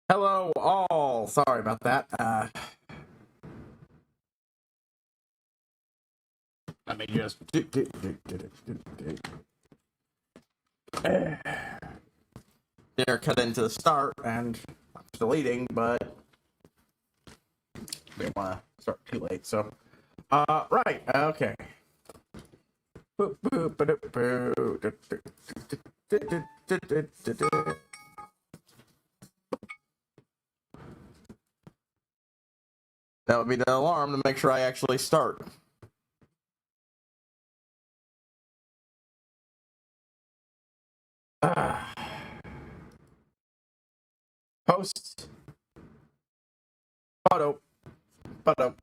Hello, all. Sorry about that. Let me just. Dinner cut into the start, and I'm still eating, but we don't want to start too late. So, right, okay. That would be the alarm to make sure I actually start. Post. Photo. Photo.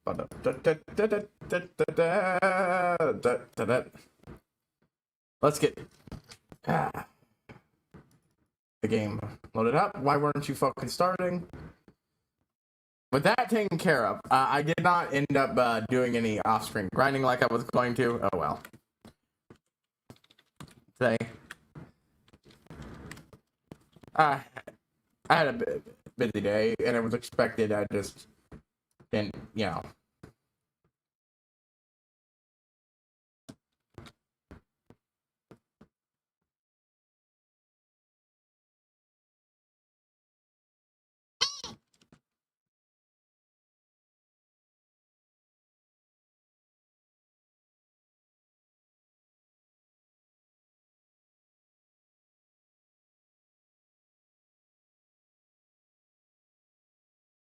Photo. Let's get the game loaded up. Why weren't you fucking starting? With that taken care of, I did not end up doing any off-screen grinding like I was going to. Oh well. Today, I had a busy day, and it was expected. I just didn't,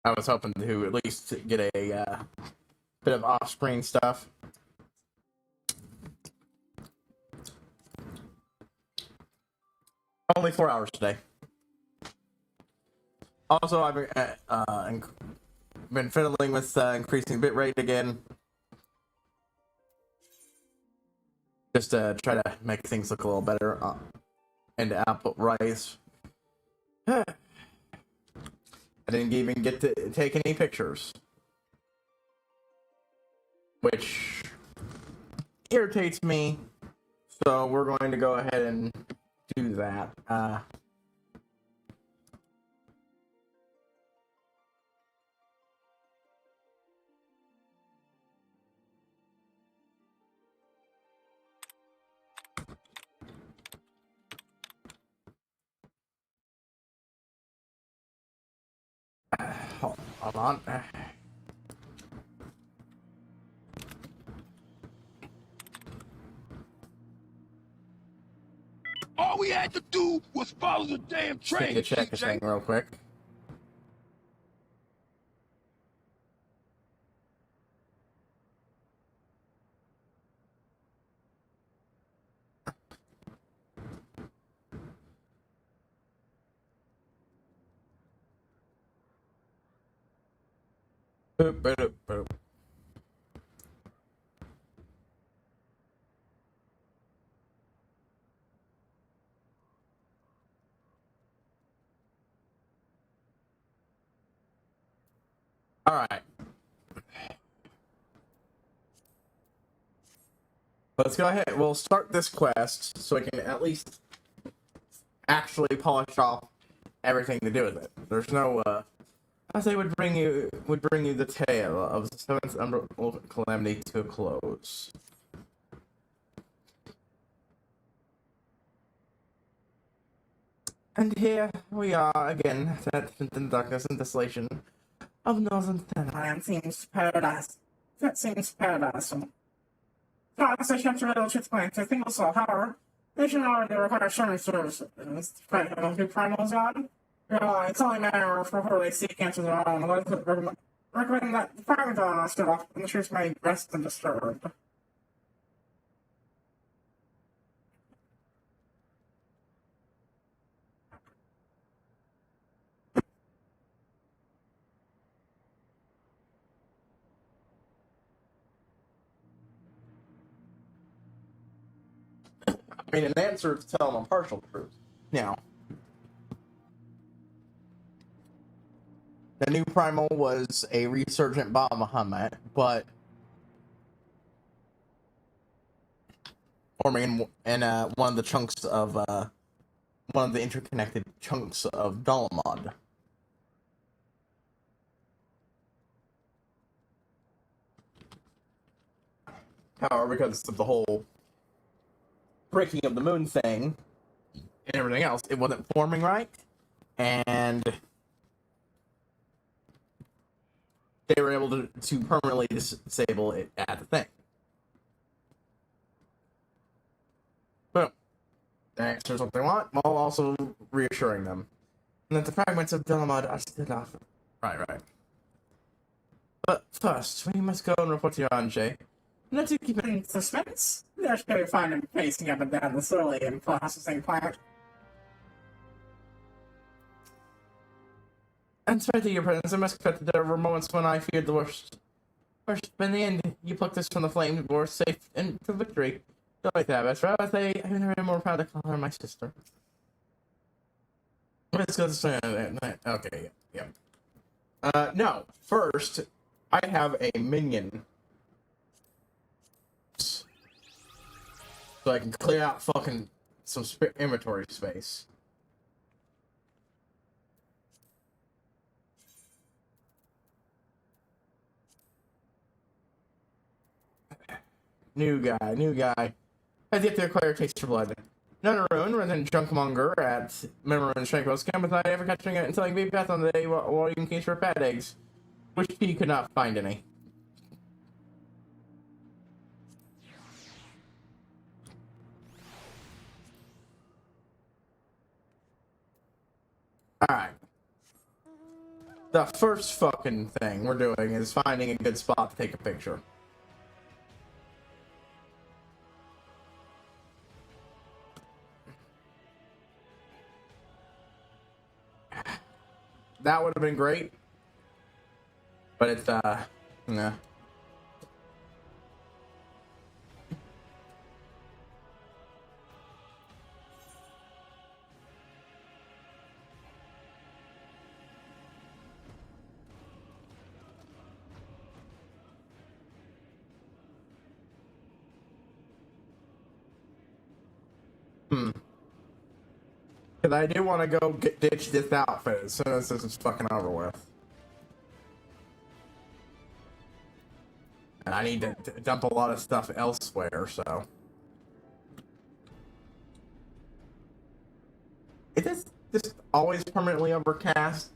I was hoping to at least get a bit of off-screen stuff. Only 4 hours today. Also, I've been fiddling with increasing bitrate again, just to try to make things look a little better and output rise. I didn't even get to take any pictures, which irritates me. So we're going to go ahead and do that. Hold on. All we had to do was follow the damn train. Just need to check this thing real quick. Boop, boop, boop. All right. Let's go ahead. We'll start this quest so I can at least actually polish off everything to do with it. There's no as they would bring you the tale of the seventh umbrella calamity to a close. And here we are again, in the darkness and desolation of northern Thailand. Seems paradise. That seems paradise. Thoughts I have to riddle to explain. I think also, however, they should already require certain services. Right, new primals on? It's only a matter of before they seek answers their own. Recommend that the primary dawn stood off and the truth may rest undisturbed. I mean, an answer to tell them a partial truth. Now, the new primal was a resurgent Bahamut, but forming in one of the chunks of one of the interconnected chunks of Dalamod. However, because of the whole breaking of the moon thing and everything else, it wasn't forming right, and they were able to permanently disable it at the thing. Boom. Thanks for what they want, while also reassuring them. And that the fragments of Delamod are still off. Right. But first, we must go and report to your Anjay. Not to keep it In suspense, they're sure to find him pacing up and down the cerulean processing plant. in spite of your presence, I must confess that there were moments when I feared the worst. But in the end, you plucked us from the flames and bore us safe into victory. Don't like that, best friend. I've never been more proud to call her my sister. Let's go to okay, yeah. No. First, I have a minion. So I can clear out fucking some inventory space. New guy. Has yet to acquire taste for blood. None ruin, resident junkmonger at Memory and Shankwell's camp without ever catching it until I gave Beth on the day while you case for fat eggs, which he could not find any. Alright. The first fucking thing we're doing is finding a good spot to take a picture. That would have been great. But it's, nah. Because I do want to go ditch this outfit as soon as this is fucking over with. And I need to dump a lot of stuff elsewhere, so. Is this just always permanently overcast?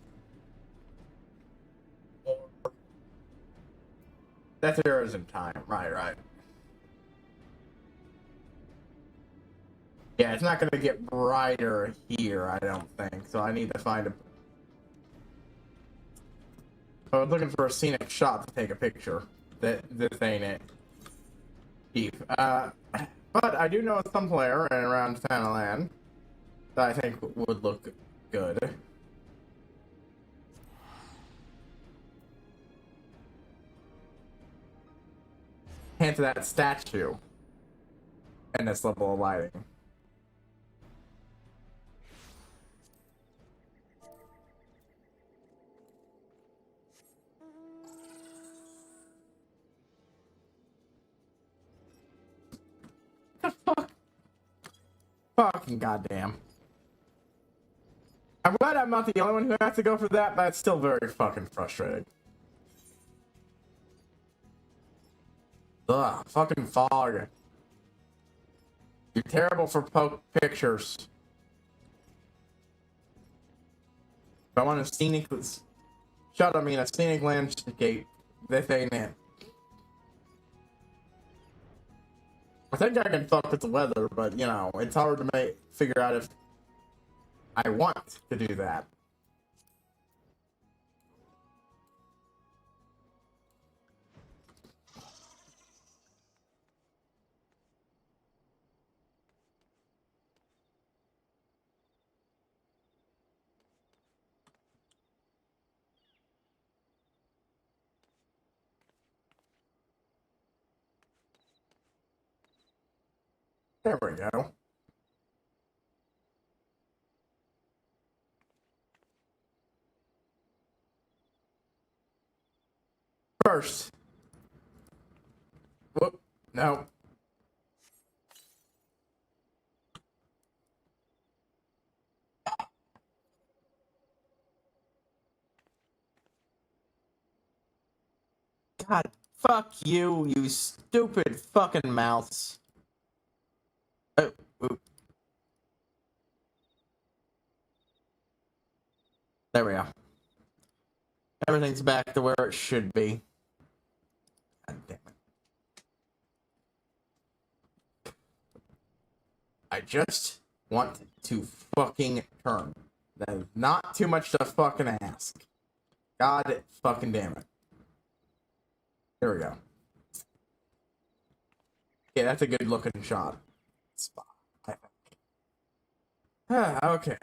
That's errors in time. Right. Yeah, it's not going to get brighter here, I don't think. So I need to find a... I was looking for a scenic shot to take a picture. This ain't it. Deep. But I do know some player around Thanalan that I think would look good. Hint to that statue. And this level of lighting. The fuck? Fucking goddamn. I'm glad I'm not the only one who has to go for that, but it's still very fucking frustrating. Ugh, fucking fog. You're terrible for pictures. If I want a scenic shot, I mean a scenic landscape. This ain't it. I think I can fuck with the weather, but you know, it's hard to figure out if I want to do that. There we go. First. Whoop. No. God Fuck you, you stupid fucking mouse. Oh, ooh. There we go. Everything's back to where it should be. God damn it. I just want to fucking turn. That is not too much to fucking ask. God fucking damn it. There we go. Yeah, that's a good looking shot. Spot, I think. Okay.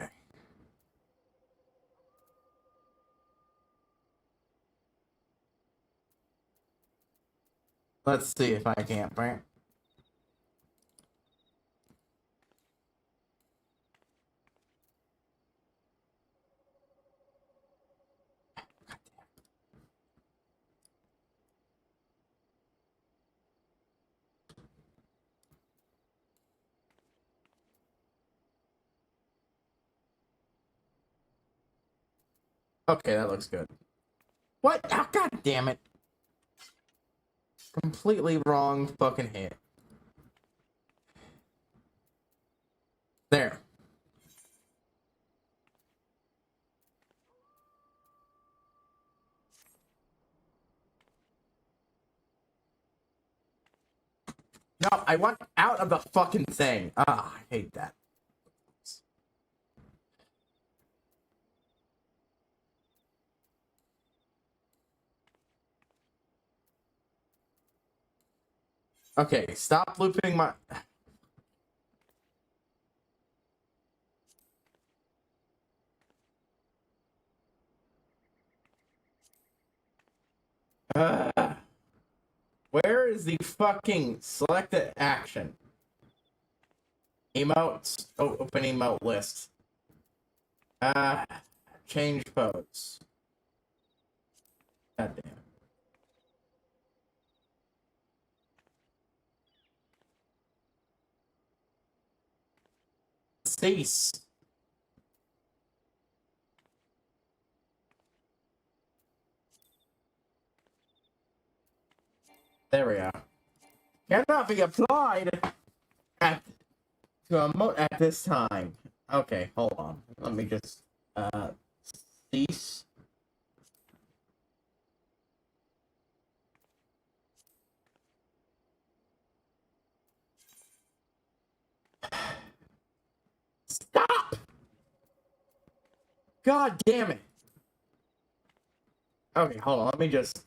Let's see if I can't print. Okay, that looks good. What? Oh, God damn it. Completely wrong fucking hit. There. No, I want out of the fucking thing. Ah, I hate that. Okay, stop looping my... Where is the fucking selected action? Emotes. Oh, open emote list. Change pose. God damn. Cease. There we go. Cannot be applied at to a emote at this time. Okay, hold on. Let me just cease. Stop! God damn it. Okay, hold on. Let me just...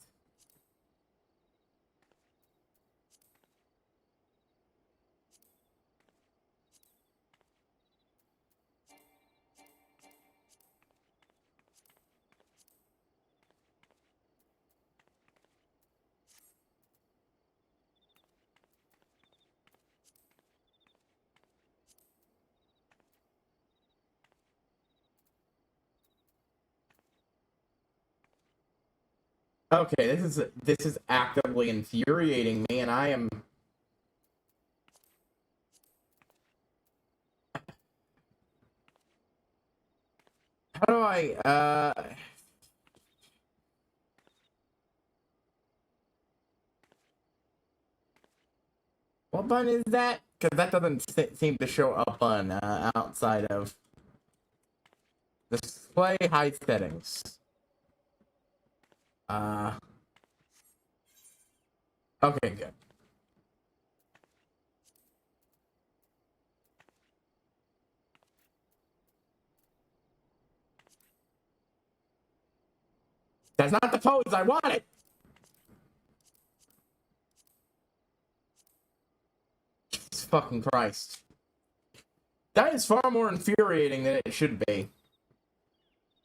Okay, this is actively infuriating me, and I am... How do I, What button is that? Because that doesn't seem to show up on, outside of... Display height settings. Okay, good. That's not the pose I wanted! Jesus fucking Christ. That is far more infuriating than it should be.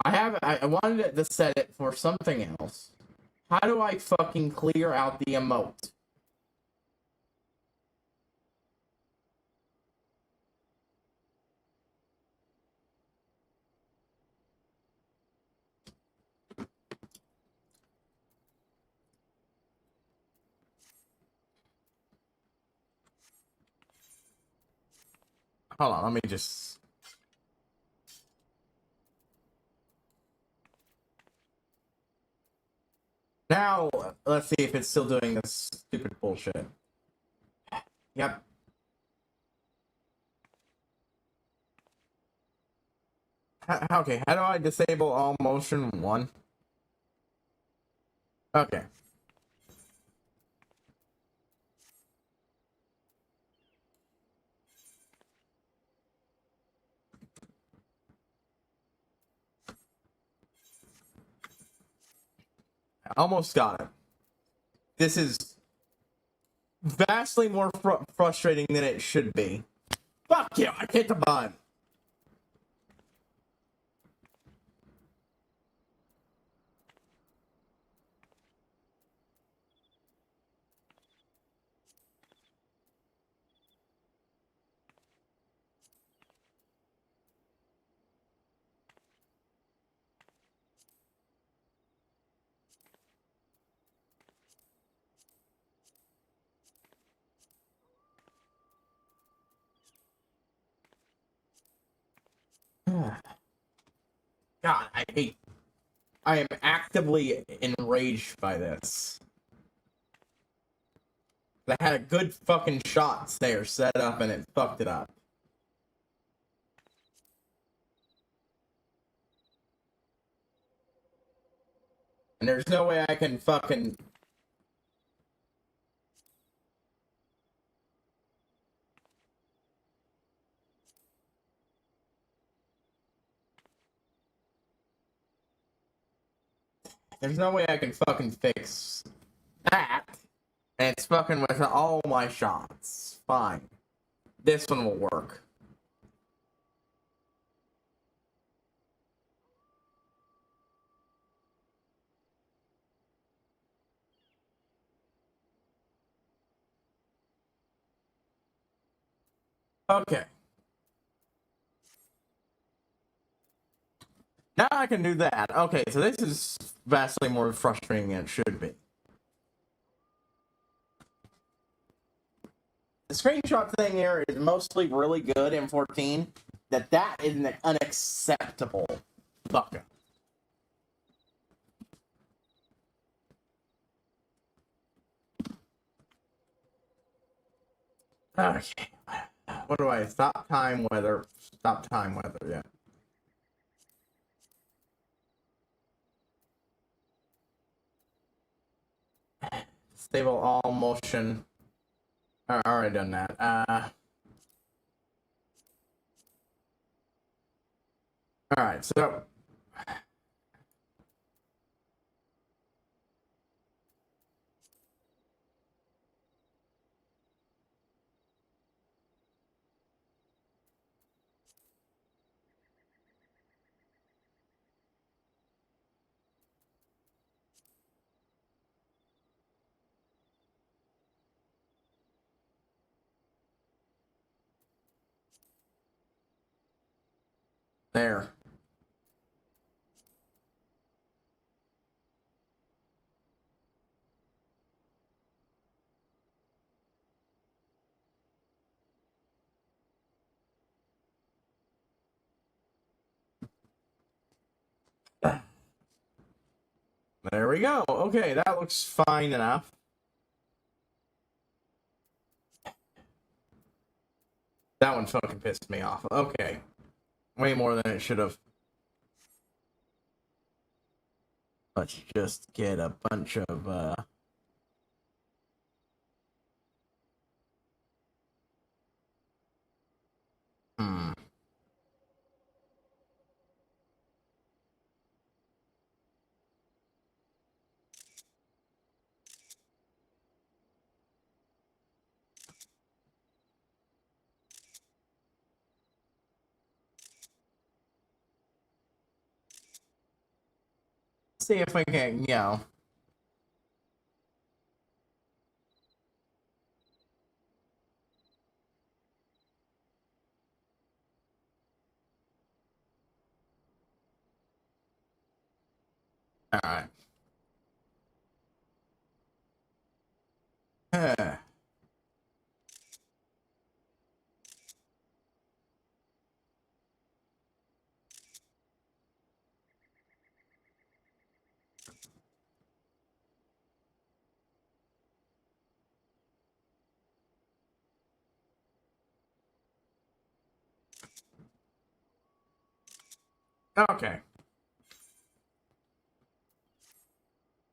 I wanted it to set it for something else. How do I fucking clear out the emote? Hold on, let me just... Now, let's see if it's still doing this stupid bullshit. Yep. Okay, how do I disable all motion 1? Okay. Almost got it. This is vastly more frustrating than it should be. Fuck you, I hit the button. God, I am actively enraged by this. I had a good fucking shot there set up and it fucked it up. And there's no way I can fucking... There's no way I can fucking fix that. And it's fucking with all my shots. Fine. This one will work. Okay. Now I can do that. Okay, so this is vastly more frustrating than it should be. The screenshot thing here is mostly really good in 14. That is an unacceptable fuck up. Okay. What do I... Stop time weather. Stop time weather, yeah. Stable all motion. Already done that. Alright, so... There. There we go. Okay, that looks fine enough. That one fucking pissed me off. Okay. Way more than it should have. Let's just get a bunch of, See if we can, you know... Alright. Okay.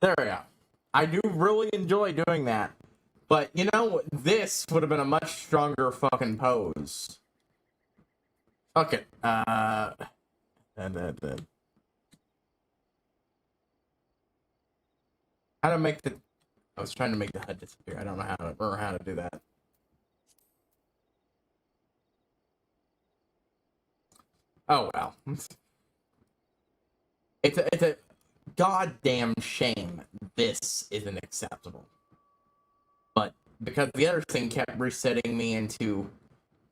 There we go. I do really enjoy doing that. But, you know, this would have been a much stronger fucking pose. Okay. How to make the... I was trying to make the HUD disappear. I don't know how to do that. Oh, well. It's a goddamn shame this isn't acceptable. But because the other thing kept resetting me into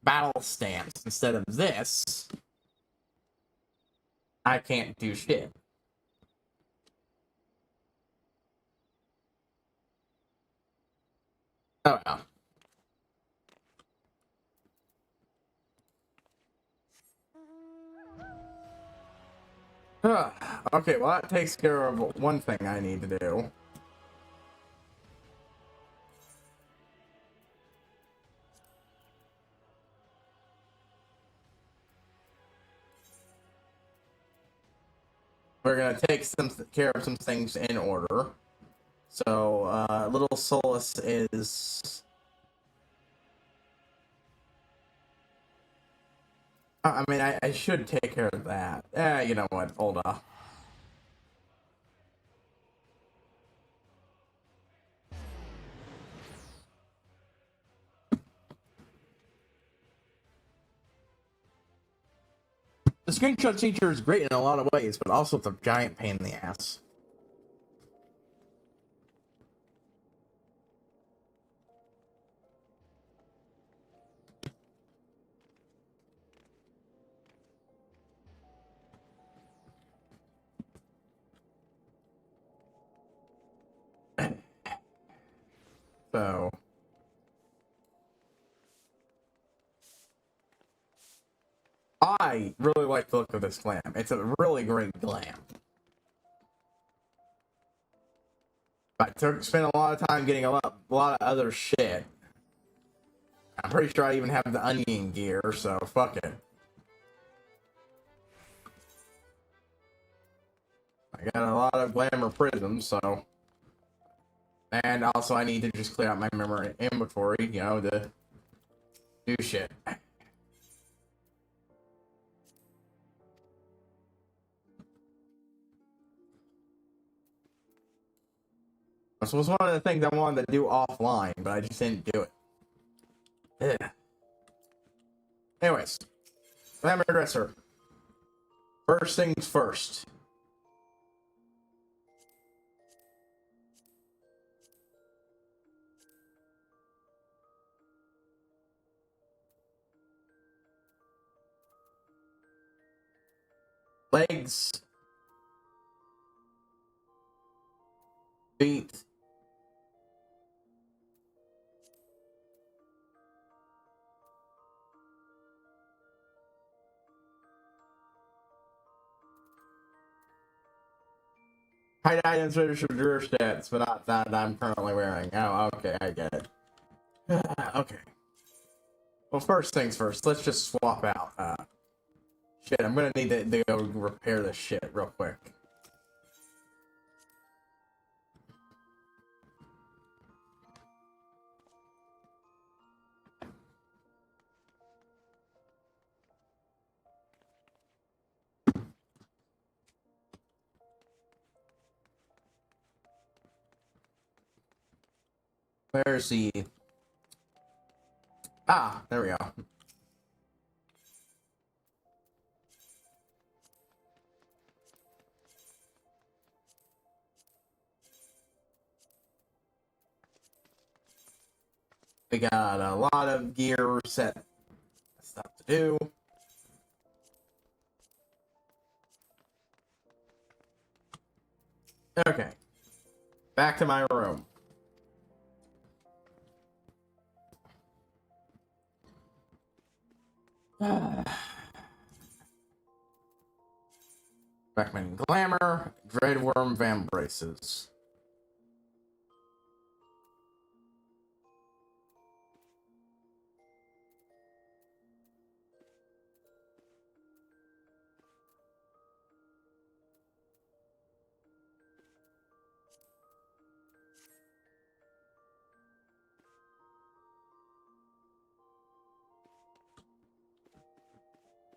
battle stance instead of this, I can't do shit. Oh, well. Okay, well that takes care of one thing I need to do. We're gonna take care of some things in order. So, Little Solace is... I mean, I should take care of that. You know what, hold on. The screenshot feature is great in a lot of ways, but also it's a giant pain in the ass. So... I really like the look of this glam. It's a really great glam. I spent a lot of time getting a lot of other shit. I'm pretty sure I even have the onion gear, so fuck it. I got a lot of glamour prisms, so... And also I need to just clear out my memory inventory, you know, to do shit. This was one of the things I wanted to do offline, but I just didn't do it. Ugh. Anyways, glamour dresser. First things first. Legs. Feet. Hide items registered drawer stats, but not that I'm currently wearing. Oh, okay, I get it. Okay. Well, first things first, let's just swap out. Shit, I'm gonna need to go repair this shit real quick. Where's the... Ah, there we go. We got a lot of gear set stuff to do. Okay. Back to my room. Recommending Glamour, Dreadworm, Van Braces.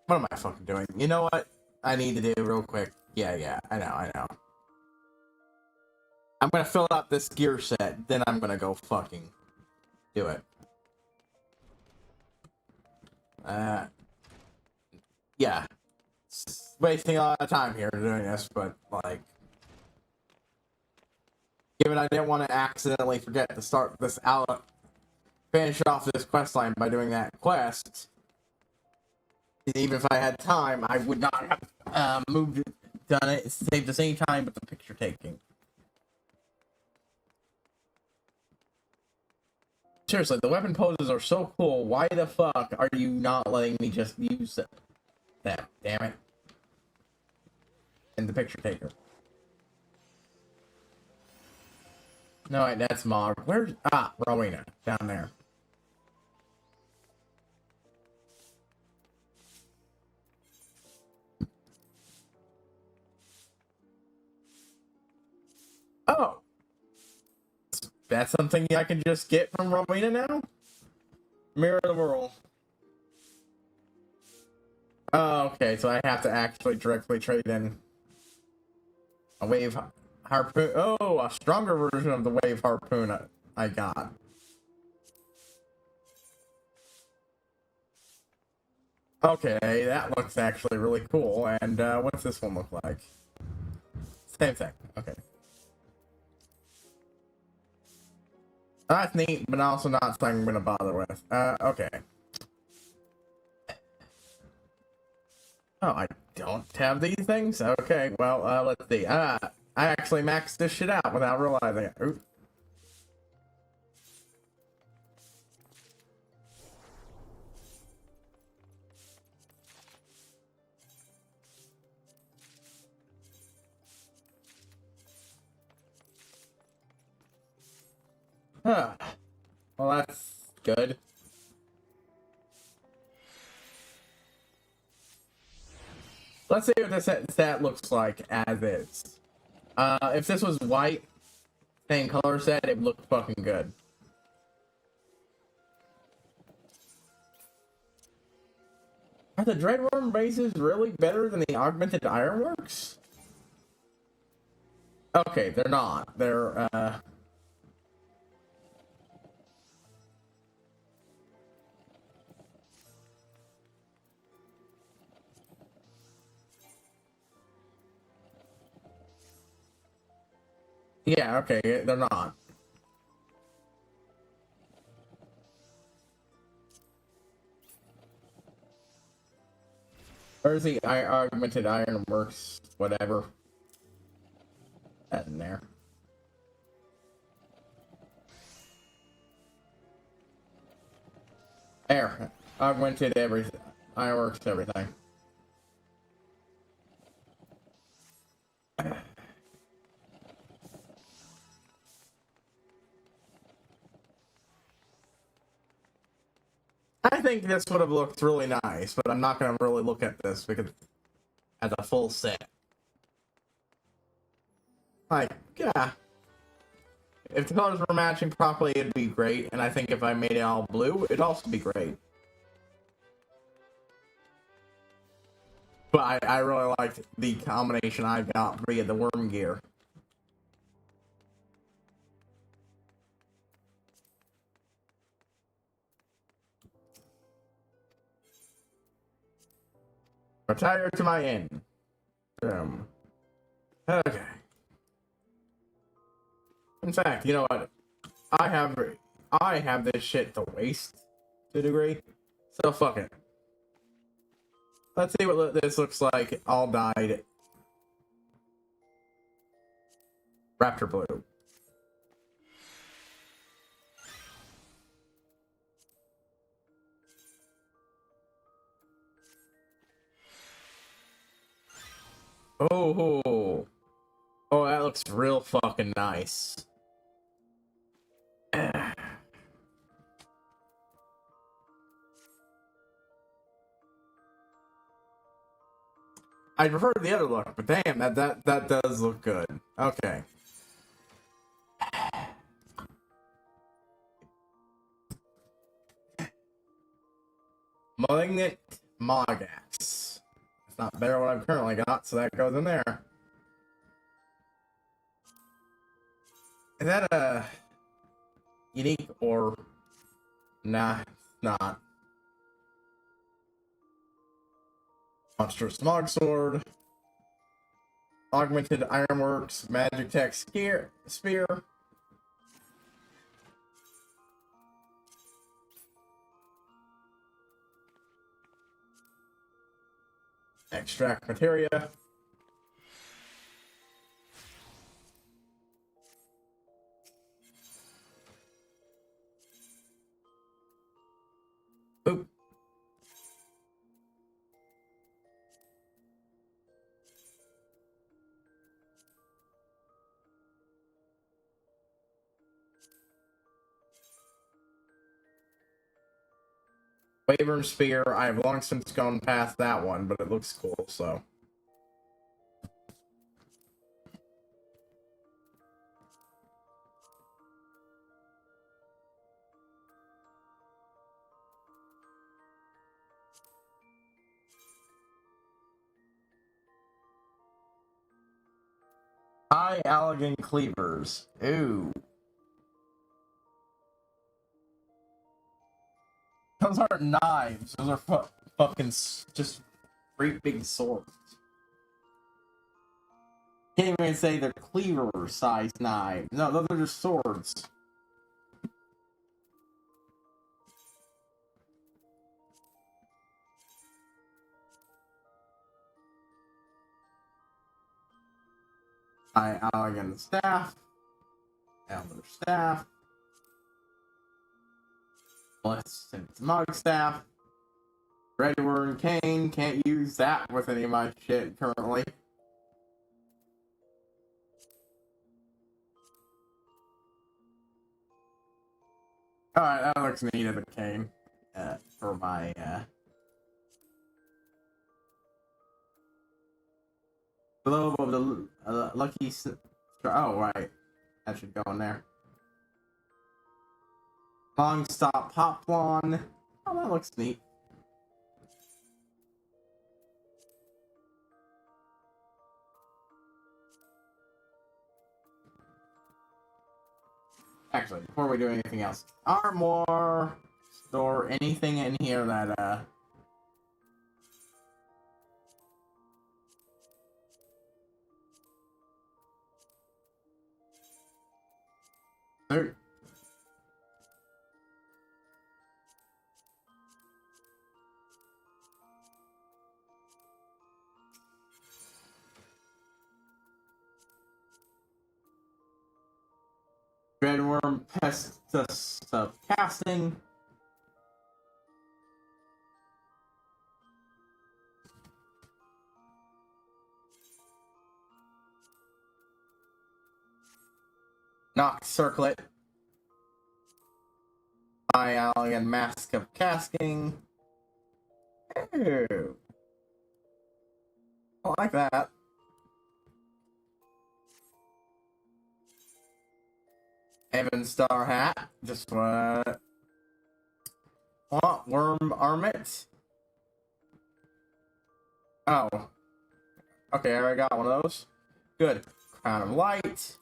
What am I fucking doing? You know what I need to do real quick? Yeah, I know. I'm gonna fill out this gear set, then I'm gonna go fucking do it. Yeah. Wasting a lot of time here doing this, but, like, given I didn't want to accidentally forget to start this out, finish off this quest line by doing that quest, even if I had time, I would not have moved it, done it, saved the same time with the picture taking. Seriously, the weapon poses are so cool. Why the fuck are you not letting me just use them? Damn it. And the picture taker. No, wait, that's Mog. Where's... Ah, Rowena. Down there. Oh. That's something I can just get from Rowena now? Mirror of the World. Oh, okay, so I have to actually directly trade in a wave harpoon. Oh, a stronger version of the wave harpoon I got. Okay, that looks actually really cool. And what's this one look like? Same thing. Okay. That's neat, but also not something I'm gonna bother with. Okay. Oh, I don't have these things? Okay, well, let's see. I actually maxed this shit out without realizing it. Ooh. Huh. Well, that's good. Let's see what this stat looks like as is. If this was white, same color set, it would look fucking good. Are the Dreadworm bases really better than the Augmented Ironworks? Okay, they're not. They're, yeah, okay, they're not. Where's the Augmented Ironworks, whatever? That in there. There. Augmented everything. Ironworks everything. I think this would have looked really nice, but I'm not going to really look at this because as a full set. Like, yeah. If the colors were matching properly, it'd be great, and I think if I made it all blue, it'd also be great. But I really liked the combination I got via the worm gear. Retire to my inn. Okay. In fact, you know what? I have this shit to waste to a degree. So fuck it. Let's see what this looks like. All dyed Raptor Blue. Oh, that looks real fucking nice. I prefer the other look, but damn, that does look good. Okay. Malignant Mogax. It's not better what I've currently got, so that goes in there. Is that a unique or nah? It's not. Monster Smog Sword, Augmented Ironworks, Magic Tech Spear, Extract Materia, oop, Wyvern Spear. I have long since gone past that one, but it looks cool, so. High Allegan Cleavers. Ooh. Those aren't knives. Those are fucking just great big swords. Can't even say they're cleaver-sized knives. No, those are just swords. High Allegan Staff. Elder Staff. Blessed Mug Staff. Redworm Cane. Can't use that with any of my shit currently. Alright, that looks neat as a cane. For my, Globe of the Lucky... Oh, right. That should go in there. Long Stop Poplon. Oh, that looks neat. Actually, before we do anything else, Armor, store anything in here that, Dreadworm Pestus of Casting. Nox Circlet. High Allegan Mask of Casting. Ew. I like that. Evan Star Hat. Just what? Worm Armlet. Oh. Okay, I already got one of those. Good. Crown of Light.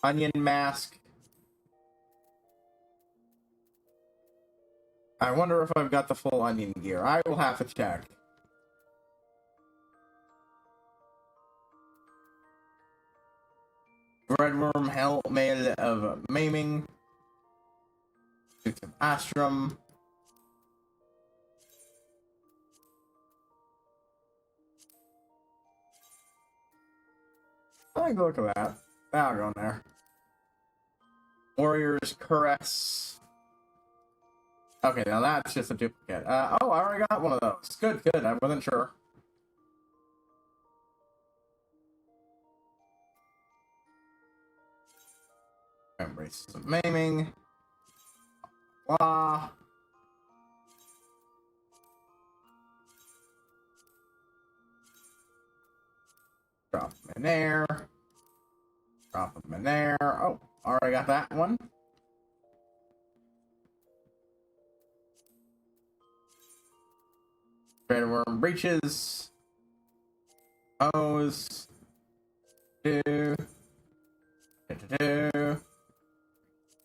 Onion Mask. I wonder if I've got the full onion gear. I will have to check. Redworm Helmet of Maiming. Suits of Astrum. I like the look of that. That'll go in there. Warrior's Caress. Okay, now that's just a duplicate. Oh, I already got one of those. Good, good. I wasn't sure. Embraces of Maiming. Blah. Drop them in there. Drop them in there. Oh, already got that one. Dreadworm Breaches. Pose. Do. Do.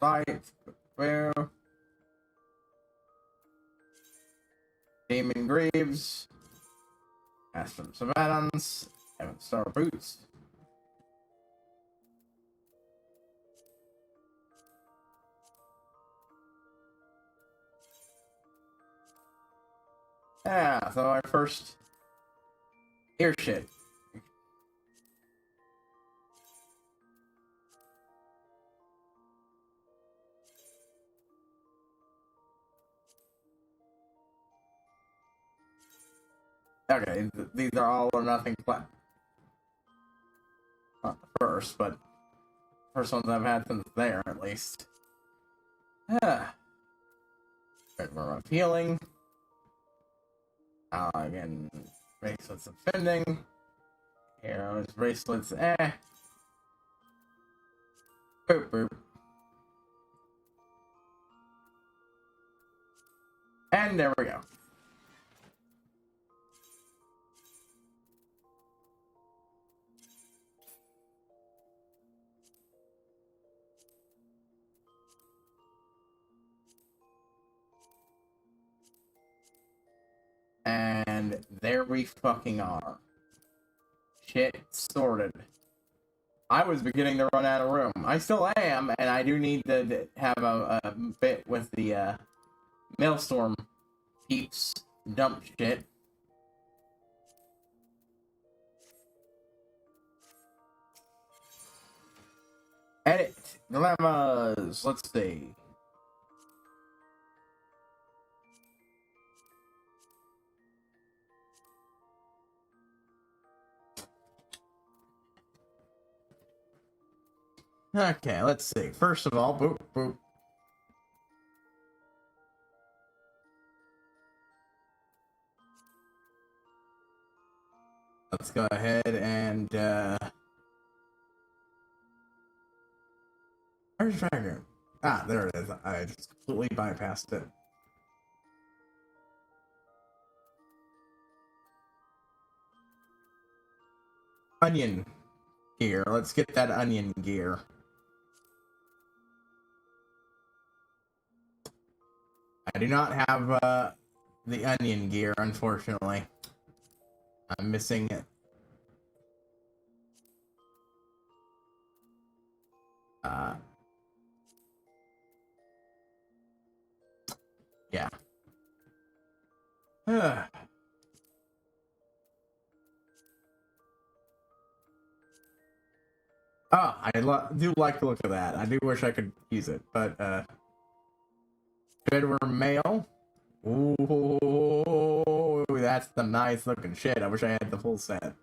Fight. Where? Damon Greaves. Aston Savannahs. Evan Star Boots. Yeah, so our first ear shit. Okay, these are all or nothing not the first, but first ones I've had since there at least. Bit more of healing. Again, bracelets offending. Heroes, bracelets, Boop boop. And there we go. And there we fucking are. Shit sorted. I was beginning to run out of room. I still am, and I do need to have a bit with the Maelstrom peeps dump shit. Edit. Dilemmas. Let's see. Okay, let's see. First of all, boop, boop. Let's go ahead and, where's Dragon? Ah, there it is. I just completely bypassed it. Onion gear. Let's get that onion gear. I do not have the onion gear, unfortunately. I'm missing it. Yeah. I do like the look of that. I do wish I could use it, but Bedwar male. Ooh, that's the nice looking shit. I wish I had the full set.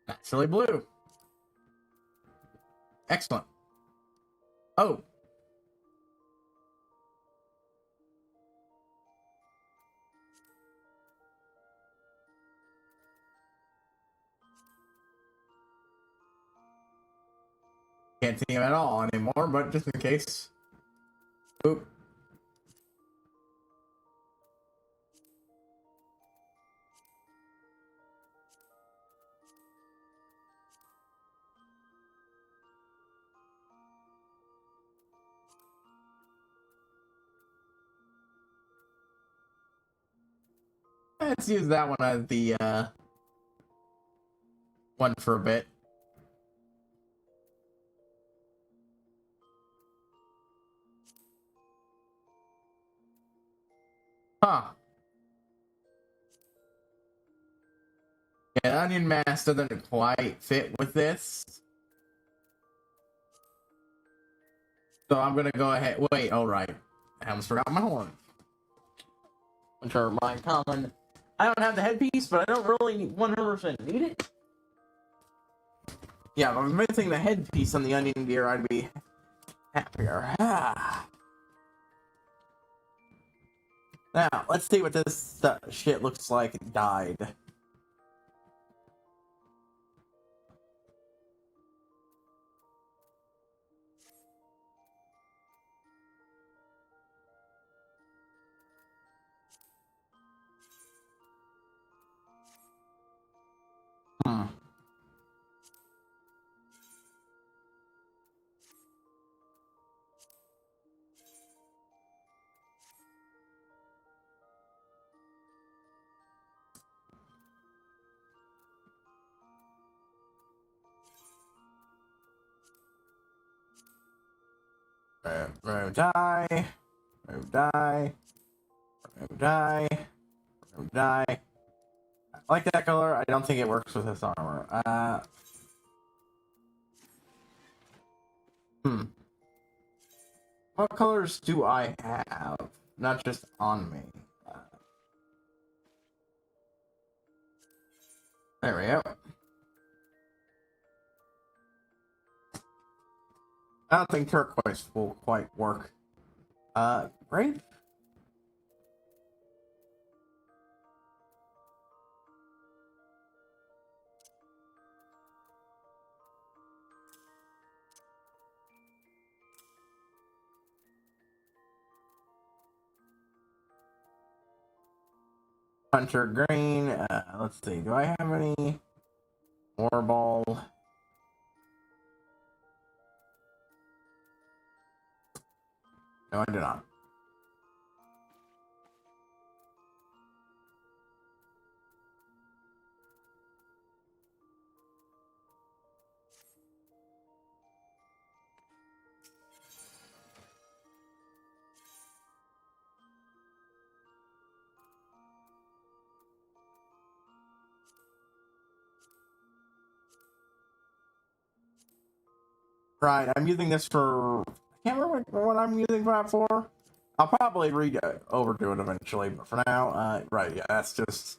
Naturally blue. Excellent. Oh. Can't see him at all anymore, but just in case. Oop. Let's use that one as the one for a bit. Huh. Yeah, onion mask doesn't quite fit with this. So I'm gonna go ahead. Wait, alright. I almost forgot my horn. Which are my common. I don't have the headpiece, but I don't really 100% need it. Yeah, if I was missing the headpiece on the onion gear, I'd be happier. Now, let's see what this shit looks like dyed. Remove die. Remove die. Remove die. Remove die. I like that color. I don't think it works with this armor. What colors do I have? Not just on me. There we go. I don't think turquoise will quite work. Grape? Hunter green. Let's see. Do I have any more ball? No, I do not. Right, I'm using this for... I can't remember what I'm using that for. I'll probably overdo it eventually, but for now, right, yeah, that's just...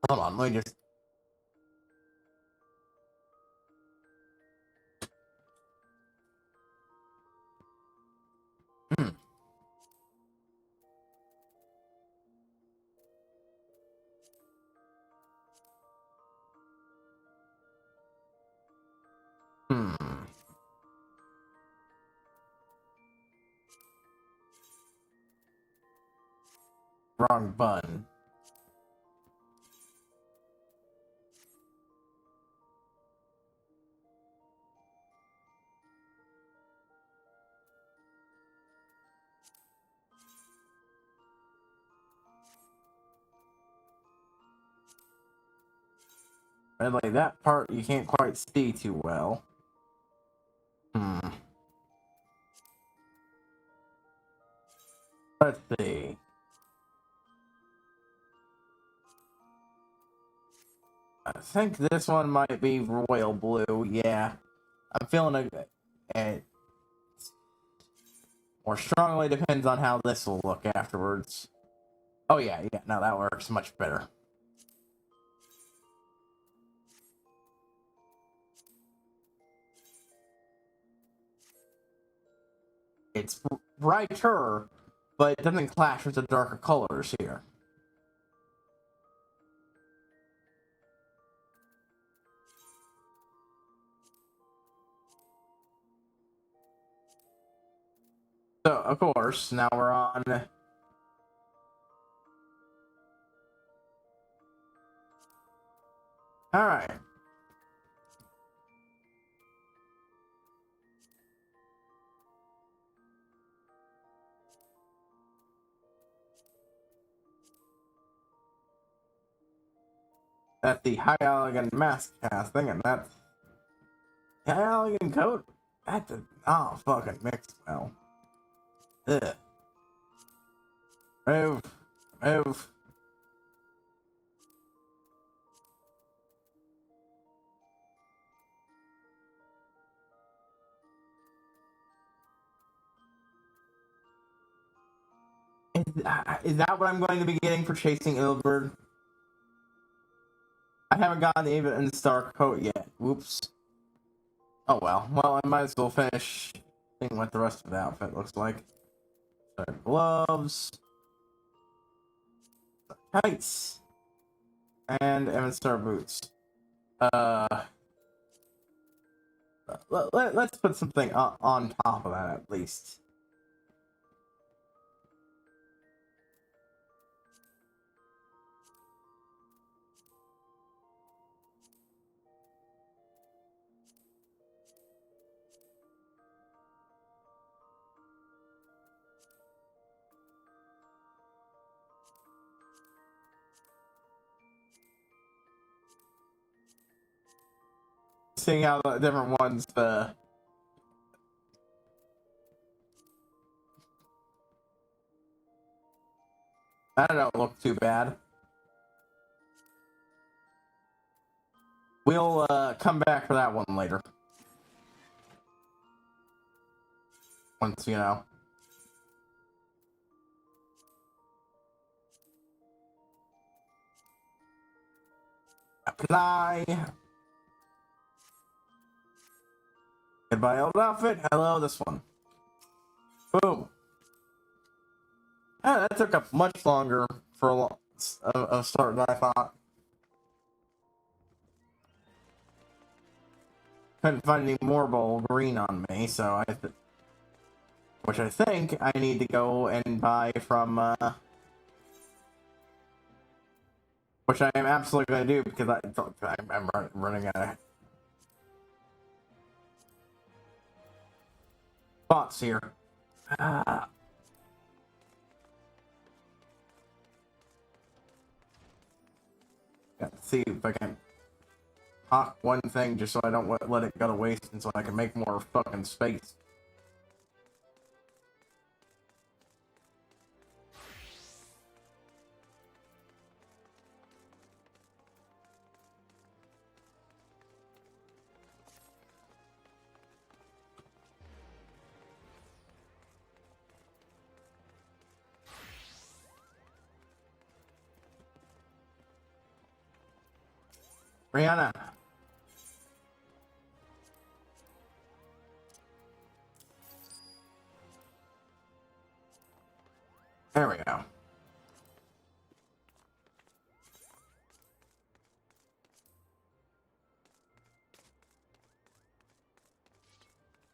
Hold on, let me just... Hmm. Wrong button. Really, that part you can't quite see too well. Let's see. I think this one might be royal blue. Yeah, I'm feeling it more strongly. Depends on how this will look afterwards. Oh yeah, no, that works much better. It's brighter, but it doesn't clash with the darker colors here. So, of course, now we're on... Alright. That's the High Elegant mask casting, and that's... High Elegant coat? That did not fucking mix well. Ugh. Move. Move. Is that what I'm going to be getting for chasing Ilberd? I haven't gotten the even star coat yet. Whoops. Oh well. Well, I might as well finish seeing what the rest of the outfit looks like. So, gloves. Tights. And even star boots. Let's put something on top of that at least. seeing how the different ones, that don't look too bad. We'll come back for that one later. Once, you know. Apply. Goodbye, old outfit. Hello, this one. Boom. Ah, that took up much longer for a start than I thought. Couldn't find any Morbol green on me, so which I think I need to go and buy from, which I am absolutely going to do because I'm running out of spots here. Let's see if I can hawk one thing just so I don't let it go to waste and so I can make more fucking space. Rihanna. There we go.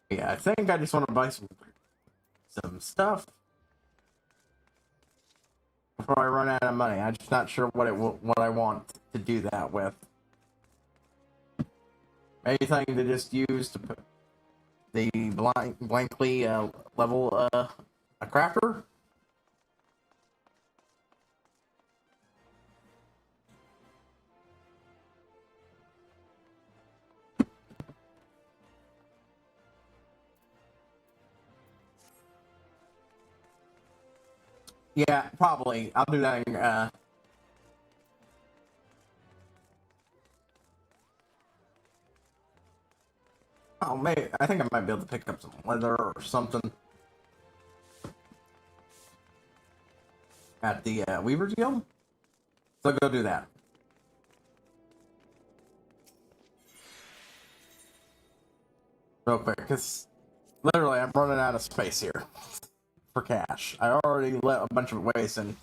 Yeah, I think I just want to buy some stuff before I run out of money. I'm just not sure what I want to do that with. Anything to just use to put the blankly level a crafter. Yeah, probably. I'll do that in, oh, maybe. I think I might be able to pick up some leather or something at the Weaver's Guild. So go do that. Real quick, because literally I'm running out of space here for cash. I already let a bunch of it waste and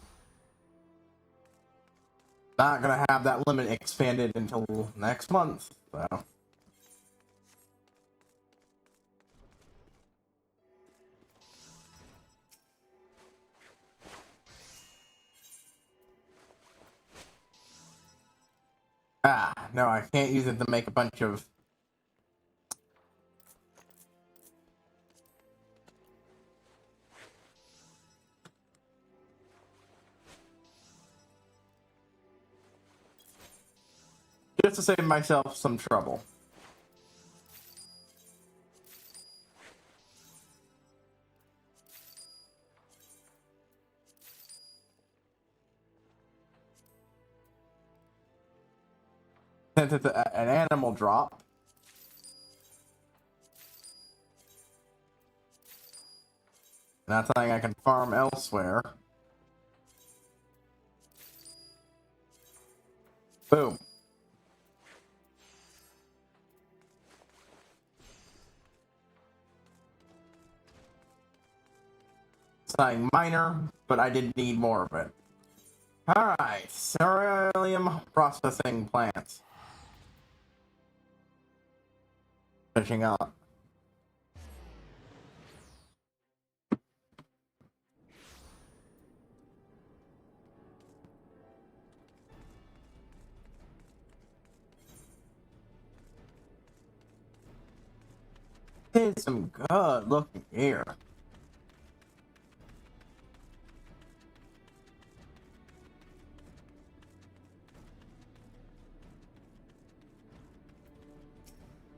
not gonna have that limit expanded until next month, so. Ah, no, I can't use it to make a bunch of... just to save myself some trouble. Since it's an animal drop. Not something I can farm elsewhere. Boom. Something minor, but I did need more of it. Alright, cerealium processing plants. Finishing up. It's some good looking gear.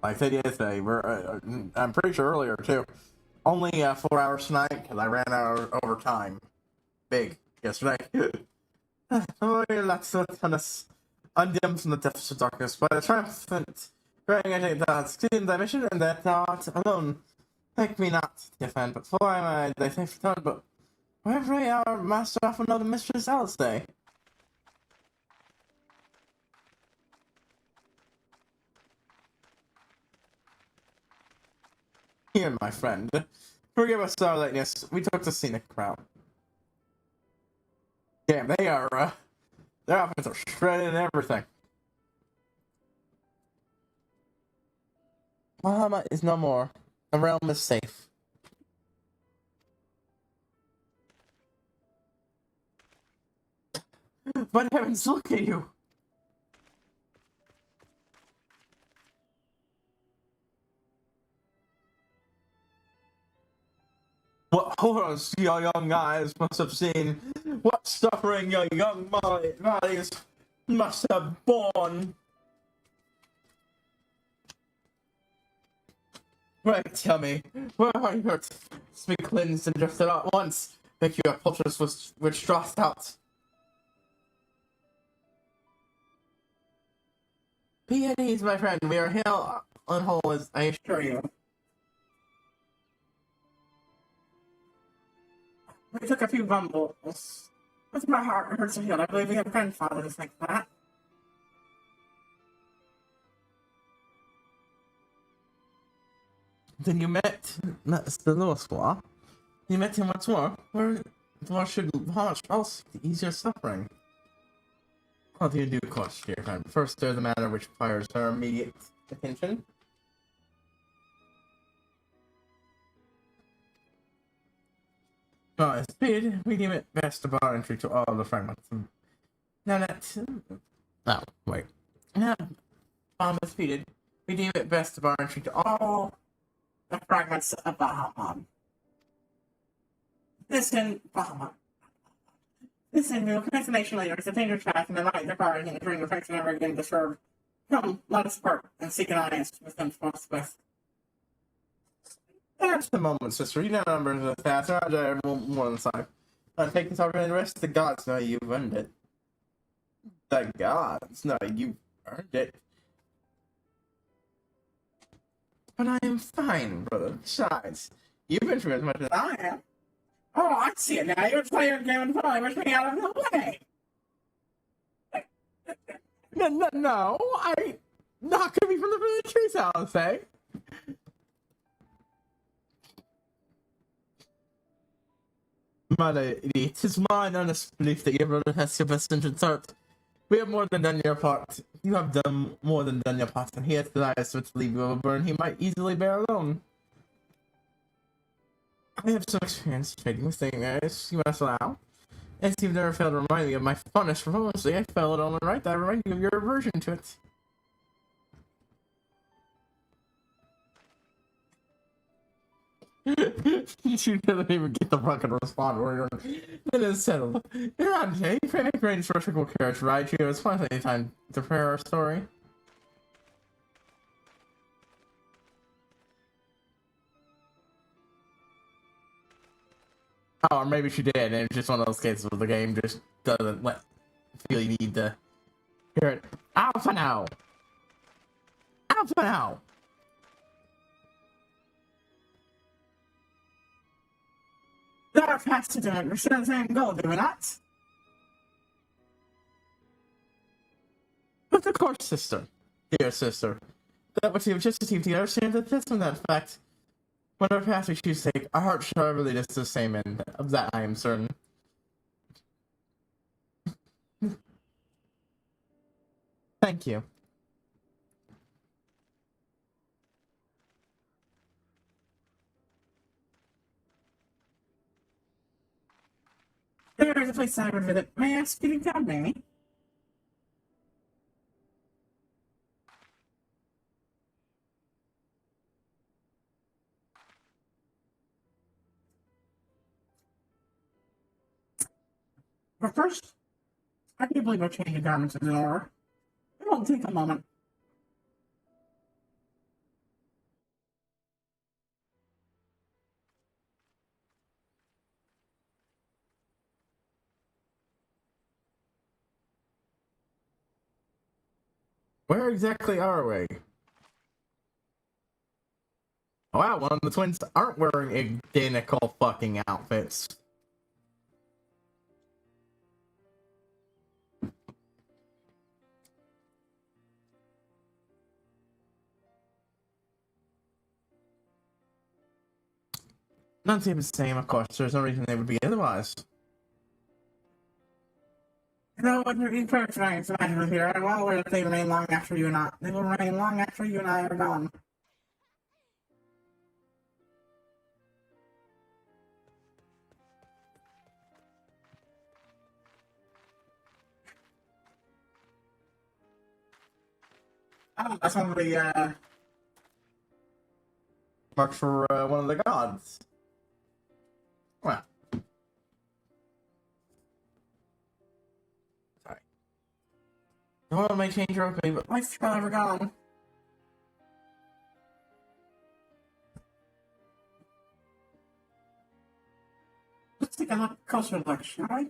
like I said yesterday, I'm pretty sure earlier too. Only 4 hours tonight because I ran out of overtime. Big yesterday. Oh, let's on us undimmed from the depths of darkness by the triumphant creating that succeeding thy mission, and that thou art alone. Thank me not, dear friend, but for I thy safe return, but wherever our master often know the mistress else day. Here, my friend, forgive us our lateness. We took the scenic route. Damn, they are, their outfits are shredded and everything. Muhammad is no more. The realm is safe. But heavens, look at you! What horrors your young eyes must have seen! What suffering your young bodies must have borne! Right, tell me, where are you hurt? Be cleansed and drifted out at once. Make your poultice which draweth out. Be at ease, my friend. We are here on whole, as I assure you. We took a few bumbles. With my heart hurts to heal. I believe we have grandfathers like that. Then you met the little squaw. You met him once more. How much else to ease your suffering? How do you do, course, dear friend? First, there's the matter which requires our immediate attention. As speed, we deem it best to bar entry to all the fragments. Now that... Oh, wait. Now, bomb is speeded, we deem it best to bar entry to all The fragments of Bahamut. Listen, Bahamut. Listen, we'll connect the nation later. It's a danger track and the night they're firing and during the effects never again disturbed. Come, let us part and seek an alliance with them forthwith. That's the moment, sister. You know numbers of fast. Roger, more than side. Take this opportunity to rest. The gods know you've earned it. The gods know you've earned it. But I am fine, brother. Besides, you've been through as much as I am. Oh, I see it now. You're playing a game and probably wish me out of the way. No, I knocked me from the trees, I'll say. My lady, it is mine honest belief that your brother has your best interest at heart. We have more than done your part. You have done more than done your part, and he has desires to leave you a burden he might easily bear alone. I have some experience trading with things you must allow. As you've never failed to remind me of my fondness for honesty, I failed on the right that I remind you of your aversion to it. You didn't even get the fucking respond word. It is settled. You're on, Jay. You can arrange for a trickle carriage ride you. It's plenty of time to prepare our story. Oh, or maybe she did, and it's just one of those cases where the game just doesn't feel you need to hear it. Alpha now! Alpha now! Dark has to do it. We're still the same goal, do we not? But of course, sister. Dear sister. That which you have just achieved together stands at this and that fact. Whatever path we choose to take, our heart shall ever lead us to the same end. Of that I am certain. Thank you. There is a place I would visit. May I ask you to accompany me? But first, I do believe I'll change the garments in the order. It won't take a moment. Where exactly are we? Oh, wow, one of the twins aren't wearing identical fucking outfits. None seem the same, of course. There's no reason they would be otherwise. You know what you're encouraging tonight here, I'm well aware that they remain long after you and I. They will remain long after you and I are gone. That's one of the, Marks for one of the gods. Well. Sorry. The world may change quickly, but life's forever gone. Let's take a closer look, shall we?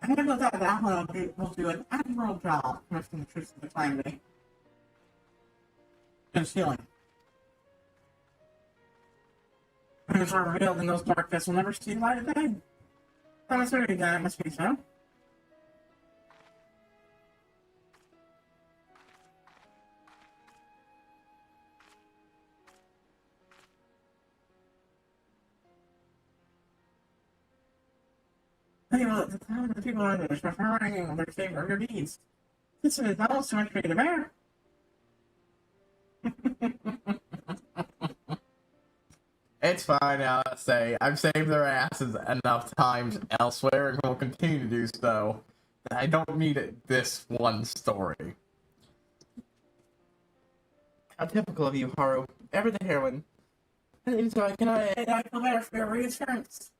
I have no doubt that Alpha will do an admirable job connecting the truth of the calamity. Concealing. Things are revealed in those darkness will never see the light of day. That is very that it must be so. The people are there, preferring their favor of your deeds. This is not so much for you to bear. it's fine, I'll say. I've saved their asses enough times elsewhere and will continue to do so. I don't need it this one story. How typical of you, Haru. Ever the heroine. And so can I feel better for your reassurance.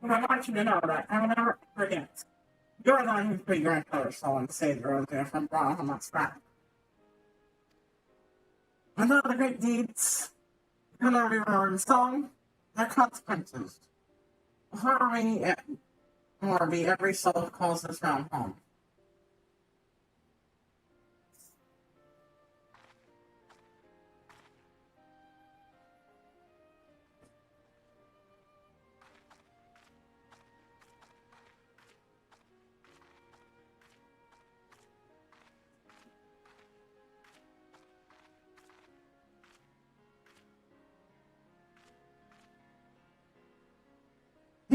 But I want you to know that I will never forget. You're the one who put your entire soul and saved your own there from wrong on that scrap. And all the great deeds, whenever we were in song, their consequences. Harmony or be every soul calls this round home.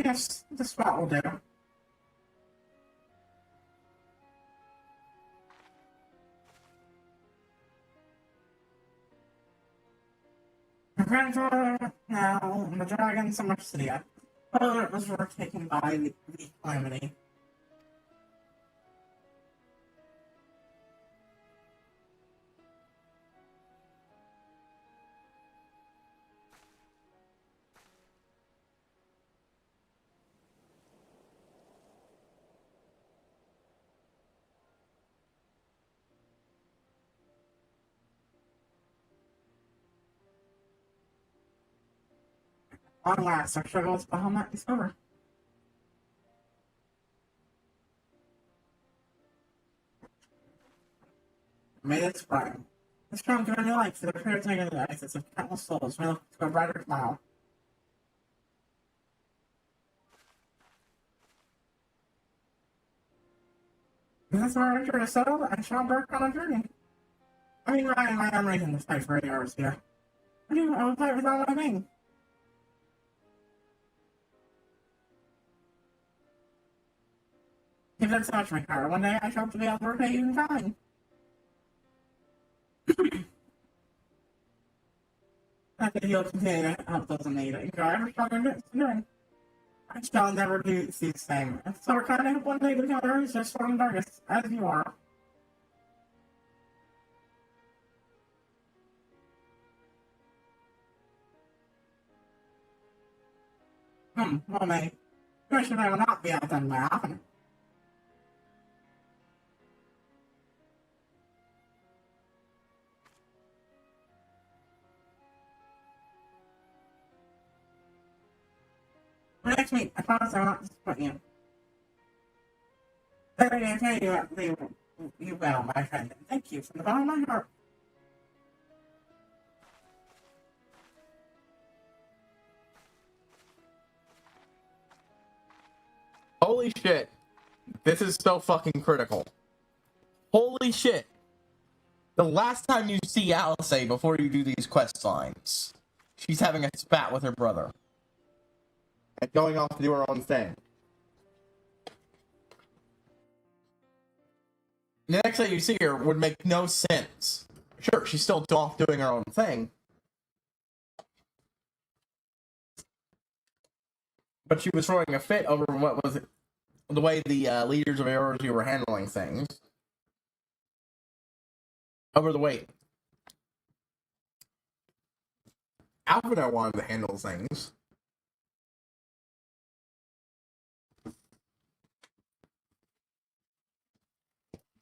Yes, the spot will do. My grandfather, now, the dragon, Summer City. Whether it was overtaken by the calamity. Long last, our struggles behind that is over. May it spring. This strong give a new life to the pure thing of the exits of countless souls. May look to a brighter tomorrow. And that's where I enter to settle, I shall embark on a journey. I mean, Ryan, I am raising this fight for 8 hours here. I will fight with all my being. You've done so much, my car. One day I shall be able to repay you in kind. Not that he'll continue to help those in need. You are ever stronger doing. I shall never do the same. So we're kind of one day together is just one darkness, as you are. Well, May. Especially I will not be outdone by often. Next week, I promise I will not disappoint you. But I can tell you that you well, my friend. Thank you from the bottom of my heart. Holy shit. This is so fucking critical. Holy shit. The last time you see Alice before you do these quest lines, she's having a spat with her brother. And going off to do her own thing. The next time you see her would make no sense. Sure, she's still off doing her own thing. But she was throwing a fit over what was the way the leaders of Erosi were handling things. Over the way Alpha wanted to handle things.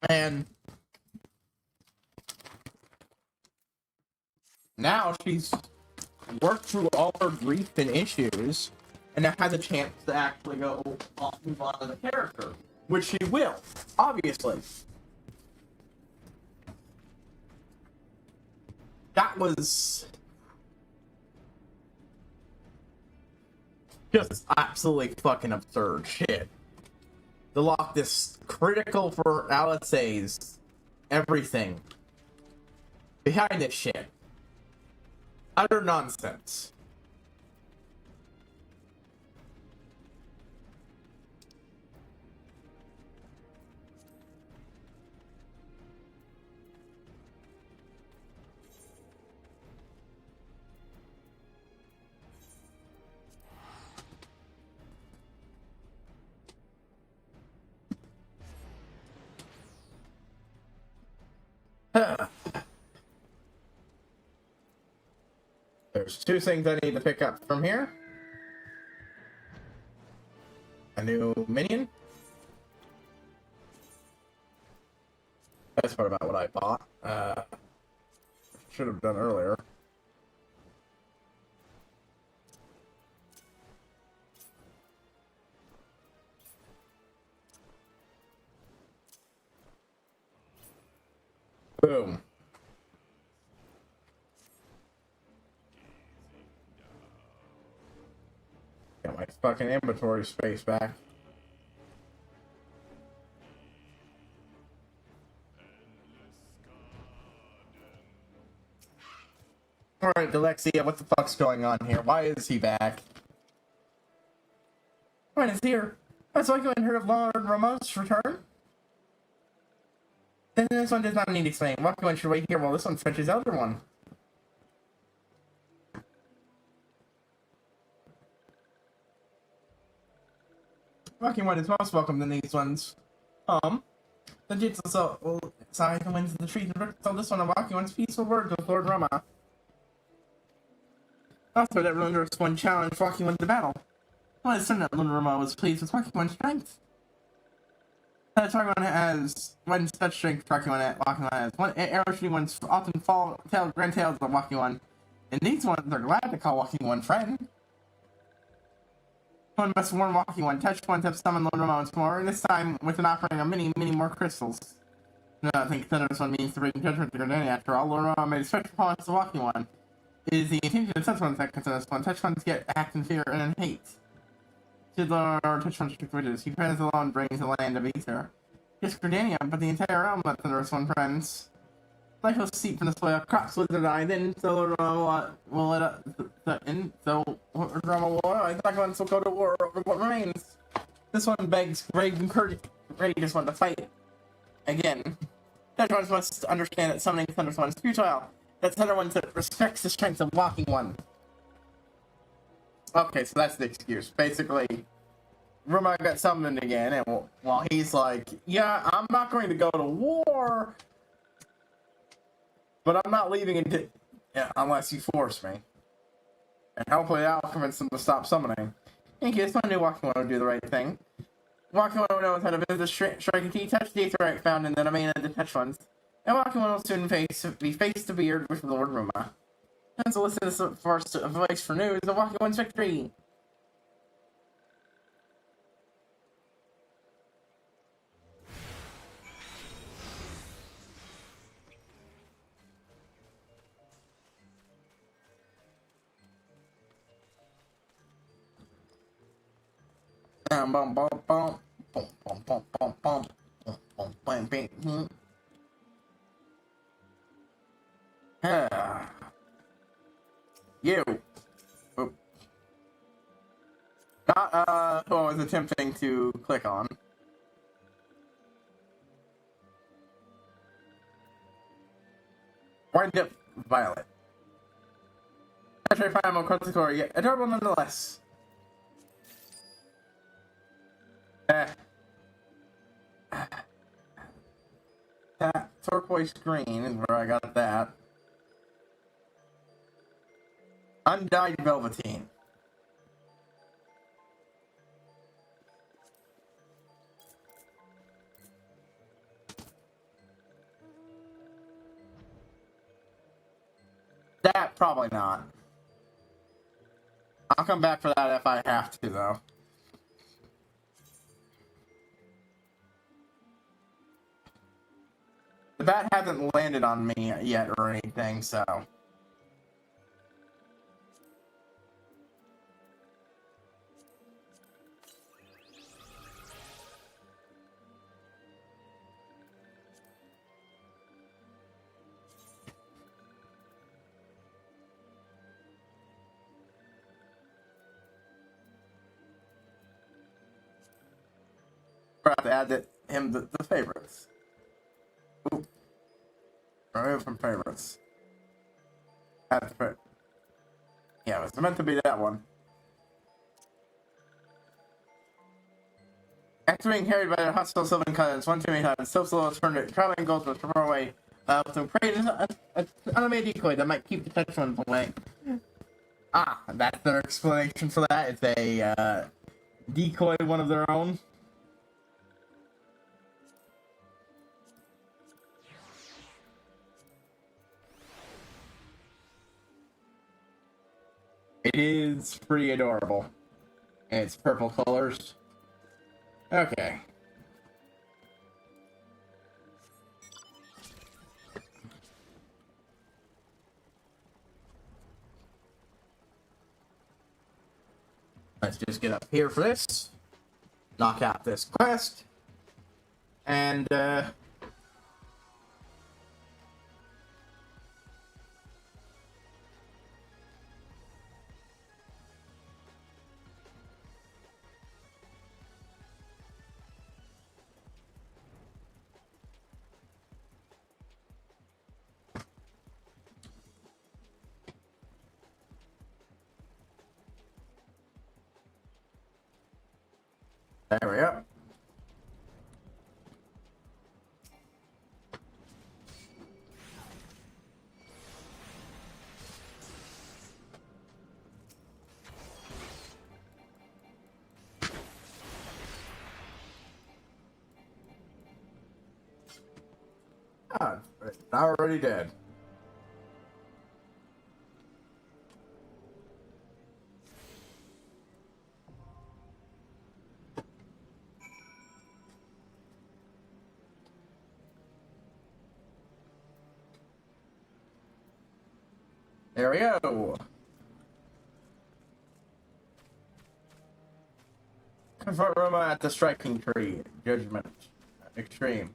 And now she's worked through all her grief and issues, and now has a chance to actually go off, move on to the character, which she will, obviously. That was just absolutely fucking absurd shit. To lock this critical for Alice's everything behind this shit. Utter nonsense. There's two things I need to pick up from here. A new minion. That's part about what I bought. Should have done earlier. Boom. Got my fucking inventory space back. Alright, Alexia, what the fuck's going on here? Why is he back? What is here? That's why you hadn't heard of Lord Ramon's return? Then this one does not need explaining. Wakuan should wait here while this one fetches Elder One. Wakuan is most welcome to these ones. The Jitsu side the winds of the trees and tell this one of Wakuan's peaceful words with Lord Rama. Also, that Runner's one challenged Wakuan to battle. Well, it's certain that Lord Rama was pleased with Wakuan's strength. Wakuan has when such strength Wakuan has. One arrow shooting ones often grand tails of Wakuan, and these ones are glad to call Wakuan friend. One must warn Wakuan, touch ones have summoned Lord Rama once more, and this time with an offering of many more crystals. No, I think this one means to bring judgment to Gardenia. After all, Lord Rama made a special promise to Wakuan. It is the intention of touch ones that consider this one. Touch ones get act in fear and in hate. Should Lord touch ones strict witches, he friends alone brings the land of Ether. Just Gardenia, but the entire realm of Thunderous One friends. Life will seep from this way, crops will die, then so Lord Rama will let up in, so Lord Rama will Wakuan will go to war over what remains. This one begs brave and courageous one to fight again. Touch ones must understand that summoning Thunderous One is futile. That Thunder One respects the strength of Walking One. Okay, so that's the excuse. Basically, Rama got summoned again, and while he's like, yeah, I'm not going to go to war, but I'm not leaving unless you force me. And hopefully that'll convince them to stop summoning. Thank you. This one new walking one will do the right thing. Walking one knows how to visit the striking key, touch the aetherite found in the domain of the touch ones. And walking one will soon be face to beard with Lord Ruma. And so listen to this first voice for news of walking one's victory. Bum bum bum bum bum bum bum bum bum bum bum bum. You. Oop. Not who I was attempting to click on. Wind up Violet. I try to find more across the core, yet adorable nonetheless. That turquoise green is where I got that. Undyed velveteen. That probably not. I'll come back for that if I have to, though. The bat hasn't landed on me yet or anything, so. We're about to add him the favorites. Ooh. Remove from favorites. Add the favorite. Yeah, it was meant to be that one. After being carried by the hostile Sylvan Cousins, one too many times, so slow turned it, traveling goals was far away. So create an automated decoy that might keep the touch ones away. Ah, that's their explanation for that. It's a decoy one of their own. It is pretty adorable. And it's purple colors. Okay. Let's just get up here for this. Knock out this quest. And, there we go. Ah, it's already dead. There we go. Confront Roma at the striking tree. Judgment. Extreme.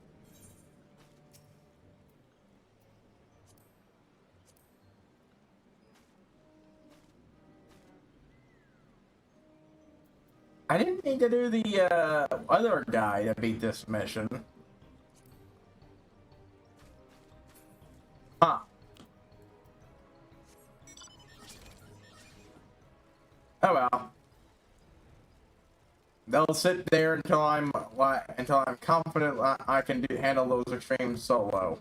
I didn't need to do the other guy to beat this mission. Huh. Oh well. They'll sit there until I'm confident I can handle those extremes solo.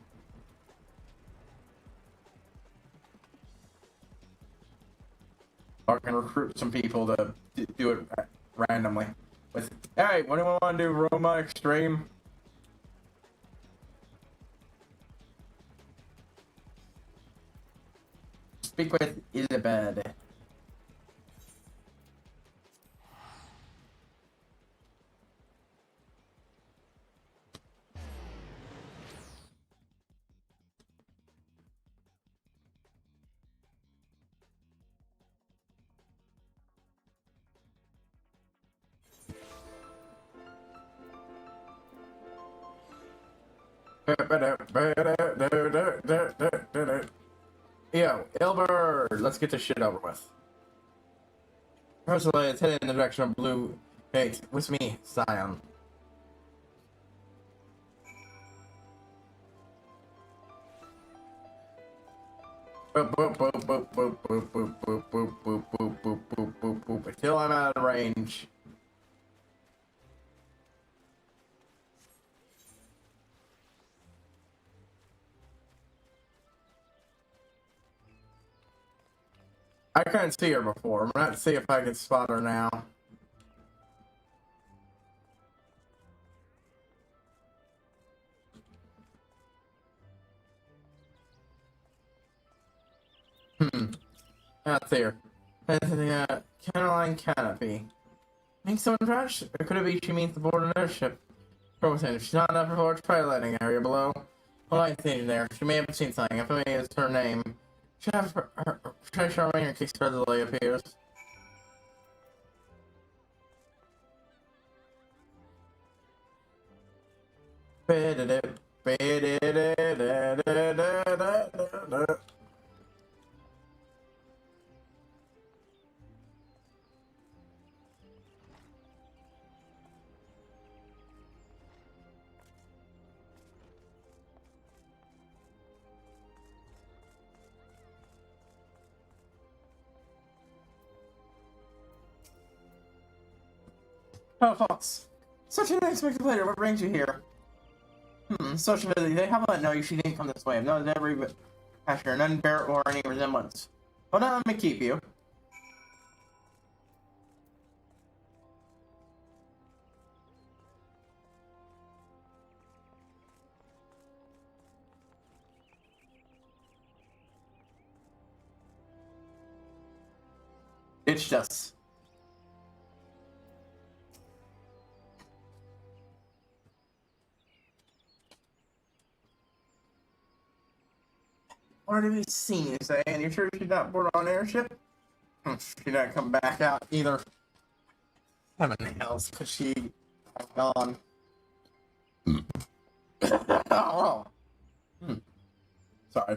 I can recruit some people to do it randomly. With, hey, what do you want to do, Roma Extreme? Speak with Isabel. Yo, Ilbert, let's get this shit over with. Personally, it's heading in the direction of Blue Gate. With me, Scion. Boop, boop, boop, boop, boop, boop, boop, boop, boop, boop, boop, boop, boop, boop, boop, until I'm out of range. I couldn't see her before. I'm gonna see if I can spot her now. Not there. Caroline Canopy. Think someone trash? Or could it be she means the board of airship? Frozen. If she's not enough for a try landing area below. Well, I think there. She may have seen something. If it is her name. She has her treasure ring or kicks readily appears. Oh, Fox. Such an unexpected pleasure. What brings you here? Social visiting. They haven't let know you she didn't come this way. I've noticed every pasture, none bear or any resemblance. Well, now let me keep you. Ditched us. Where did we see you, say? And you're sure she's not board on airship? She didn't come back out either. Heaven hells, cause she gone. Oh. Sorry.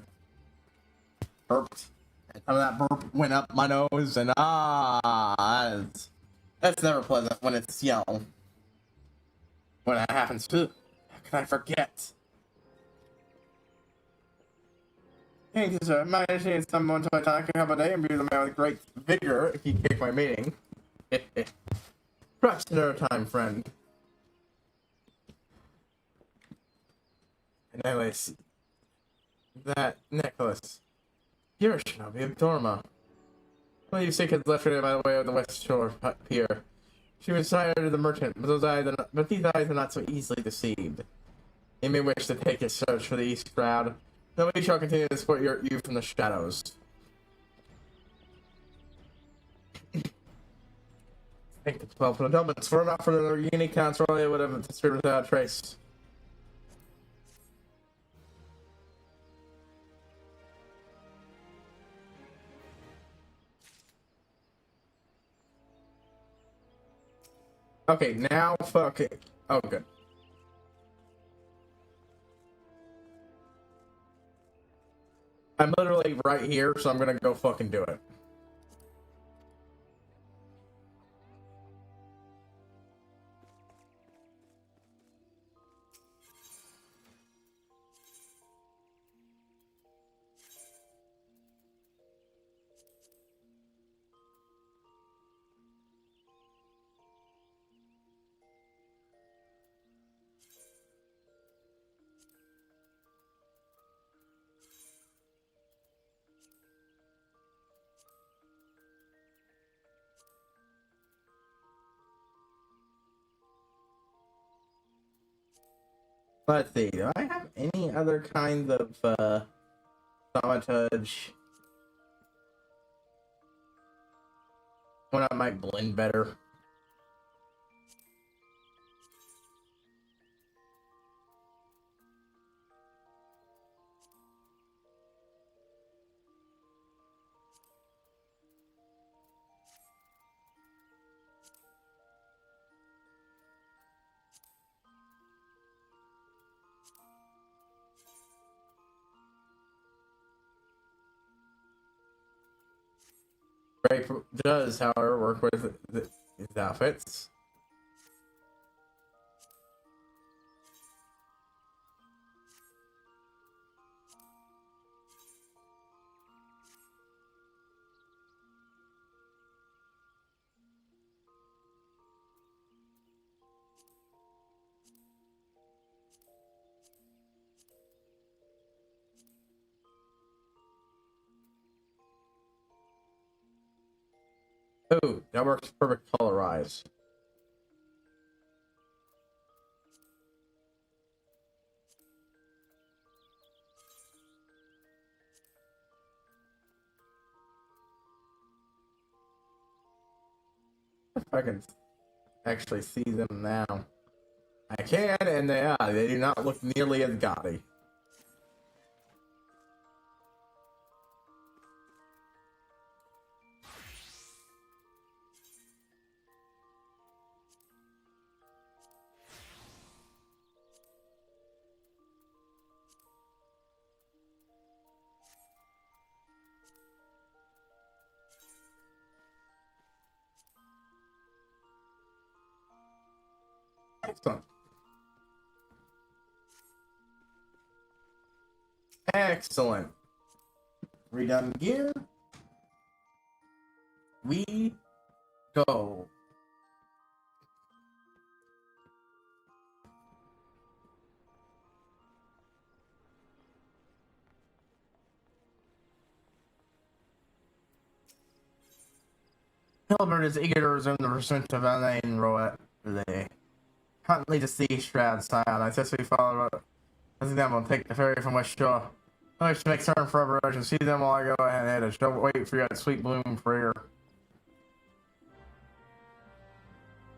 Burped. Some of that burp went up my nose, and that's never pleasant when it's young. When that happens, how can I forget? Thank you, sir. My initiating is someone to attack a couple day and be the man with great vigor if you kick my meeting. Perhaps another time, friend. And anyways, that necklace. You're a shinobi of Dorma. Well, you sick has left her by the way of the West Shore Pier. She was tired of the merchant, but these eyes are not so easily deceived. You may wish to take a search for the East crowd. Then we shall continue to support you from the shadows. Thank the 12 for the doublets. For enough for the unique counts, really would have disappeared without a trace. Okay, now fuck it. Oh, good. I'm literally right here, so I'm gonna go fucking do it. Let's see, do I have any other kinds of, sabotage? One that might blend better. Ray does, however, work with his outfits. Oh, that works perfect colorize. If I can actually see them now. I can, and they do not look nearly as gaudy. Excellent. Excellent. Redone gear. We go. Hilbert is eager to resume the pursuit of Alain Roet. They huntingly to see Shroud Scion. I successfully follow as example and take the ferry from West Shore. I wish to make certain forever urgent. See them while I go ahead and don't wait for you at Sweet Bloom Freer.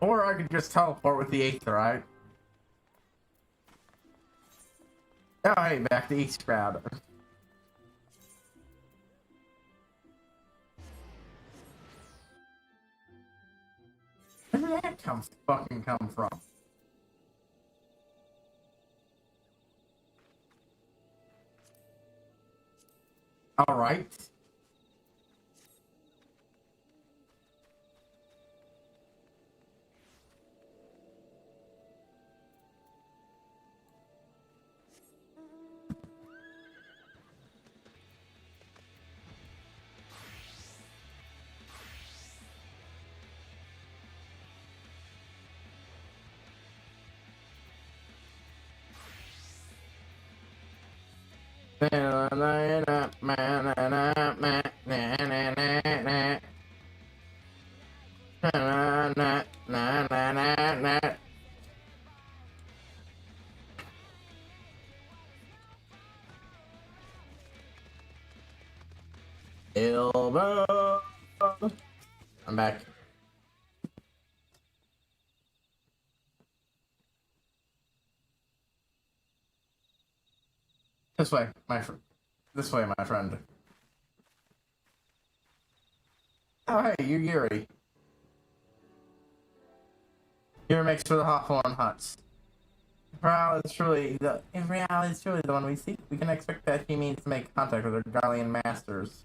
Or I could just teleport with the Aether, right? Oh, hey, back to East Crowd. Where did that come from? Alright. Elbow. I'm back. This way, my friend. This way, my friend. Oh, hey, you're Yuri. Yuri makes for the Hawthorne Huts. If reality is truly the one we seek, we can expect that he means to make contact with our Garlean masters.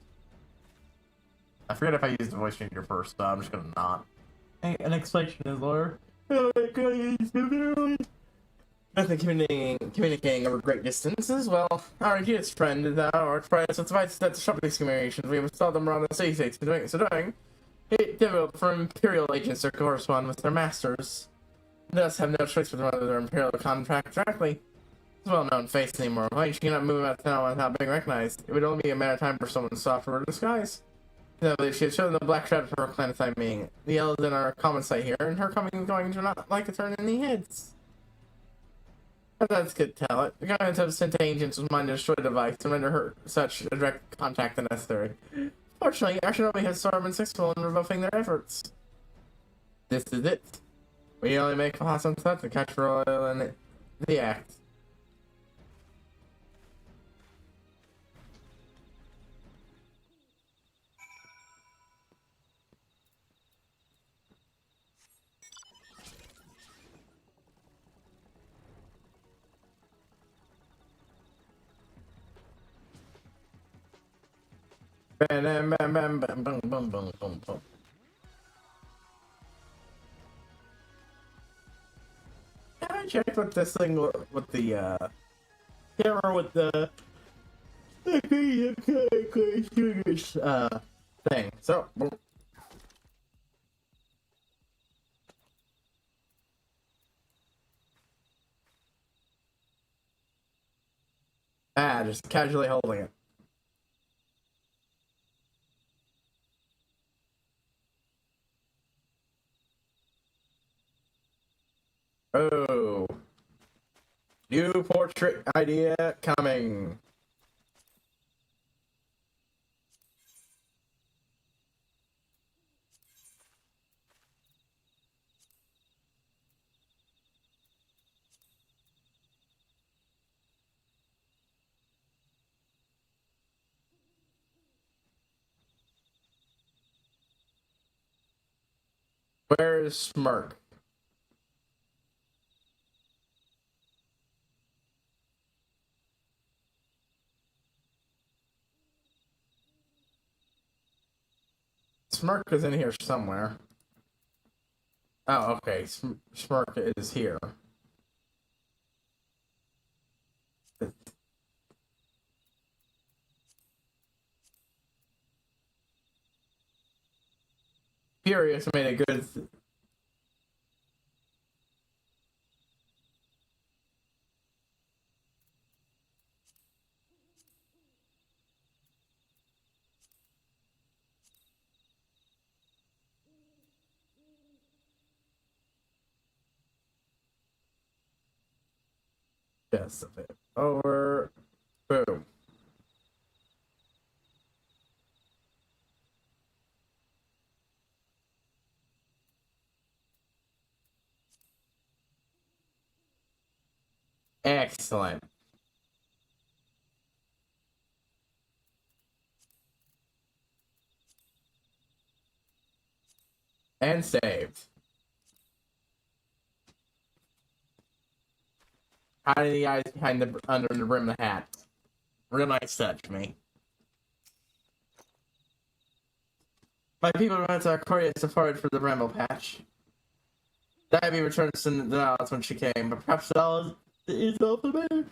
I forget if I used the voice changer first, so I'm just gonna not. Hey, an explanation is lawyer. Oh my god, nothing communicating over great distances. Well, our dearest friend is our archpriest. It's advice that to sharpen these communications, we have installed them around the city states. So doing, it difficult for Imperial agents to correspond with their masters. Thus have no choice but to run their Imperial contract directly. It's a well-known face anymore. Why she cannot move out of town without being recognized? It would only be a matter of time for someone to soften her disguise. I believe she had chosen the black shadow for her clandestine meeting. The yellows in our common sight here, and her coming and going do not like to turn any heads. But that's good to tell it. The government have sent agents with mine to destroy the device and render her such a direct contact unnecessary. Fortunately, Ashinobi has sort of been successful in rebuffing their efforts. This is it. We only make awesome stuff to catch royal in the act. Bam, bam, bam, bam, bam, boom, boom, boom, boom, boom. I checked with this thing with the camera with the thing. So boom. Just casually holding it. Oh. New portrait idea coming. Where is Smirk? Smirk is in here somewhere. Oh, okay. Smirk is here. Furious made a good. Just a bit over. Boom. Excellent. And saved. Hiding the eyes behind the under the brim of the hat. Real nice touch, me. My people went to Aquarius safari for the Ramble Patch. Diabby returns to the Dallas when she came, but perhaps the Dallas is also better.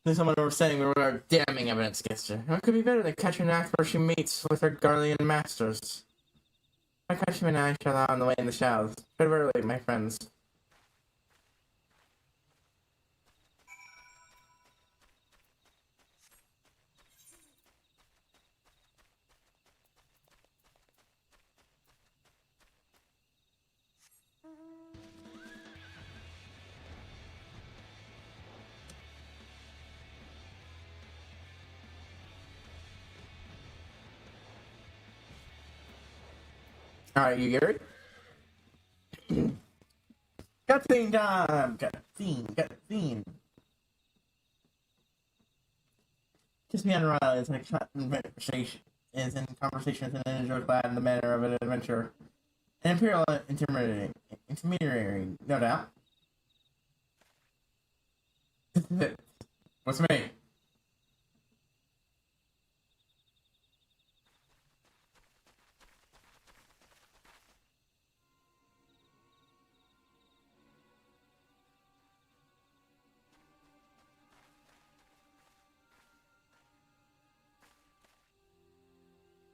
There's someone overstaying with our damning evidence against her. What could be better than catching an act where she meets with her guardian masters? My countrymen and I shall out on the way in the shadows. But early, my friends. Alright, you Gary? Cutscene time! Cutscene. Just me and Riley is in conversation with an individual glad in the manner of an adventurer. An imperial intermediary, no doubt. What's me?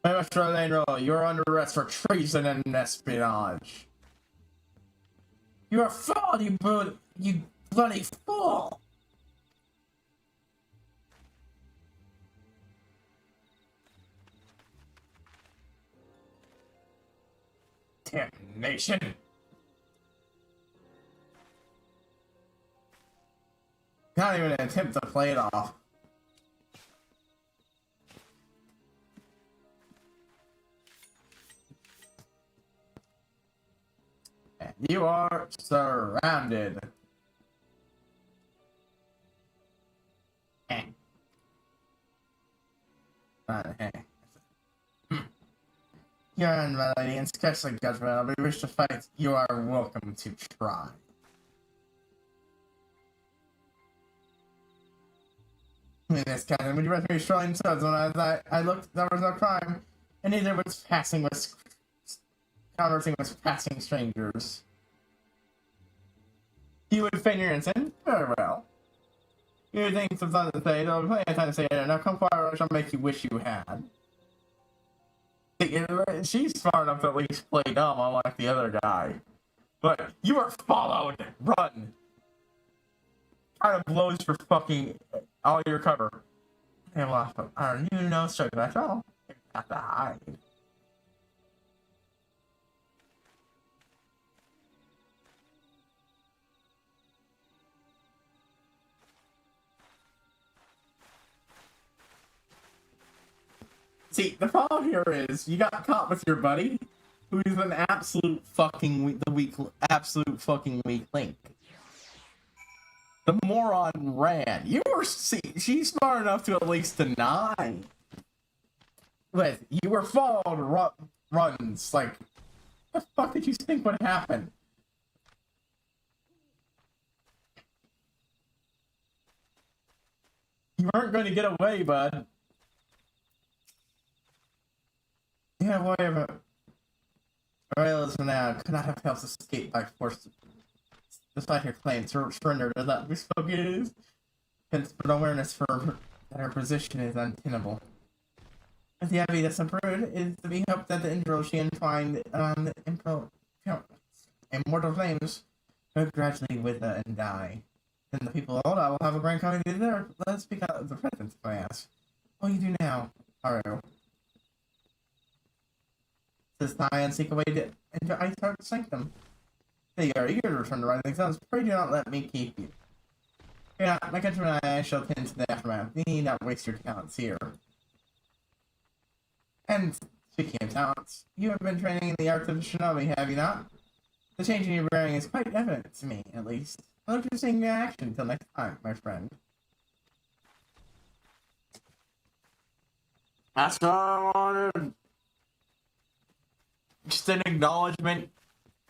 My Master Lane, you are under arrest for treason and espionage. You are fool, you bloody fool! Damnation! Not even an attempt to play it off. And you are surrounded. Hey. Hey. You're in, my lady, and scarcely judgment. If you wish to fight, you are welcome to try. In this cabin, when you read me strolling subs, when I looked, there was no crime, and neither was conversing with passing strangers. You would feign your innocence? Very well. You think some something to say, though, plenty of time to say it. Now come forward, I shall make you wish you had. She's smart enough to at least play dumb, unlike the other guy. But you are followed! Run! Try to blows for fucking all your cover. And lost them. I don't even know struggle at all. You have to hide. See, the problem here is you got caught with your buddy, who's an absolute fucking absolute fucking weak link. The moron ran. She's smart enough to at least deny. But you were followed runs. Like, what the fuck did you think would happen? You weren't going to get away, bud. Yeah, whatever. Aurelius now could not have helped escape by force. Despite her claim, surrender to that bespoke it is. Hence, but awareness for that her position is untenable. As the Abbey thus improved, it is to be hoped that the intro she entwined on the immortal flames will gradually wither and die. Then the people of Oda will have a grand comedy there. Let us speak out of the presence, if I ask. What will you do now, Haru? This time and seek a way to enter Iceheart Sanctum. They are eager to return to rising suns. Pray do not let me keep you. Fear not, my countrymen and I shall tend to the aftermath. We need not waste your talents here. And speaking of talents, you have been training in the arts of shinobi, have you not? The change in your bearing is quite evident to me, at least. I look forward to seeing you in action until next time, my friend. That's all I wanted. Just an acknowledgement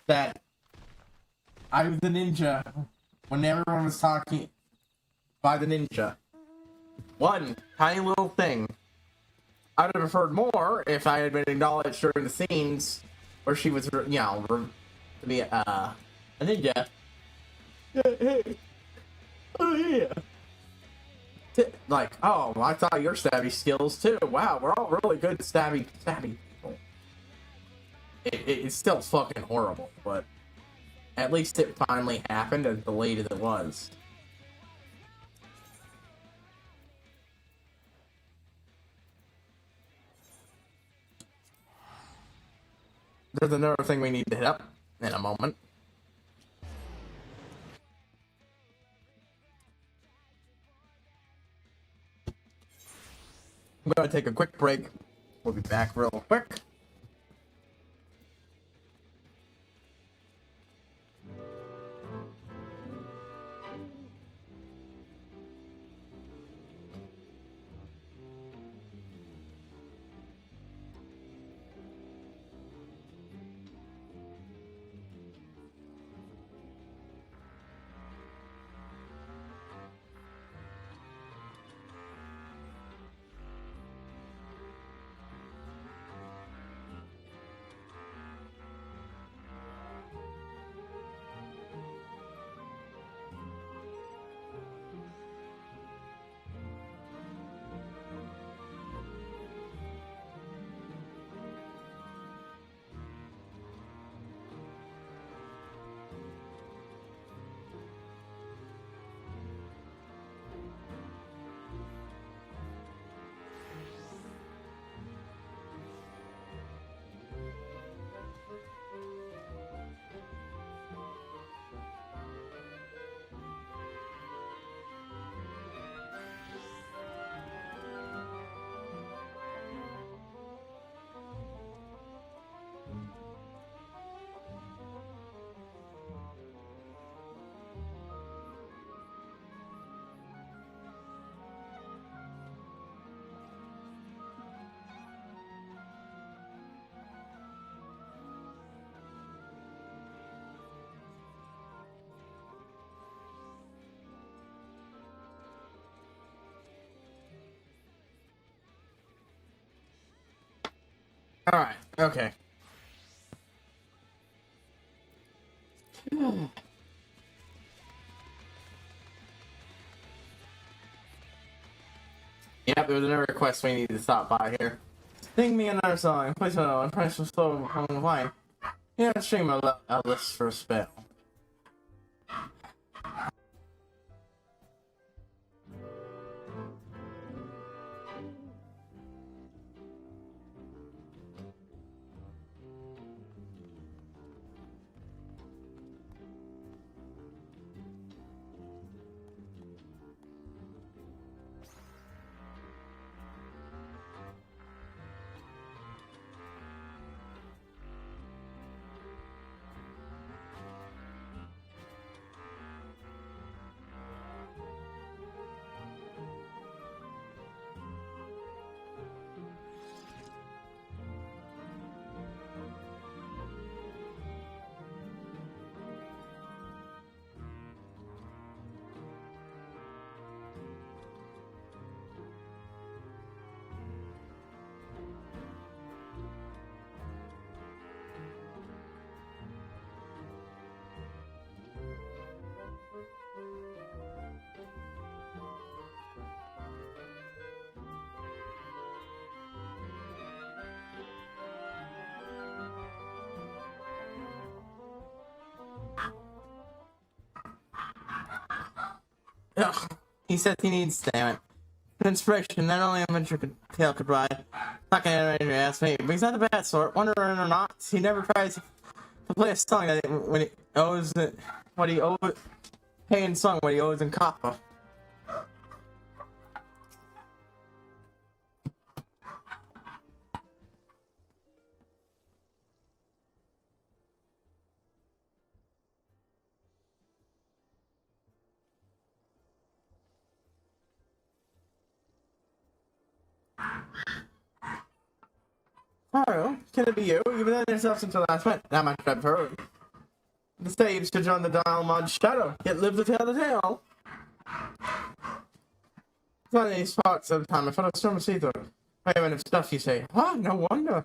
that I was the ninja when everyone was talking by the ninja. One tiny little thing. I would have preferred more if I had been acknowledged during the scenes where she was, to be a ninja. Hey. Oh yeah. Like, oh, I thought your stabby skills too. Wow, we're all really good stabby people. It's still fucking horrible, but at least it finally happened as delayed as it was. There's another thing we need to hit up in a moment. I'm gonna take a quick break. We'll be back real quick. Alright, okay. Yep, there was another request we need to stop by here. Sing me another song. Please no, and price was slow on the line. Yeah, stream a list for a spell. Ugh. He says he needs, damn it. Inspiration, not only a venture tale could provide. Not gonna ask me, but he's not the bad sort. Wondering or not, he never tries to play a song that when he owes it, what he owes, paying song what he owes in copper. Oh, can it be you? You've been on yourself since the last minute. Not much I've heard. The stage to join the dial mod shadow. Yet live to tell the tale. It's not any spots of time. I found a storm of see through. Wait a minute, stuff you say. Oh, no wonder.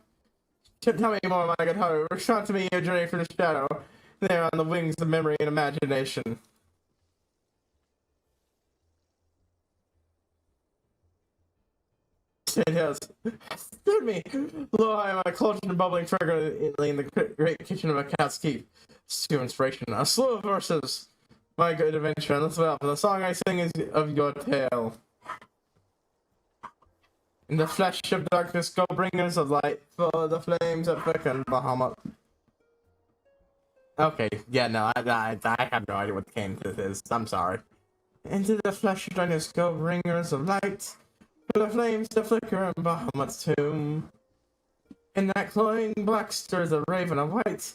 Tell me more, my guitar. Recount to me your journey through the shadow. There on the wings of memory and imagination. It has stood me. Lo, I am a closer and bubbling trigger in the great kitchen of a cat's keep. Stew inspiration. A slew of verses. My good adventure. And listen up. The song I sing is of your tale. In the flesh of darkness, go bringers of light. For the flames that beckon Bahamut. Okay, yeah, no, I have no idea what the game this is. I'm sorry. Into the flesh of darkness, go bringers of light. For the flames to flicker in Bahamut's tomb. In that cloying black stirs a raven of white,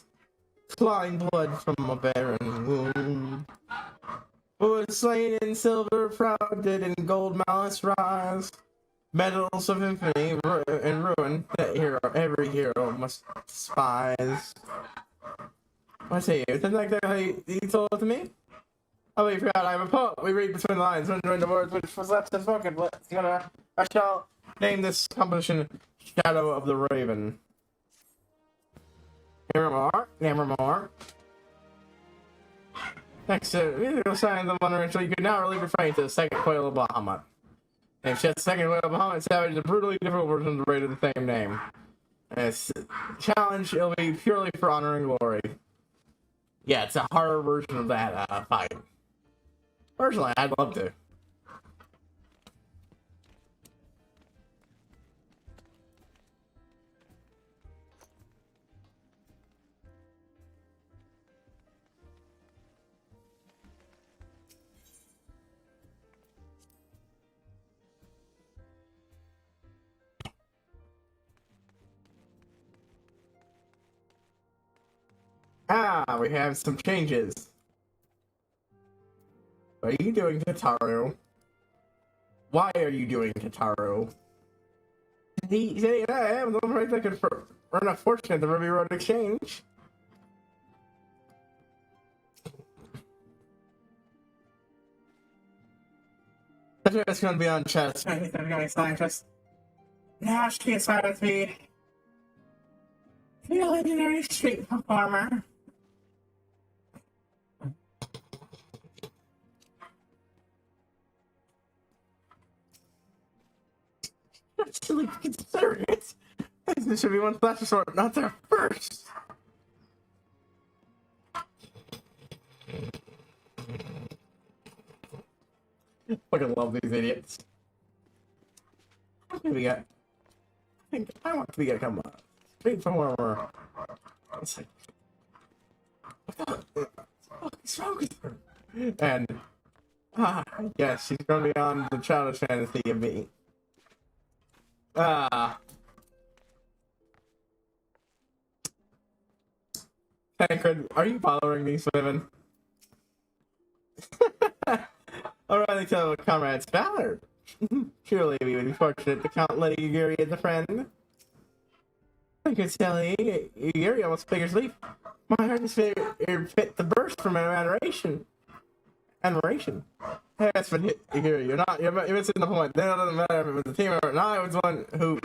clawing blood from a barren womb. Who was slain in silver proud did in gold malice rise. Medals of infamy and ruin that every hero must despise. I say, isn't that exactly how he told it to me? Oh, we forgot I am a poet. We read between the lines, rendering the words which was left unspoken. I shall name this composition Shadow of the Raven. Nevermore. Next to musical signs of wonder ritual, you can now really refrain to the second coil of Bahamut. And she has the second coil of Bahamut, Savage is a brutally difficult version of the raid of the same name. And it's challenge, it'll be purely for honor and glory. Yeah, it's a harder version of that fight. Personally, I'd love to. Ah, we have some changes. What are you doing, Tataru? Why are you doing, Tataru? He said, yeah, I am the one right that could earn a fortune at the Ruby Road Exchange. It's gonna be on chess. I think I'm going scientist. Now she is with me. The legendary street performer. Actually, consider it. This should be one last resort, not their first. Fucking love these idiots. What do we got? I want to get come on. Street performer. It's like, what the fuck is wrong with her? And yes, she's going beyond the childish fantasy of me. Tancred, are you following these women? O'Reilly told comrades Valor. Surely we would be fortunate to count Lady Yuri as a friend. I could tell Yuri almost figures leap. My heart is fit to burst from admiration. Hey, that's been Yuri. You're missing the point. Then it doesn't matter if it was the team or not. It was one who.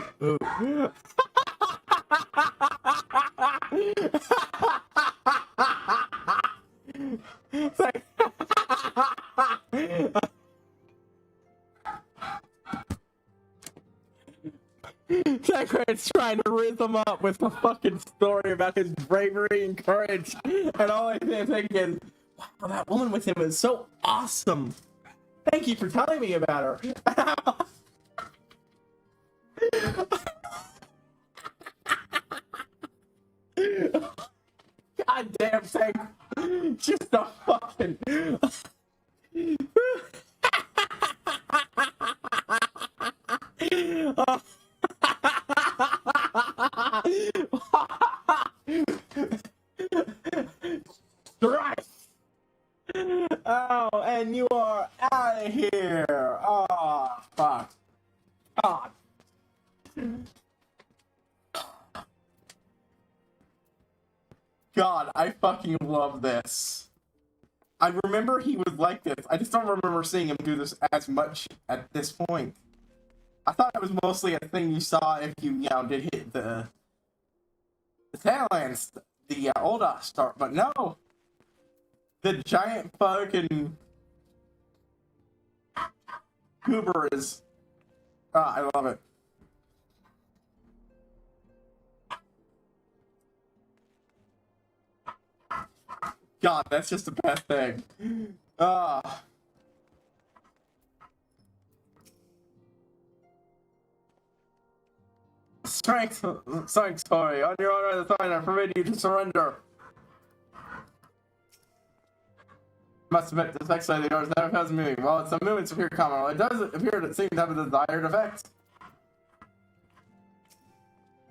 Tancred's trying to rhythm up with the fucking story about his bravery and courage, and all I'm thinking, wow, that woman with him is so awesome. Thank you for telling me about her. God damn, Tank. Just a fucking. Christ! Oh, and you are out of here! Oh, fuck. God. God, I fucking love this. I remember he was like this. I just don't remember seeing him do this as much at this point. I thought it was mostly a thing you saw if you did hit the tail ends, the old start, but no. The giant fucking goober is. I love it. God, that's just the best thing. Strength, Tori. On your honor as a sign, I forbid you to surrender. Must admit, this next side of the doors never has moving. While it's a movement appear common, it does appear to seem to have a desired effect.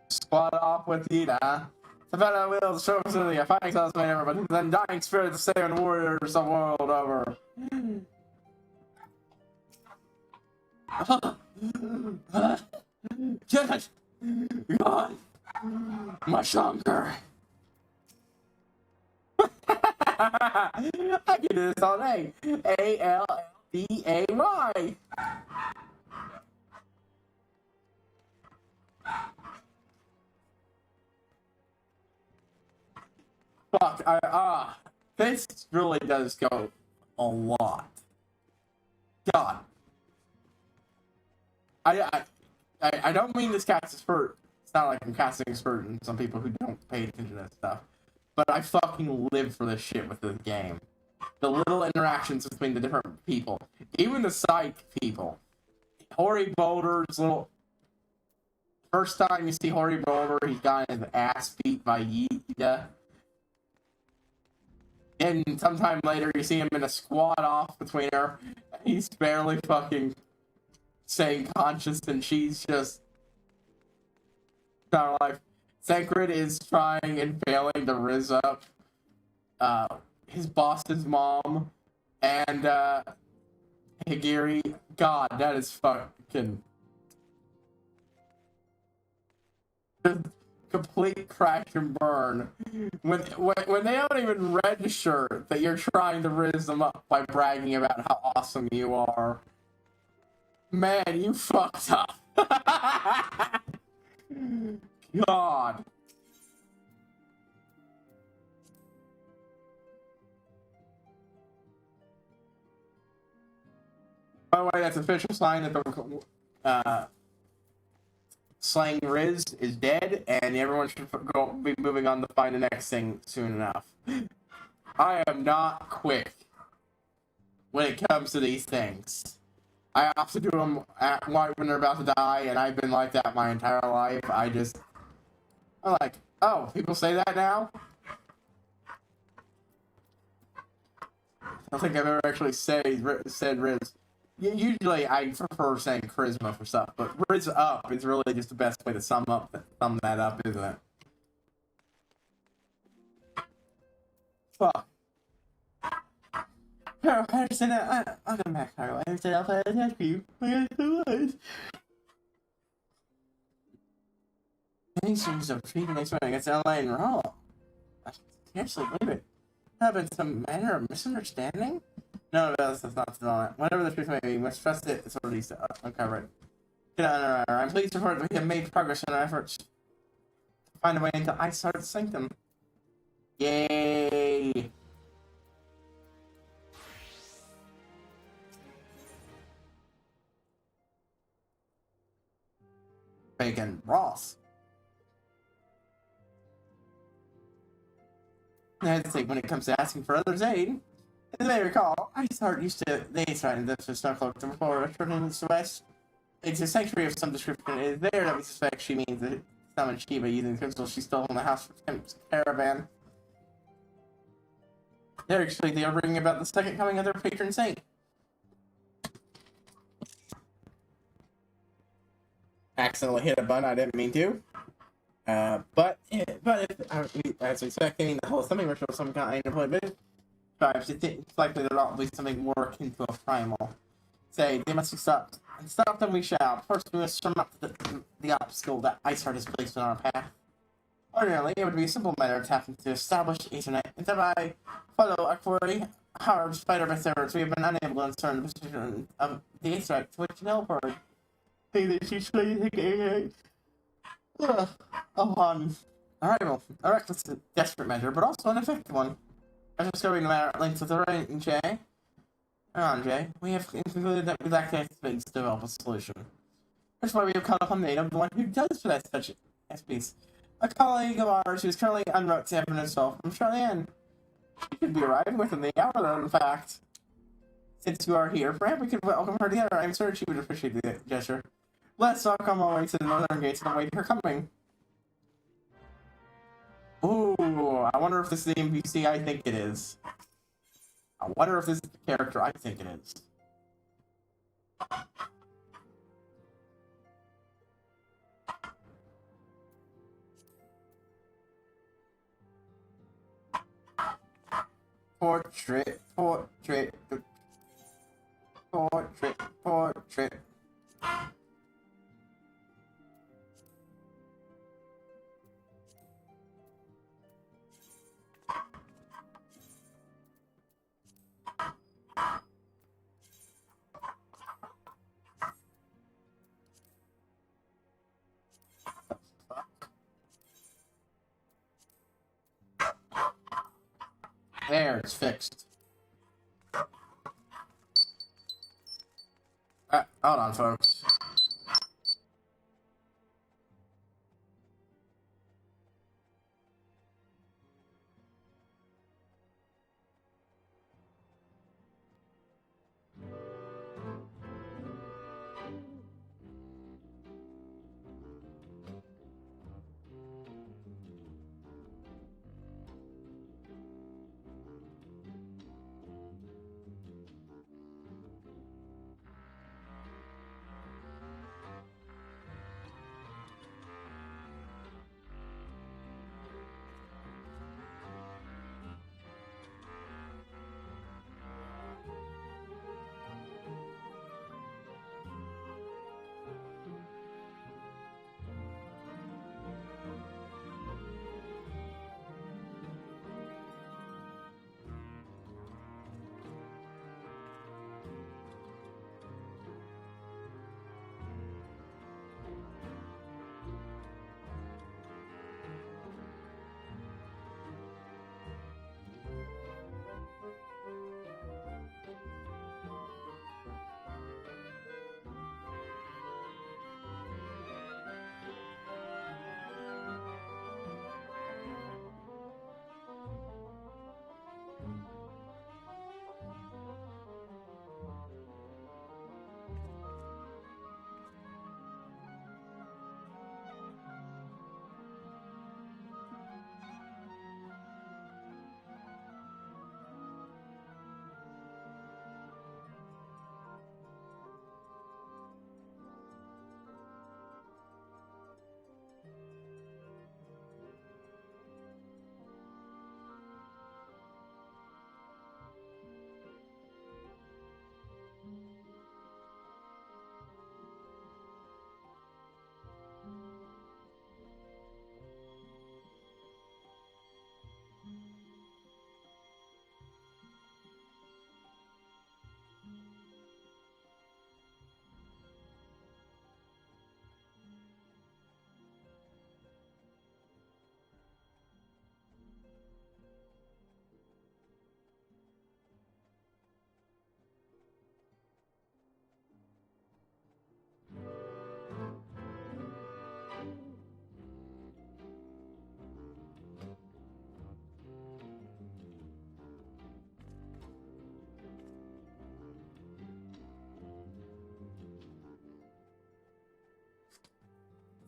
Squat off with Ida. The battle will show us the fighting cells may never, but then dying spirit to stay on warriors the world over. Get it! God! My hunger! I can do this all day. A-L-L-D-A-Y. Fuck, this really does go a lot. God. I don't mean this cast spurt. It's not like I'm casting spurt and some people who don't pay attention to that stuff. But I fucking live for this shit with this game. The little interactions between the different people. Even the side people. Hori Boulder's little... First time you see Hori Boulder, he's got his ass beat by Yida. And sometime later, you see him in a squat off between her. He's barely fucking staying conscious, and she's just... Kind of like... Tancred is trying and failing to riz up his boss's mom, and Higiri. God, that is fucking just complete crash and burn. When they don't even register that you're trying to riz them up by bragging about how awesome you are. Man, you fucked up. God. By the way, that's an official sign that the slaying Riz is dead, and everyone should be moving on to find the next thing soon enough. I am not quick when it comes to these things. I have to do them when they're about to die, and I've been like that my entire life. I'm like, oh, people say that now? I don't think I've ever actually said Riz. Usually, I prefer saying charisma for stuff, but Riz up is really just the best way to sum that up, isn't it? Fuck. I'll come back, Carl. I said I'll play the test for you. I got so much. Any series of treating next morning against LA and Raw. I can't believe it. Have been some manner of misunderstanding? No, that's not that. Whatever the truth may be, we must trust it. It's already uncovered. Get on. I'm pleased to report that we have made progress in our efforts to find a way into Ice Heart's sanctum. Yay! Bacon Ross. When it comes to asking for others' aid, as you may recall, Ice Heart used to threatened us with Snowcloak before returning to the West. It's a sanctuary of some description. It is there that we suspect she means that summoned Shiva using the crystal she stole from the house from Kemp's caravan. They are bringing about the second coming of their patron saint. Accidentally hit a button I didn't mean to. But as expecting, the whole summoning ritual of some kind of employment tribes, it's likely there ought to be something more akin to a primal. Say, they must be stopped. And stop them we shall. First, we must surmount the obstacle that Ice Heart has placed in our path. Ordinarily, it would be a simple matter to tap into established Ethernet, and thereby follow our query. However, despite our best efforts, we have been unable to discern the position of the Ethernet to which it teleported. Upon arrival, a reckless, desperate measure, but also an effective one. After discovering the matter at length with the Jay, we have concluded that we lack the expertise to develop a solution. That's why we have called upon the aid of the one who does possess such expertise. A colleague of ours who is currently en route to heaven herself from Charlian. She could be arriving within the hour, though, in fact. Since you are here, perhaps we could welcome her together. I'm certain she would appreciate the gesture. Let's all come our way to the northern gates and await her coming. Ooh, I wonder if this is the NPC I think it is. I wonder if this is the character I think it is. Portrait. There, it's fixed. Hold on, folks.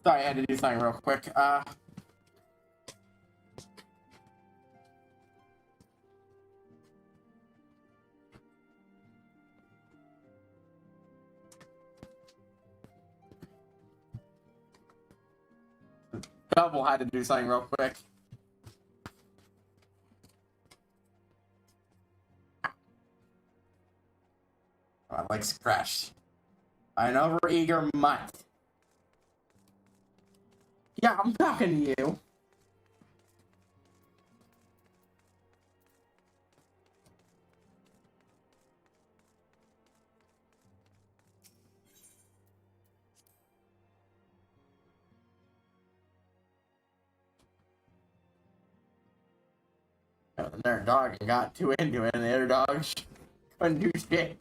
Sorry, I had to do something real quick. Double had to do something real quick. My legs crashed. An overeager mutt. Yeah, I'm talking to you. Their dog got too into it, and the other dogs couldn't do shit.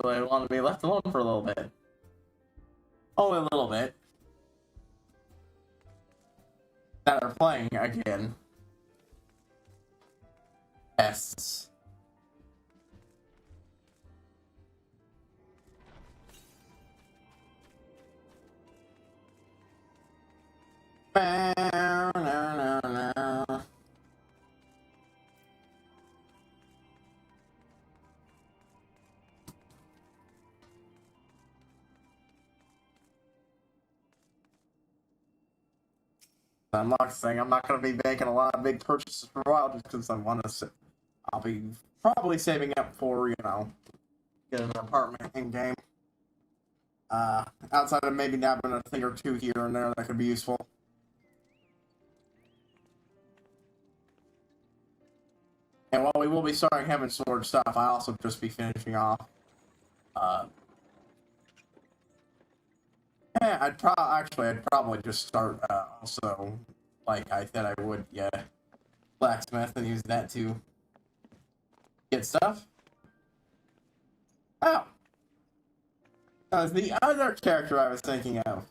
So they wanted to be left alone for a little bit. Only a little bit. Now they're playing again. Yes. Unlock thing. I'm not going to be making a lot of big purchases for a while just because I want to. I'll be probably saving up for, you know, get an apartment in game. Outside of maybe dabbing a thing or two here and there that could be useful. And while we will be starting Heaven Sword stuff, I'll also just be finishing off. I'd probably just start also, like I said I would, yeah, blacksmith and use that to get stuff. Oh, that was the other character I was thinking of.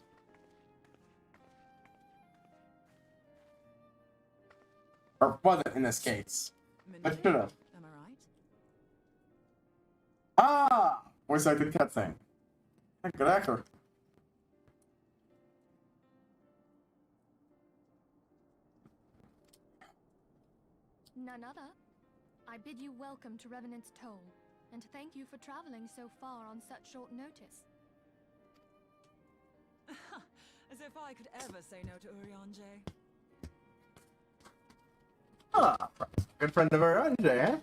Or wasn't in this case. I should have. Am I right? Ah! Where's that good cut thing? Good actor. None other. I bid you welcome to Revenant's Toll, and thank you for traveling so far on such short notice. As if I could ever say no to Urianger. Ah, good friend of our Anje, eh?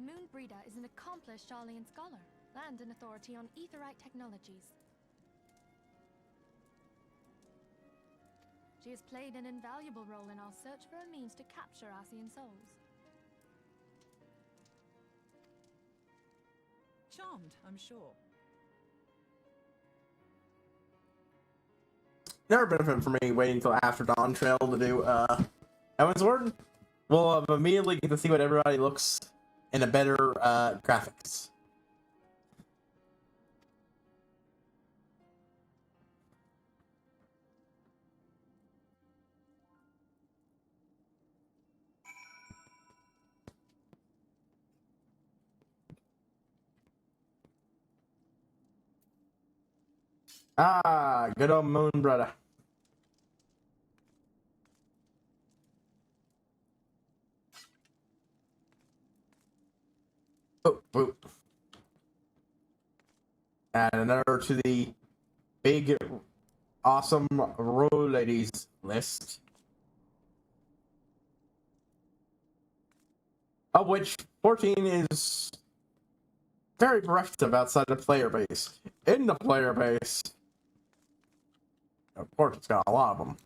Moenbryda is an accomplished Charlian scholar and an authority on aetheryte technologies. She has played an invaluable role in our search for a means to capture Ascian souls. Charmed, I'm sure. Never benefit for me waiting until after Dawn Trail to do Heaven's Sword. We'll immediately get to see what everybody looks in a better graphics. Ah, good old Moenbryda. Oh, oh. And another to the big, awesome row ladies list. Of which 14 is very progressive outside the player base. In the player base, of course, it's got a lot of them.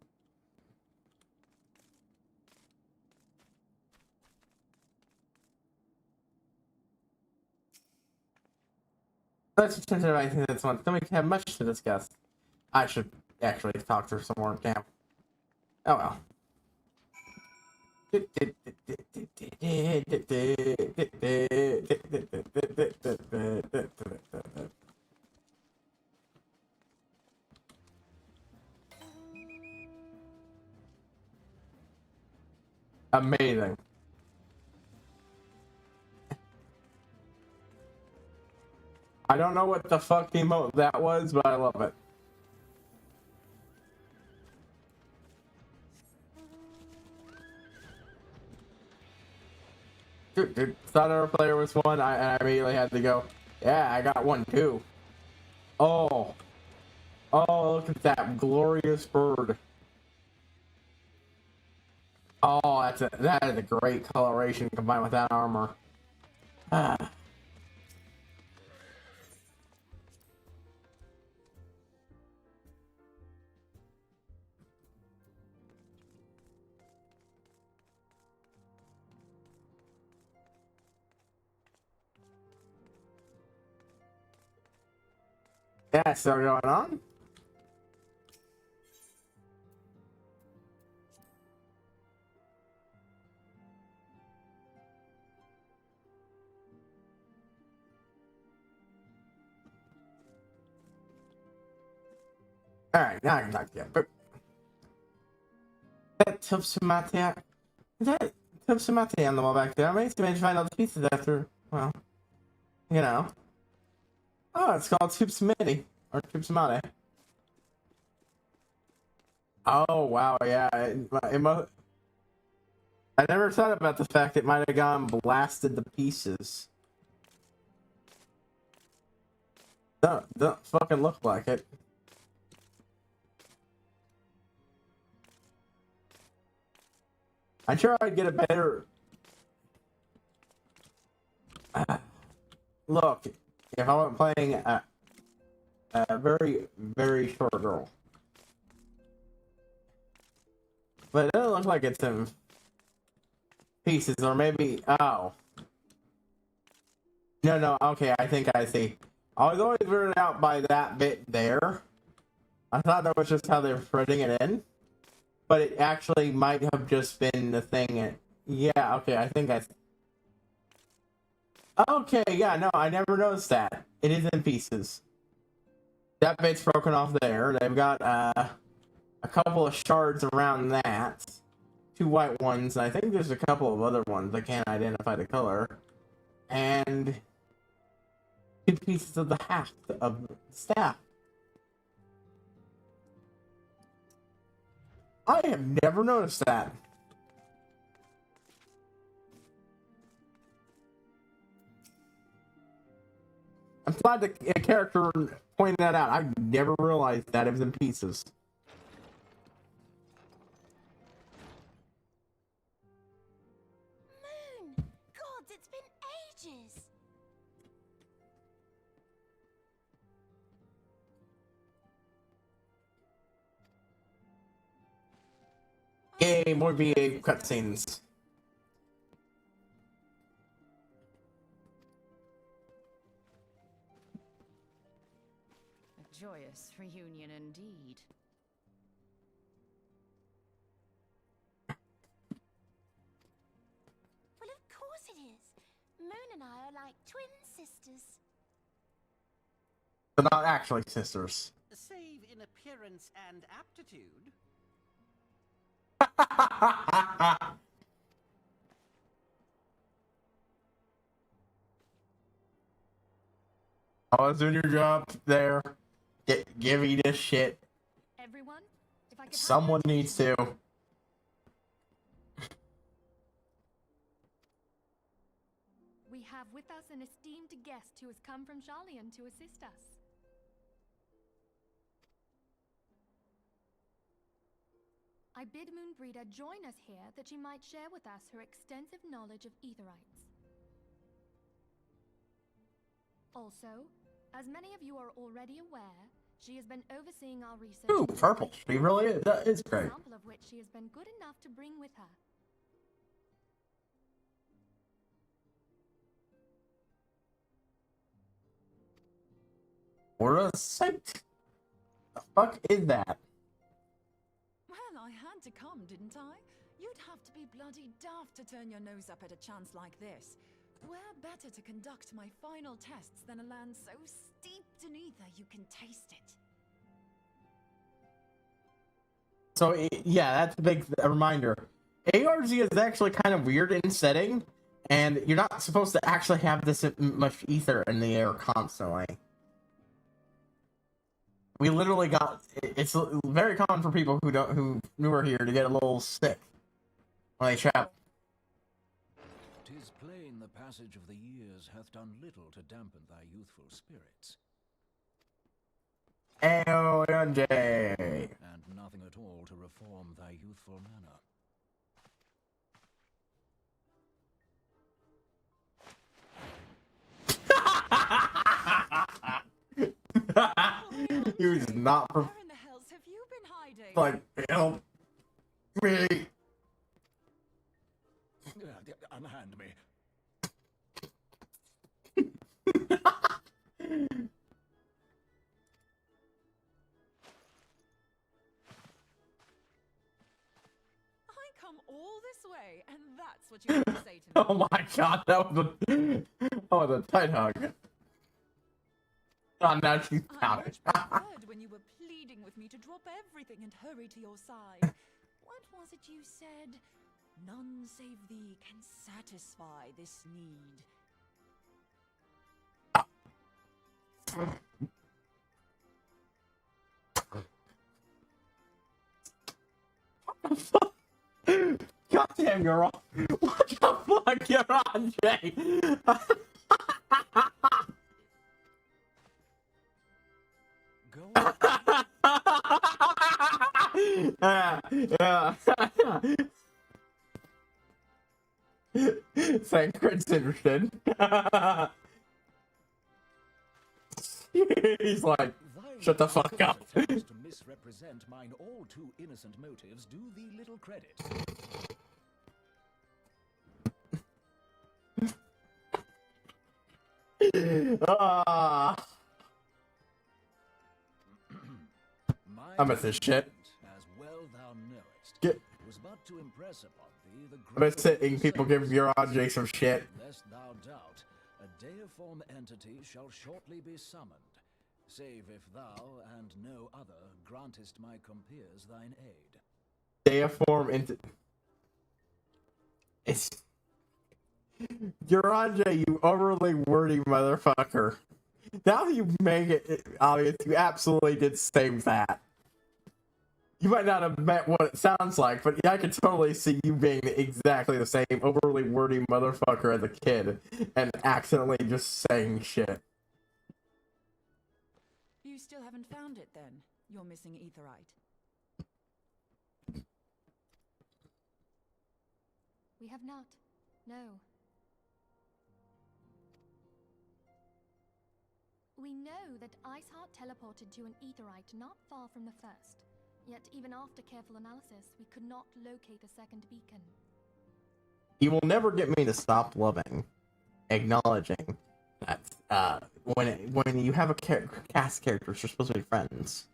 Let's just turn I think this one. Then we can have much to discuss. I should actually talk to her some more. Damn. Oh well. Amazing. I don't know what the fuck emote that was, but I love it. Dude, thought our player was one. I immediately had to go. Yeah, I got one too. Oh, look at that glorious bird. Oh, that is a great coloration combined with that armor. Ah. Yeah, still going on. Alright, now I can talk to you. But that Tupsamate, is that Tupsamate on the wall back there? I managed to find all the pieces after, well, you know. Oh, it's called Tupsamate, or Tupsamate. Oh, wow, yeah. I never thought about the fact it might have gone blasted to pieces. Don't fucking look like it. I'm sure I'd get a better look if I wasn't playing a very, very short girl. But it doesn't look like it's in pieces, or maybe, oh. No, okay, I think I see. I was always weirded out by that bit there. I thought that was just how they were spreading it in. But it actually might have just been the thing. Yeah, okay, I think I... Okay, yeah, no, I never noticed that. It is in pieces. That bit's broken off there. They've got a couple of shards around that. 2 white ones. I think there's a couple of other ones. I can't identify the color. And 2 pieces of the haft of the staff. I have never noticed that. I'm glad the character pointed that out. I never realized that it was in pieces. Moon! Gods, it's been ages! Yay, more VA cutscenes. A joyous reunion indeed. Well, of course it is. Moon and I are like twin sisters. They're not actually sisters. Save in appearance and aptitude. I was doing your job there. Give me this shit. Everyone, if I could have Someone your needs attention. to. We have with us an esteemed guest who has come from Charlian to assist us. I bid Moenbryda join us here that she might share with us her extensive knowledge of Aetherites. Also, as many of you are already aware, she has been overseeing our research. Ooh, purple. She really is. That is A great. sample of which she has been good enough to bring with her. For a sight. The fuck is that? Well, I had to come, didn't I? You'd have to be bloody daft to turn your nose up at a chance like this. Where better to conduct my final tests than a land so steeped in ether you can taste it? So, yeah, that's a big reminder. ARZ is actually kind of weird in setting, And you're not supposed to actually have this much ether in the air constantly. We literally got, it's very common for people who are here to get a little sick when they travel. 'Tis plain the passage of the years hath done little to dampen thy youthful spirits. Ayo, NJ. And nothing at all to reform thy youthful manner. He was not Where in the hells have you been hiding? like, help me. Unhand me. I come all this way, and that's what you have to say to me. Oh my god, that was a tight hug. Oh, now she's I pouting. much preferred when you were pleading with me to drop everything and hurry to your side. What was it you said? None save thee can satisfy this need. God damn, you're on. What the fuck, you're on, Jay? Go Yeah. Sankrid's interested. He's like, shut the fuck up. To misrepresent mine all too innocent motives, do thee little credit. I'm at this shit. As well thou knowest, Get. was but to impress upon thee the I'm at sitting people give your Jay some shit. lest thou doubt, a deiform entity shall shortly be summoned, save if thou and no other grantest my compeers thine aid. Deiform into. It's. Jay, you overly wordy motherfucker. Now that you make it obvious, you absolutely did save that. You might not have meant what it sounds like, but yeah, I can totally see you being exactly the same overly wordy motherfucker as a kid and accidentally just saying shit. You still haven't found it then? You're missing etherite. We have not. No. We know that Iceheart teleported to an etherite not far from the first. Yet even after careful analysis, we could not locate the second beacon. You will never get me to stop loving, acknowledging that when you have a cast characters, you're supposed to be friends.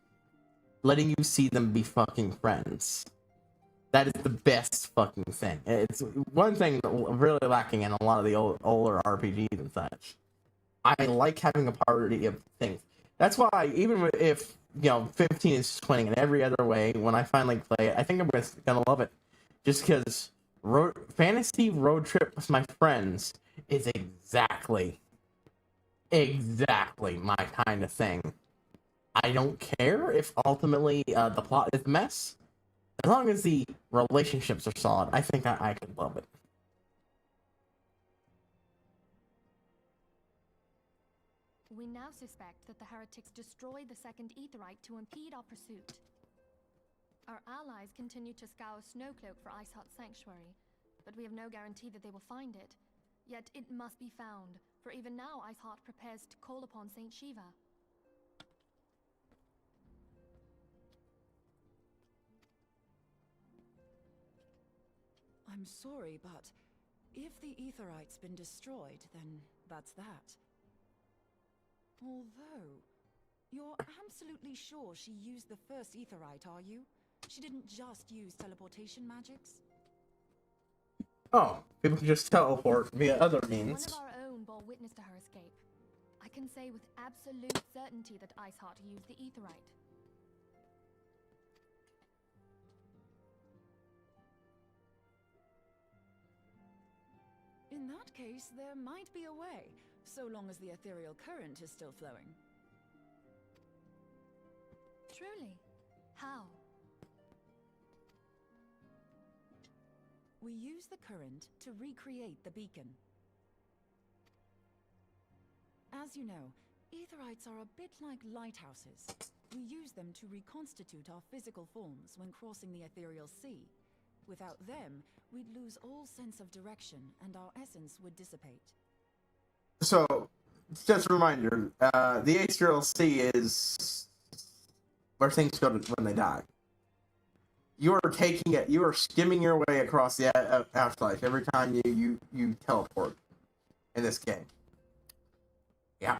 Letting you see them be fucking friends. That is the best fucking thing. It's one thing really lacking in a lot of the older RPGs and such. I like having a party of things. That's why even if 15 is winning in every other way, when I finally play it, I think I'm gonna love it. Just because fantasy road trip with my friends is exactly my kind of thing. I don't care if ultimately the plot is a mess. As long as the relationships are solid, I think I could love it. We now suspect that the heretics destroyed the second etherite to impede our pursuit. Our allies continue to scour Snowcloak for Iceheart's sanctuary, but we have no guarantee that they will find it. Yet it must be found, for even now Iceheart prepares to call upon Saint Shiva. I'm sorry, but if the etherite's been destroyed, then that's that. Although, you're absolutely sure she used the first etherite, are you? She didn't just use teleportation magics? Oh, people can just teleport via other One means. of our own bore witness to her escape. I can say with absolute certainty that Iceheart used the etherite. In In that case, there might be a way, so long as the ethereal current is still flowing. Truly? How? We use the current to recreate the beacon. As you know, Aetherites are a bit like lighthouses. We use them to reconstitute our physical forms when crossing the ethereal sea. Without them, we'd lose all sense of direction and our essence would dissipate. So, just a reminder, the ethereal sea is where things go when they die. You are skimming your way across the afterlife every time you teleport in this game. Yeah.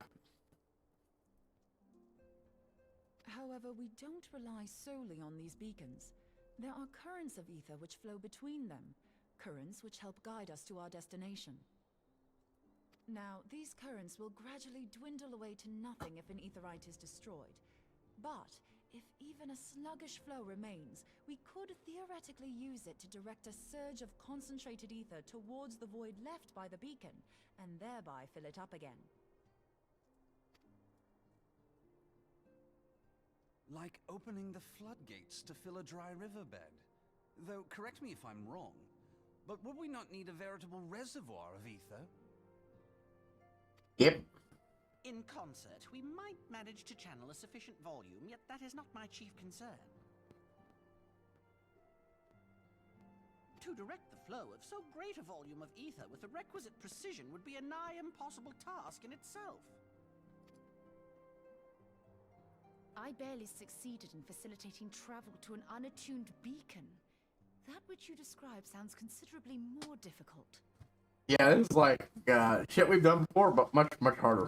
However, we don't rely solely on these beacons. There are currents of ether which flow between them, currents which help guide us to our destination. Now, these currents will gradually dwindle away to nothing if an Aetherite is destroyed. But if even a sluggish flow remains, we could theoretically use it to direct a surge of concentrated ether towards the void left by the beacon, and thereby fill it up again. Like opening the floodgates to fill a dry riverbed. Though, correct me if I'm wrong, but would we not need a veritable reservoir of ether? Yep. In concert, we might manage to channel a sufficient volume, yet that is not my chief concern. To direct the flow of so great a volume of ether with the requisite precision would be a nigh impossible task in itself. I barely succeeded in facilitating travel to an unattuned beacon. That which you describe sounds considerably more difficult. Yeah, it's like shit we've done before, but much, much harder.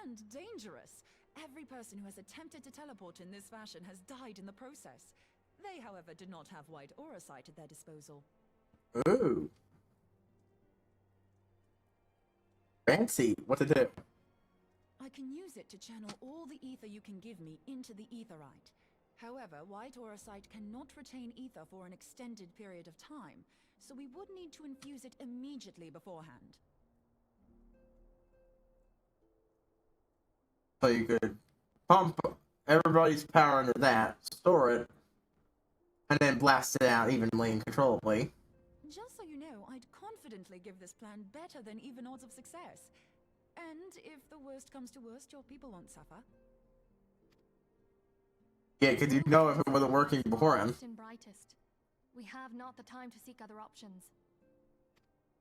And dangerous. Every person who has attempted to teleport in this fashion has died in the process. They, however, did not have wide aura sight at their disposal. Ooh. Fancy. What to do? I can use it to channel all the ether you can give me into the Aetherite. However, white aura sight cannot retain ether for an extended period of time, so we would need to infuse it immediately beforehand. So you could pump everybody's power into that, store it, and then blast it out evenly and controllably. Just so you know, I'd confidently give this plan better than even odds of success. And if the worst comes to worst, your people won't suffer. Yeah, because you know if it wasn't working beforehand. Brightest. We have not the time to seek other options.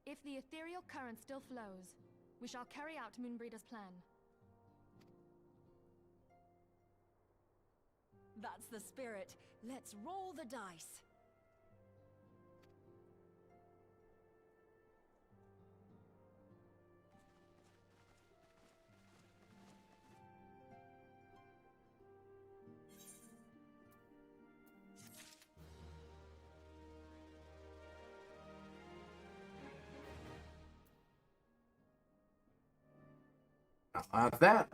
If the ethereal current still flows, we shall carry out Moenbryda's plan. That's the spirit. Let's roll the dice. Like that.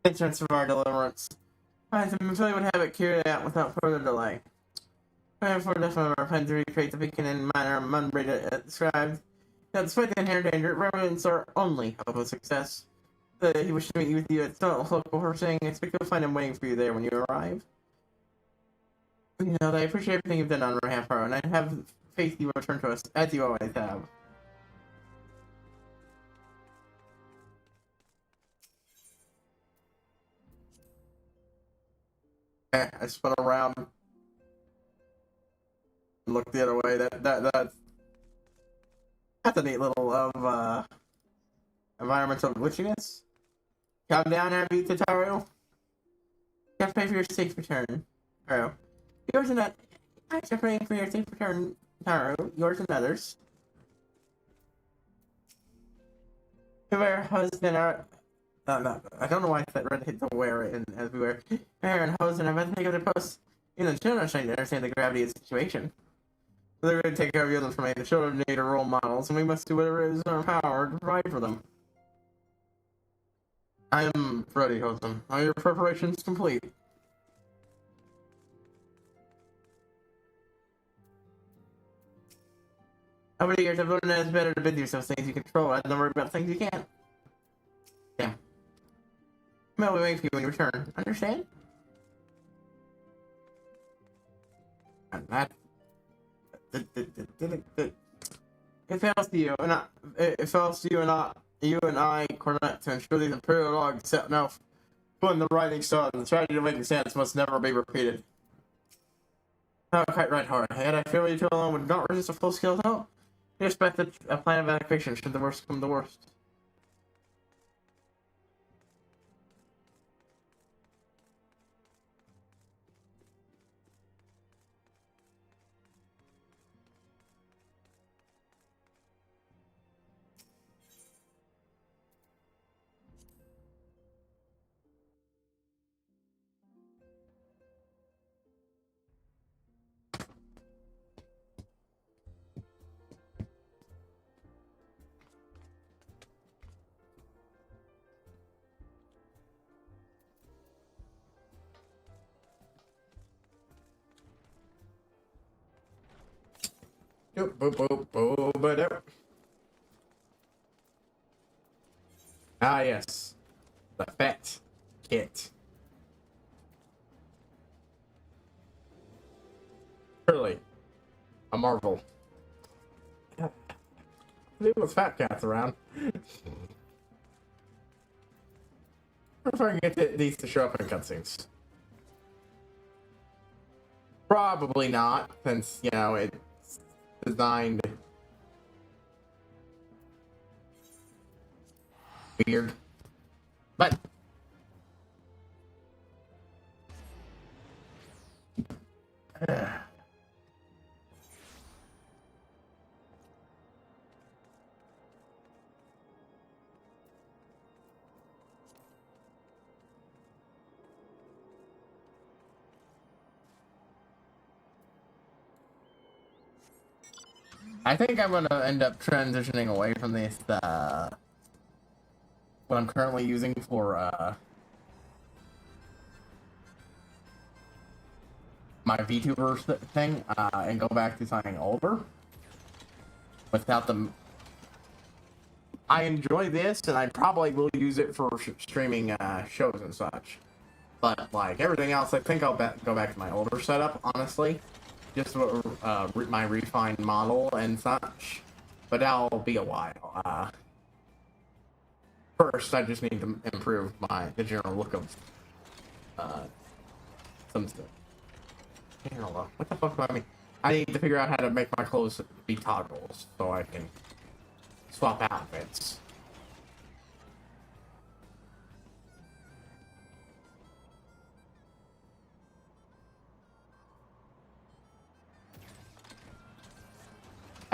Entrance of our deliverance. I am familiar would have it carried out without further delay. Therefore, definitely repent to recreate the beacon in the manner Moenbryda described. Now, despite the inherent danger, remnants are only hope of success. He wished to meet with you at Stone Look before saying, expect to find him waiting for you there when you arrive. You know, I appreciate everything you've done on behalf of our own, and I have faith you will return to us, as you always have. I spun around, looked the other way. That's a neat little of environmental glitchiness. Calm down, Abby Tataru. You have to pay for your safe return. Oh, yours and that. I have to pay for your safe return, Tataru. Yours and others. Whoever has been our. No, I don't know why I said red hit to wear it as we wear. Aaron, Hose, and I'm about to take up their posts. You know, the children are trying to understand the gravity of the situation. They're going to take care of the others for me. The children need role models, and we must do whatever is in our power to provide for them. I am ready, Hosen. Are your preparations complete? Over the years, I've learned that it's better to bid through some things you control rather than worry about things you can't. Damn. Well, we wait for you when you return. Understand? And that... It fails to you, and you and I, Cornet, to ensure these imperial logs set now put in the writing stone. The tragedy of making sense must never be repeated. Not quite right, Hard. Yet I fear you two alone would not resist a full-scale assault. You expect a plan of evacuation should the worst come to the worst. Boop, boop, boop, boop, boop. Ah, yes. The fat kit. Truly. A marvel. Leave with fat cats around. If I can get these to show up in cutscenes. Probably not, since, you know, it's designed weird. But I think I'm gonna end up transitioning away from this, what I'm currently using for, my VTuber thing, and go back to something older. Without them. I enjoy this, and I probably will use it for streaming, shows and such. But, like, everything else, I think I'll go back to my older setup, honestly. Just my refined model and such, but that'll be a while. First, I just need to improve the general look of some stuff. What the fuck do I mean? I need to figure out how to make my clothes be toggles so I can swap outfits.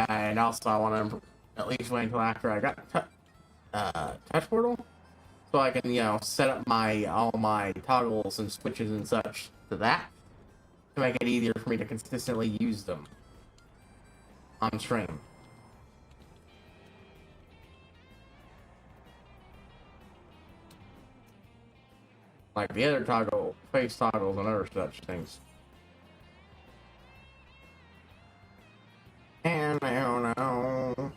And also, I want to at least wait until after I got touch portal, so I can, you know, set up all my toggles and switches and such to that to make it easier for me to consistently use them on stream. Like the other face toggles and other such things. And I don't know.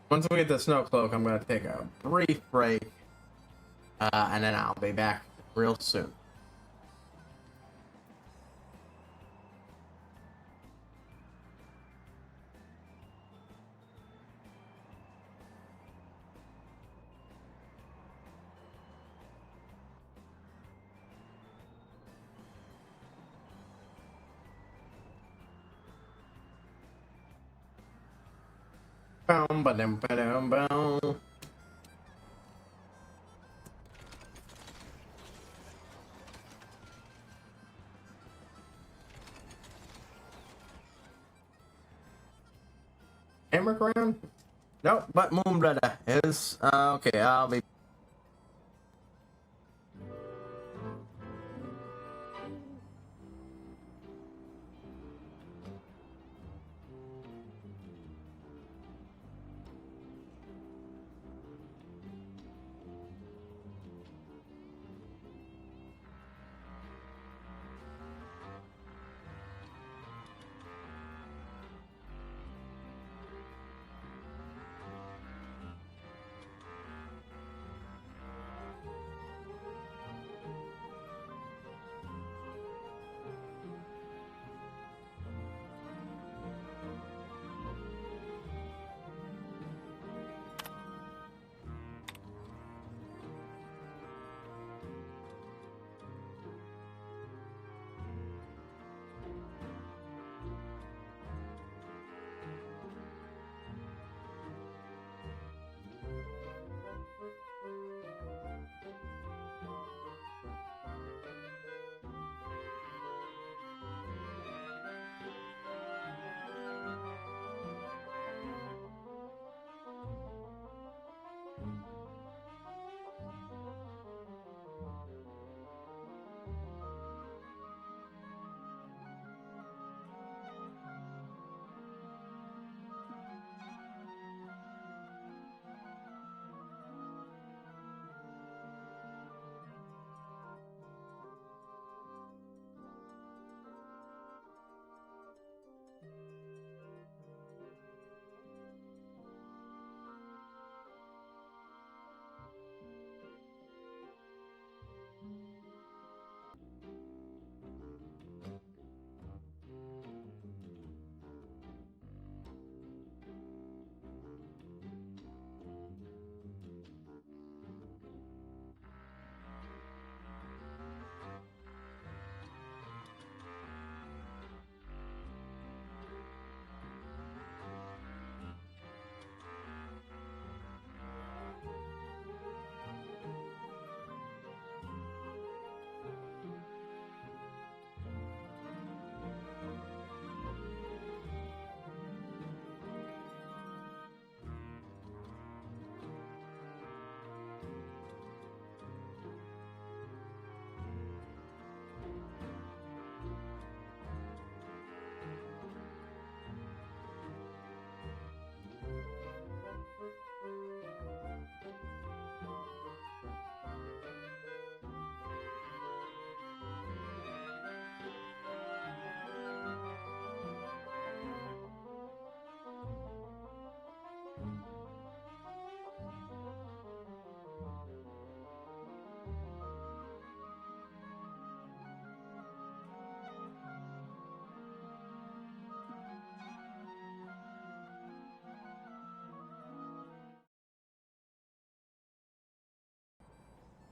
Once we get the snow cloak, I'm gonna take a brief break, and then I'll be back real soon. Boom, ba-dum, ba-dum, boom. Emmerich around? Nope, but Moenbryda is. Okay, I'll be.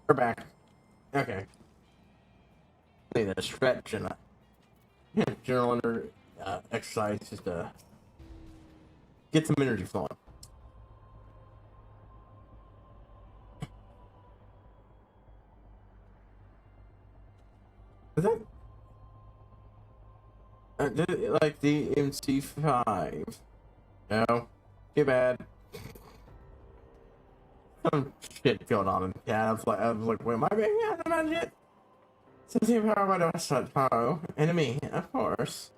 We're back. Okay. Need a stretch and a general under exercise just to get some energy flowing. Is that like the MC5? No, too bad. Some shit going on. Yeah, I was like, wait, am I being out about it? Something power by the Western Power. Enemy, of course.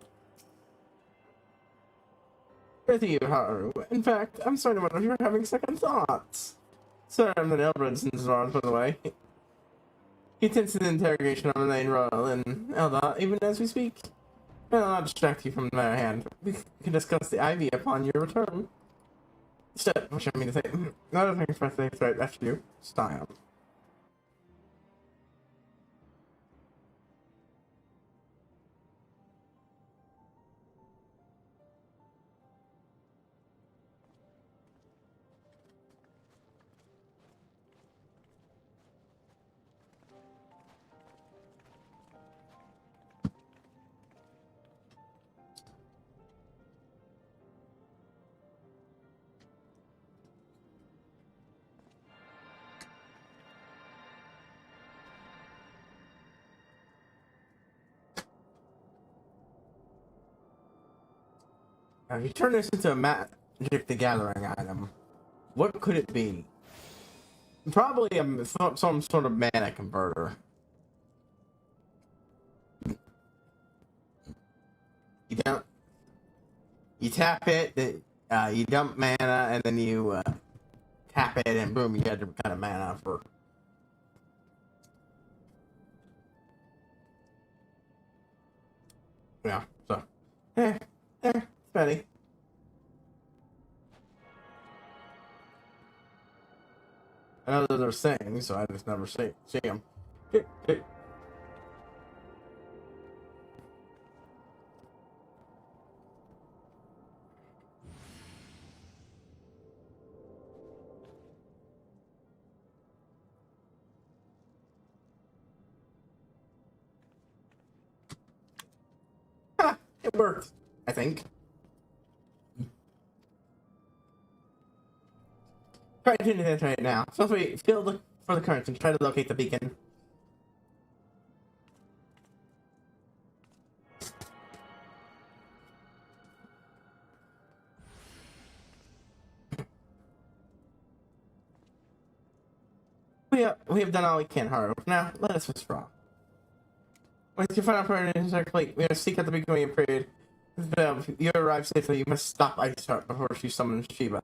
With you, Haru. In fact, I'm starting to wonder if you're having second thoughts. Sorry, I'm the Elbrandson's Ron, by the way. He attends to the interrogation on the main royal and Elda, even as we speak. Well, I'll not distract you from their hand. We can discuss the Ivy upon your return. Step, what should I mean to say? Not a thing for things right after you. Style. Now, if you turn this into a Magic the Gathering item, what could it be? Probably some sort of mana converter. You tap it, you dump mana, and then you tap it, and boom, you get a different kind of mana for. Yeah, so. Funny. I know that they're saying, so I just never see them. Ha! It worked, I think. Try to do this right now. So if we field for the currents and try to locate the beacon. We have done all we can, Haru. Now, let us withdraw. Once you find out where it is complete, we must seek out the beacon we have created. If you arrive safely, you must stop Ice Heart before she summons Shiva.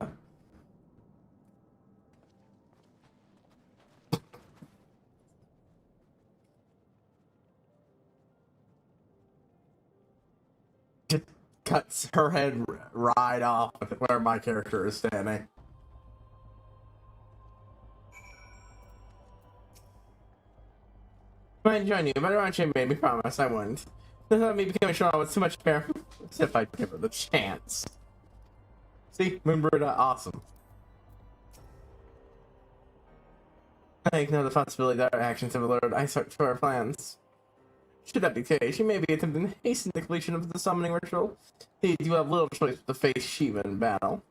Just cuts her head right off where my character is standing. I might join you, but I made me promise I wouldn't. Don't let me become a show with too much care, except if I give her the chance. See, Moenbryda, awesome. I ignore the possibility that our actions have alerted Iceheart to our plans. Should that be the case, she may be attempting to hasten the completion of the summoning ritual. Indeed, you have little choice but to face Shiva in battle.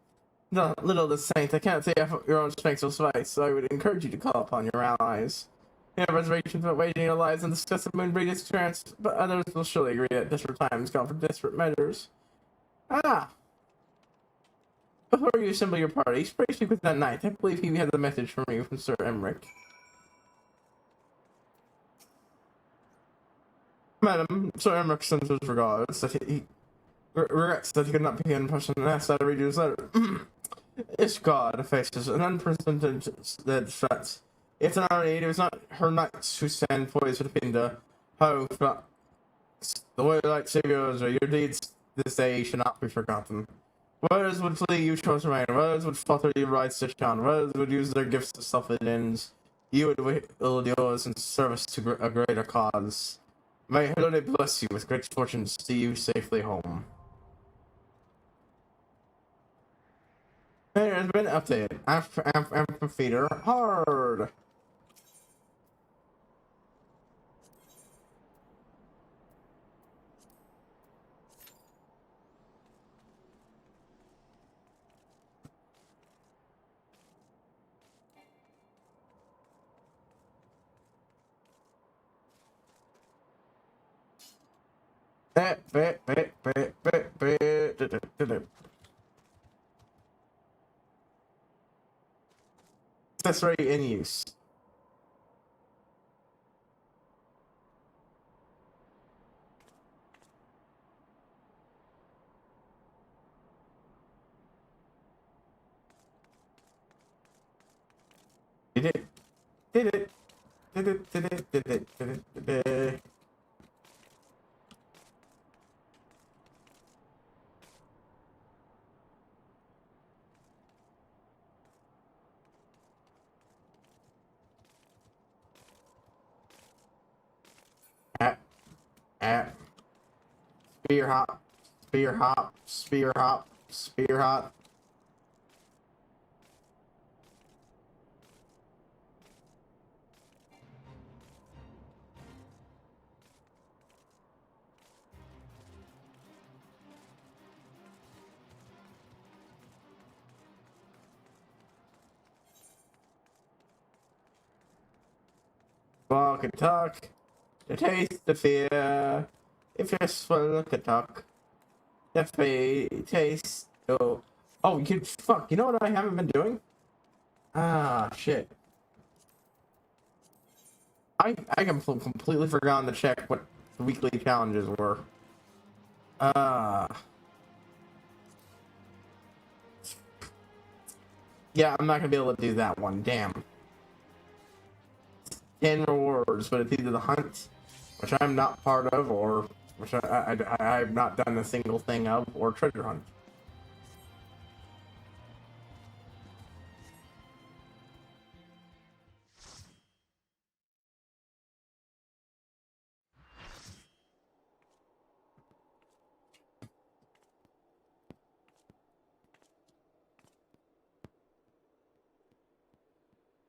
No, little the saint, I can't say your own strength will suffice, so I would encourage you to call upon your allies. You have reservations about waging your lives and discuss Moenbryda's experience, but others will surely agree that desperate times call for desperate measures. Ah! Before you assemble your party, pray speak with that knight. I believe he had a message from you from Sir Emmerich. Madam, Sir Emmerich sends his regards. That he regrets that he could not be in person and asks that I read you his letter. This god faces an unprecedented threat. If an army, it was not her knights who stand poised with Pinda. Ho, the warlike saviors, or your deeds this day should not be forgotten. Others would flee, you chose remain. Others would falter, you rise to shine. Others would use their gifts to selfish ends. You would wield yours in service to a greater cause. May Helene bless you with great fortune to see you safely home. There has been updated. Amphitheater hard. Accessory in use. Did it? Did it? Did it? Did it? Did it? Did it? Did it? Spear hop, spear hop, spear hop, spear hop. Walk and talk, the taste the fear. If you swallow the talk, the taste. Oh, you fuck. You know what I haven't been doing? Ah, shit. I completely forgotten to check what the weekly challenges were. Yeah, I'm not gonna be able to do that one. Damn. 10 rewards, but it's either the hunt, which I'm not part of, or which I've not done a single thing of, or treasure hunt.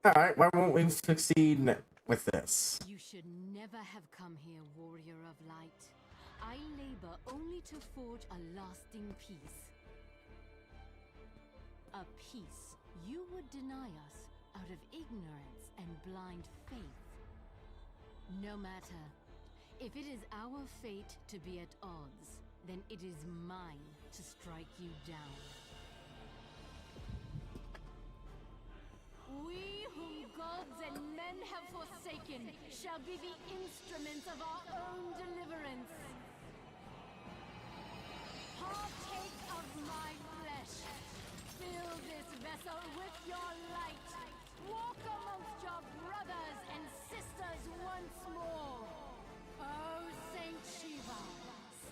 Alright, why won't we succeed with this? You should never have come here, warrior of light. I labor only to forge a lasting peace. A peace you would deny us out of ignorance and blind faith. No matter. If it is our fate to be at odds, then it is mine to strike you down. We whom gods and men have forsaken shall be the instruments of our own deliverance. Partake of my flesh. Fill this vessel with your light. Walk amongst your brothers and sisters once more. Oh, Saint Shiva,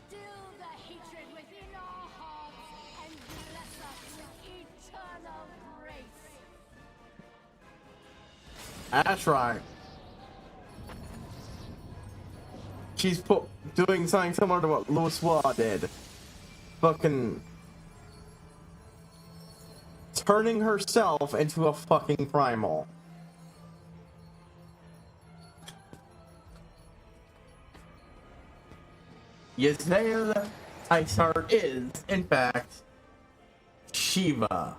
still the hatred within our hearts and bless us with eternal grace. That's right. She's doing something similar to what Louis Waugh did. Fucking turning herself into a fucking primal. Yazel Iceheart is, in fact, Shiva.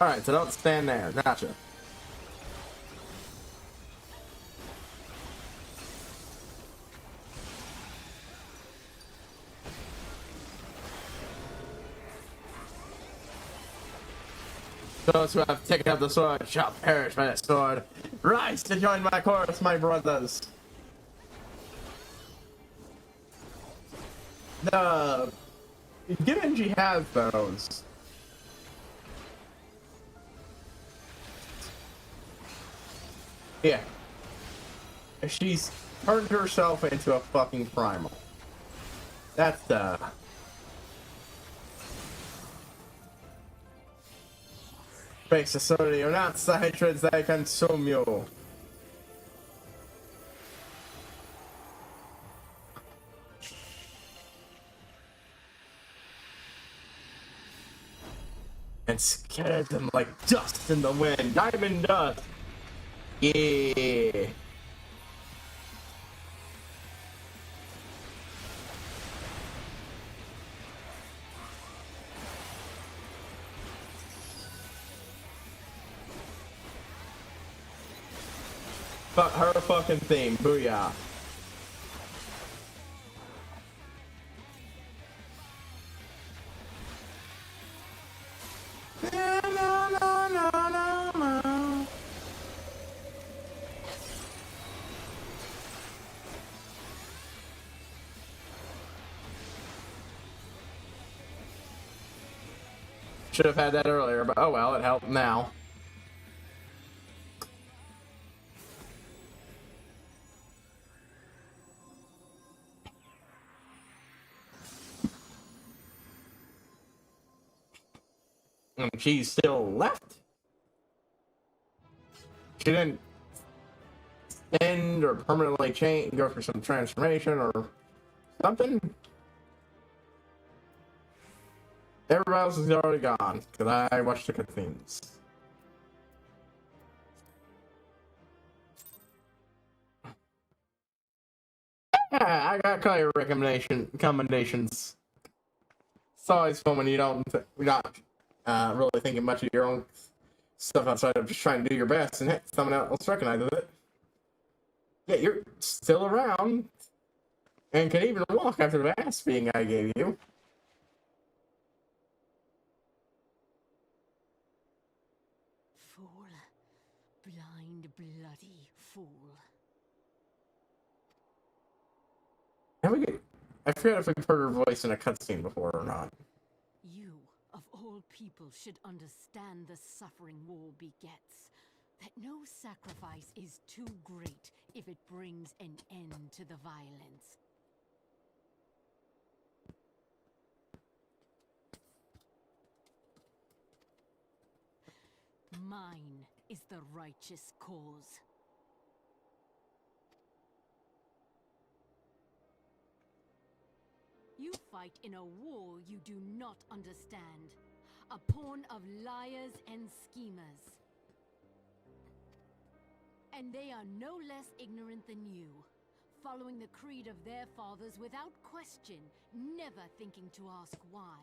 Alright, so don't stand there. Gotcha. Those who have taken up the sword shall perish by the sword. Rise to join my chorus, my brothers. Given she has those. Yeah. She's turned herself into a fucking primal. That's Makes it so that you're not the hatreds that consume you. And scared them like dust in the wind. Diamond dust. Yeah. But her fucking theme, booyah. No, no, no, no, no, no. Should have had that earlier, but oh well, it helped now. And she's still left. She didn't end or permanently change, go for some transformation or something. Everybody else is already gone because I watched the cutscenes. Yeah, I got clear commendations. It's always fun when you're not really thinking much of your own stuff outside of just trying to do your best, and heck, someone else recognizes it. Yeah, you're still around and can even walk after the ass being I gave you. Fool. Blind, bloody fool. I forget if we've heard her voice in a cutscene before or not. You, of all people, should understand the suffering war begets. That no sacrifice is too great if it brings an end to the violence. Mine is the righteous cause. You fight in a war you do not understand. A pawn of liars and schemers. And they are no less ignorant than you, following the creed of their fathers without question, never thinking to ask why.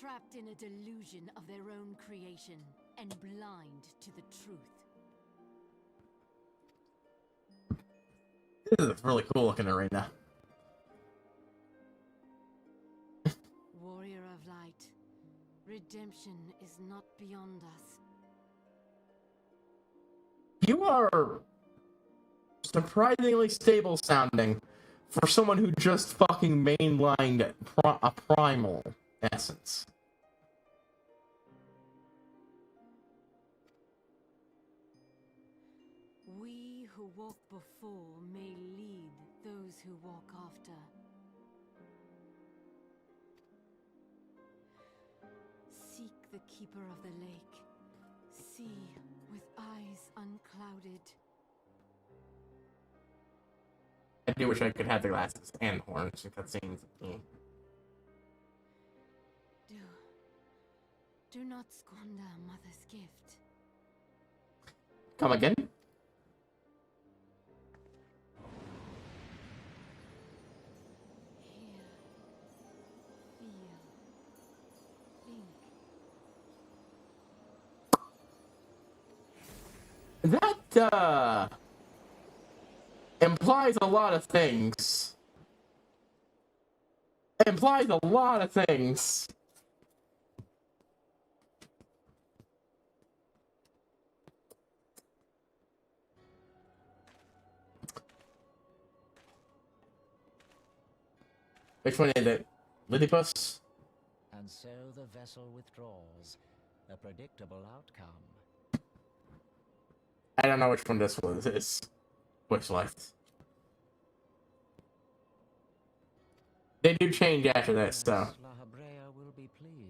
Trapped in a delusion of their own creation, and blind to the truth. This is a really cool looking arena. Warrior of light, redemption is not beyond us. You are surprisingly stable sounding for someone who just fucking mainlined a primal essence. We who walk before may lead those who walk after. Seek the keeper of the lake. See with eyes unclouded. I do wish I could have the glasses and horns and cutscenes. Do not squander a mother's gift. Come again? Hear, feel, think. That, implies a lot of things. Implies a lot of things. Which one is it? Lillipus? And so the vessel withdraws. A predictable outcome. I don't know which one this was. It's which left. They do change after this, so.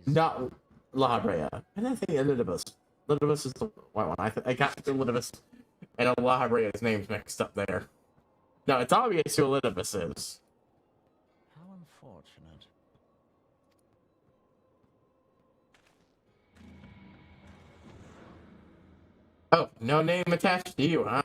Not La Habrea. And I think Elidibus. Elidibus is the white one. I got Elidibus and La Habrea's names mixed up there. No, it's obvious who Elidibus is. How unfortunate. Oh, no name attached to you, huh?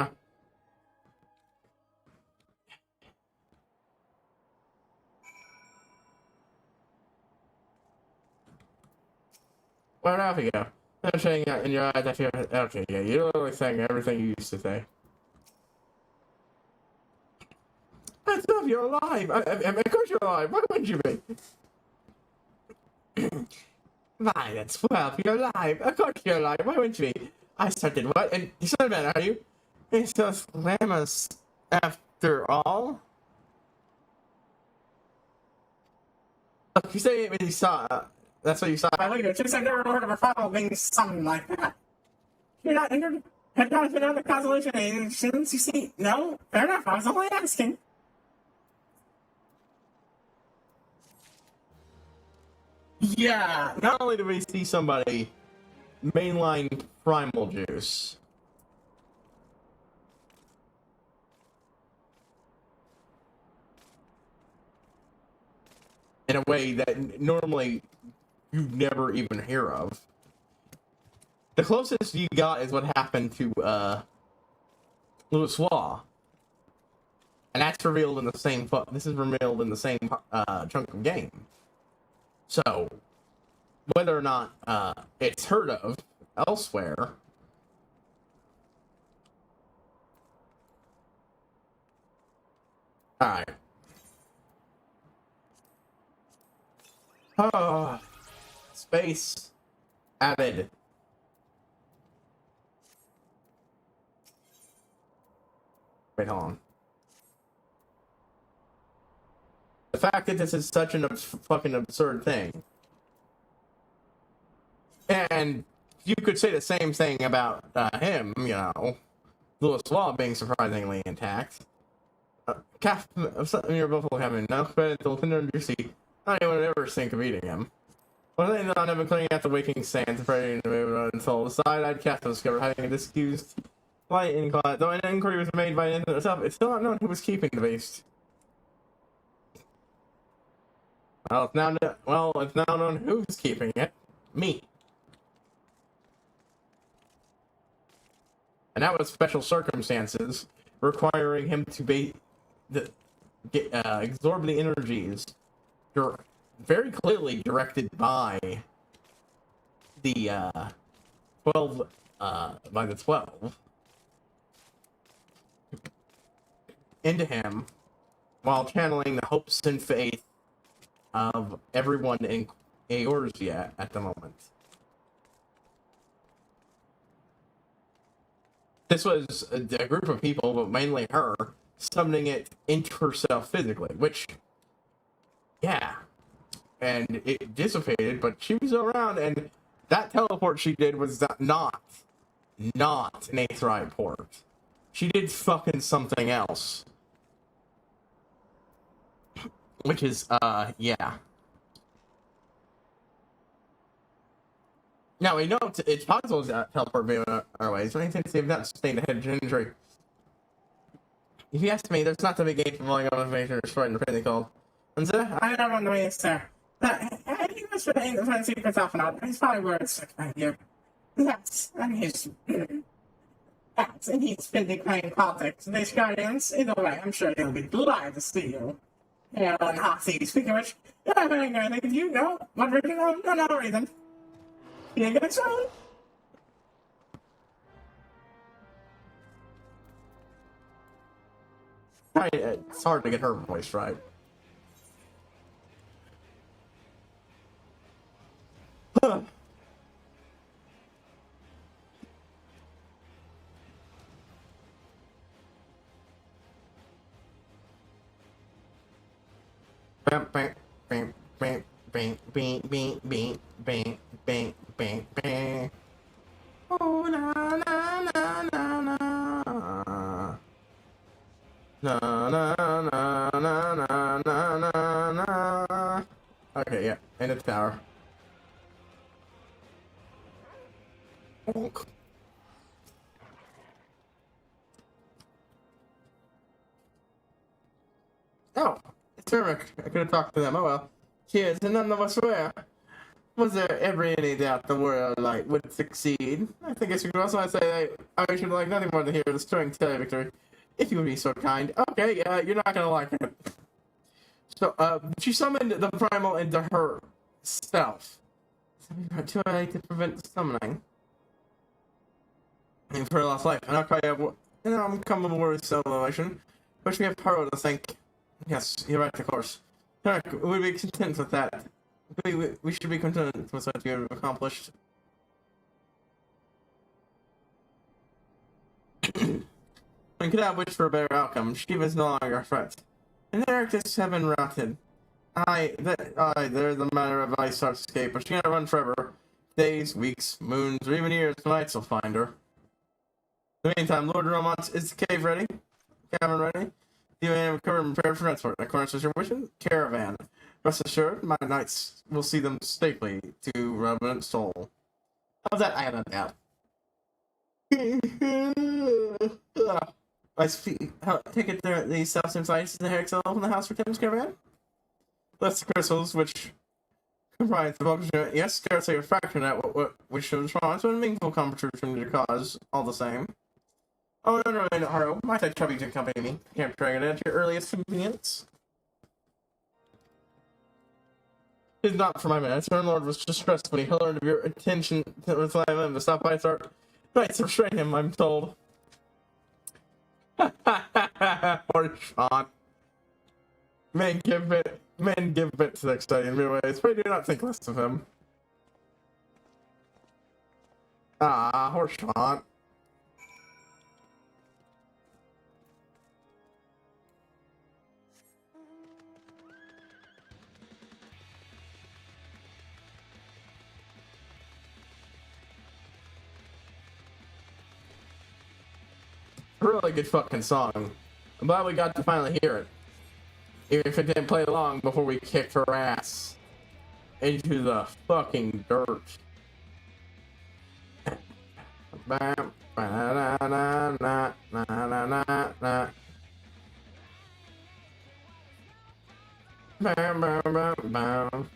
Where off you go? I'm saying in your eyes, I feel okay. Yeah, you're literally saying everything you used to say. I love you're alive. Of course you're alive. Why wouldn't you be? Why, that's 12. You're alive. Of course you're alive. Why wouldn't you be? I started what? And you son of a man, are you? It's just glamorous after all. Look, you say it when you saw. That's what you saw. I leave it. Just I've never heard of a final being something like that. You're not injured? Had not been under consolation since you see. No? Fair enough. I was only asking. Yeah, not only do we see somebody mainline primal juice, in a way that normally you never even hear of. The closest you got is what happened to Louis Waugh. And that's revealed in the same this is revealed in the same chunk of game. So, whether or not it's heard of elsewhere, alright. Oh, space added. Wait, hold on. The fact that this is such an fucking absurd thing. And you could say the same thing about him, you know. Louis Waugh being surprisingly intact. You're both having enough credit to Tinder and Juicy. I don't even ever think of eating him. One thing that I've been cleaning out the waking sands, afraid to move until the side-eyed cat discovered having a disused light in closet. Though an inquiry was made by the internet itself, it's still not known who was keeping the beast. Well, it's now known who's keeping it. Me. And that was special circumstances requiring him to get absorb the energies. You're very clearly directed by the 12 into him while channeling the hopes and faith of everyone in Eorzea at the moment. This was a group of people, but mainly her, summoning it into herself physically, which, yeah. And it dissipated, but she was around, and that teleport she did was not an Aetheryte port. She did fucking something else. Which is, yeah. Now, we know it's possible to teleport via our ways, but anything to say not sustained a head injury. If you ask me, there's not the big game for volume of information or spreading the pretty called. And so, I don't know the way it's there. I think that's what the find secrets off and out. He's probably where it's stuck right here. That's and his that's and he's busy playing politics. These guardians, either way, I'm sure he'll be glad to see you. Yeah, and hot seat. Speaking of which, I think you know what we're doing on another reason. You get so? It's hard to get her voice right. Oh, na, na, na, na, na. Na na na na na na na na. Okay, yeah, in the tower. Bonk. Oh, it's Eric. I could have talked to them. Oh well. Cheers, and none of us were. Was there ever any doubt the world light would succeed? I think I should also say that I should like nothing more than hear the stirring tale of victory. If you would be so kind. Okay, you're not gonna like it. So, she summoned the primal into her stealth. Too late to prevent the summoning. And for her last life. And okay, I'm coming with celebration. Wish we have power to think. Yes, you're right, of course. Eric, we'd be content with that. We should be content with what you've accomplished. We could have wished for a better outcome. Shiva is no longer a threat. And the Heretics have been routed. There's a matter of ice starts to escape, but she can't run forever. Days, weeks, moons, or even years, nights will find her. In the meantime, Lord Romance, is the cave ready? Cabin ready? You have covered and prepared for transport. In accordance with your wishes, caravan. Rest assured, my knights will see them safely to Revenant Soul. Of that I have no doubt. I take it there the self-same sites in the Herrick in the house for Tim's caravan? Less the crystals, which comprise the bulk of yes, scarcely a fraction of that which shows response, but a meaningful contribution to the cause, all the same. Oh, no, Haru. Might I trouble you to accompany me? Camp Dragon at your earliest convenience. It is not for my minutes. Our Lord was distressed when he learned of your attention to reply him to stop by start. Knights restrain him, I'm told. Poor Sean. Men give bit to the study in real ways. Pray do not think less of him. Ah, poor Sean. Really good fucking song. I'm glad we got to finally hear it. Even if it didn't play long before we kicked her ass into the fucking dirt. Bam, na na na na na na na. Bam, bam, bam, bam.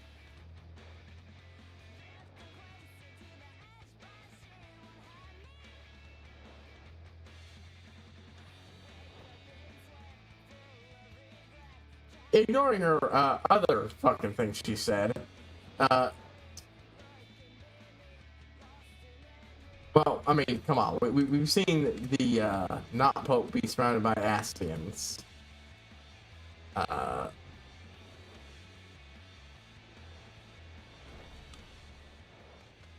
Ignoring her other fucking things she said, well, I mean, come on, we've seen the not Pope be surrounded by Aspians.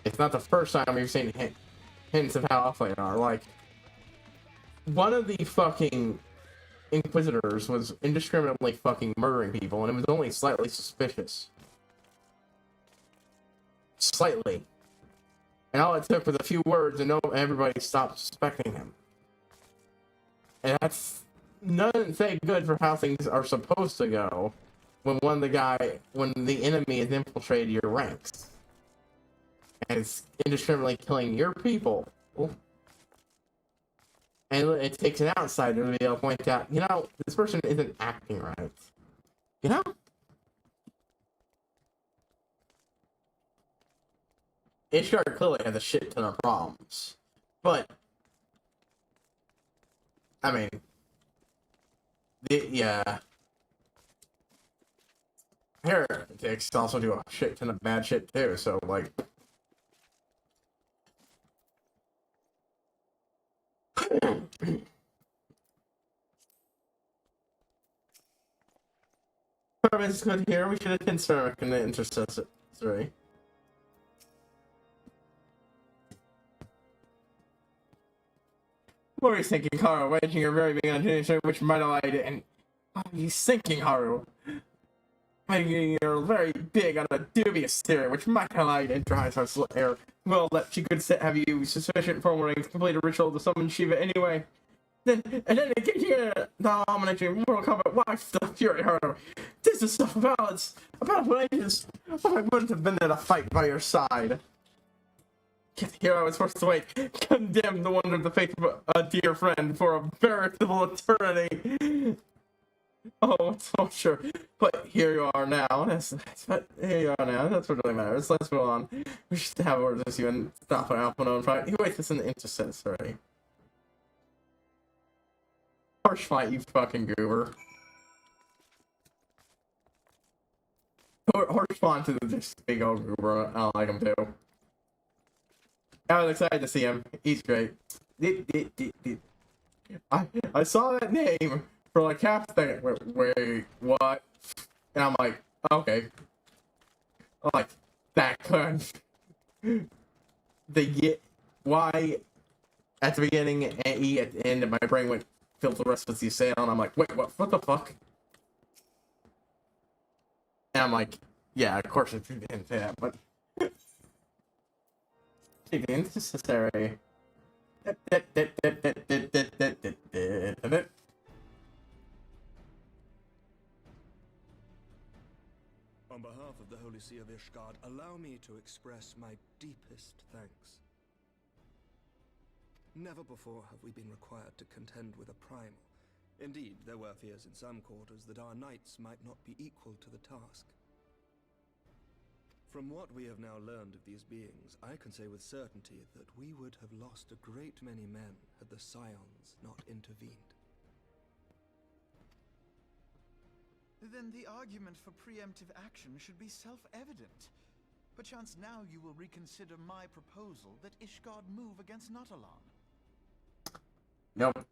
It's not the first time we've seen hints of how awful they are. Like, one of the fucking Inquisitors was indiscriminately fucking murdering people, and it was only slightly suspicious. Slightly. And all it took was a few words, and everybody stopped suspecting him. And that's doesn't say good for how things are supposed to go when the enemy has infiltrated your ranks and is indiscriminately killing your people. And it takes an outsider to be able to point out, you know, this person isn't acting right. You know? HR clearly has a shit ton of problems. But, I mean, heretics also do a shit ton of bad shit too, so, like, It's good here. We should attend Ceramic in the intercessory. What are you thinking, Haru? Waging your very big on which might allow you to. And what are you thinking, Haru? You're very big on a dubious theory, which might allow you to enter High's air. Well, that she could have you sufficient forewarning to complete a ritual to summon Shiva anyway. And then they get here, the dominating Mortal Kombat watch the Fury Hurdle. This is stuff about ways. I wouldn't have been there to fight by your side. Yet here I was forced to wait, condemned the wonder of the faith of a dear friend for a veritable eternity. Oh, it's so sure. But here you are now. Here you are now. That's what really matters. Let's move on. We should have orders with you and stop an Alpha fight. You wait this in the intercessory. Harsh fight, you fucking goober. Harsh fight to this big old goober. I like him too. I was excited to see him. He's great. I saw that name for like half a second. Wait, what? And I'm like, okay. I'm like, that gun. Why at the beginning and E at the end, and my brain went filled the rest with the sound. I'm like, wait, what the fuck? And I'm like, yeah, of course it didn't say that, but it's necessary. On behalf of the Holy See of Ishgard, allow me to express my deepest thanks. Never before have we been required to contend with a primal. Indeed, there were fears in some quarters that our knights might not be equal to the task. From what we have now learned of these beings, I can say with certainty that we would have lost a great many men had the Scions not intervened. Then the argument for preemptive action should be self-evident. Perchance now you will reconsider my proposal that Ishgard move against Natalan. Nope.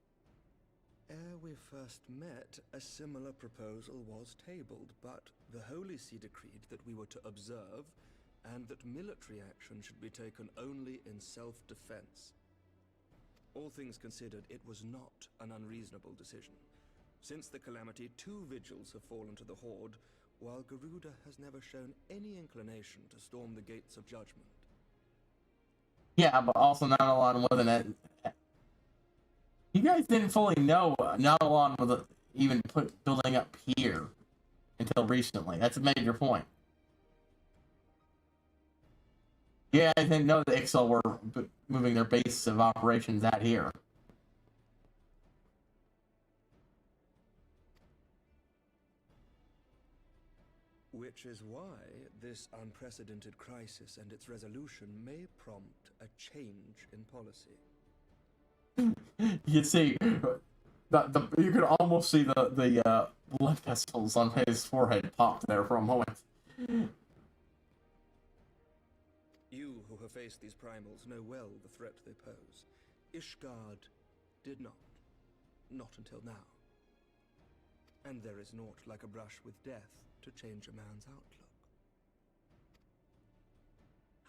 Ere we first met, a similar proposal was tabled, but the Holy See decreed that we were to observe, and that military action should be taken only in self-defense. All things considered, it was not an unreasonable decision. Since the calamity, 2 vigils have fallen to the Horde, while Garuda has never shown any inclination to storm the gates of judgment. Yeah, but also Natalan wasn't at... You guys didn't fully know Natalan was even building up here until recently. That's a major point. Yeah, I didn't know that Ixal were moving their base of operations out here. Which is why this unprecedented crisis and its resolution may prompt a change in policy. You can see, you could almost see the blood vessels on his forehead pop there for a moment. You who have faced these primals know well the threat they pose. Ishgard did not. Not until now. And there is naught like a brush with death to change a man's outlook.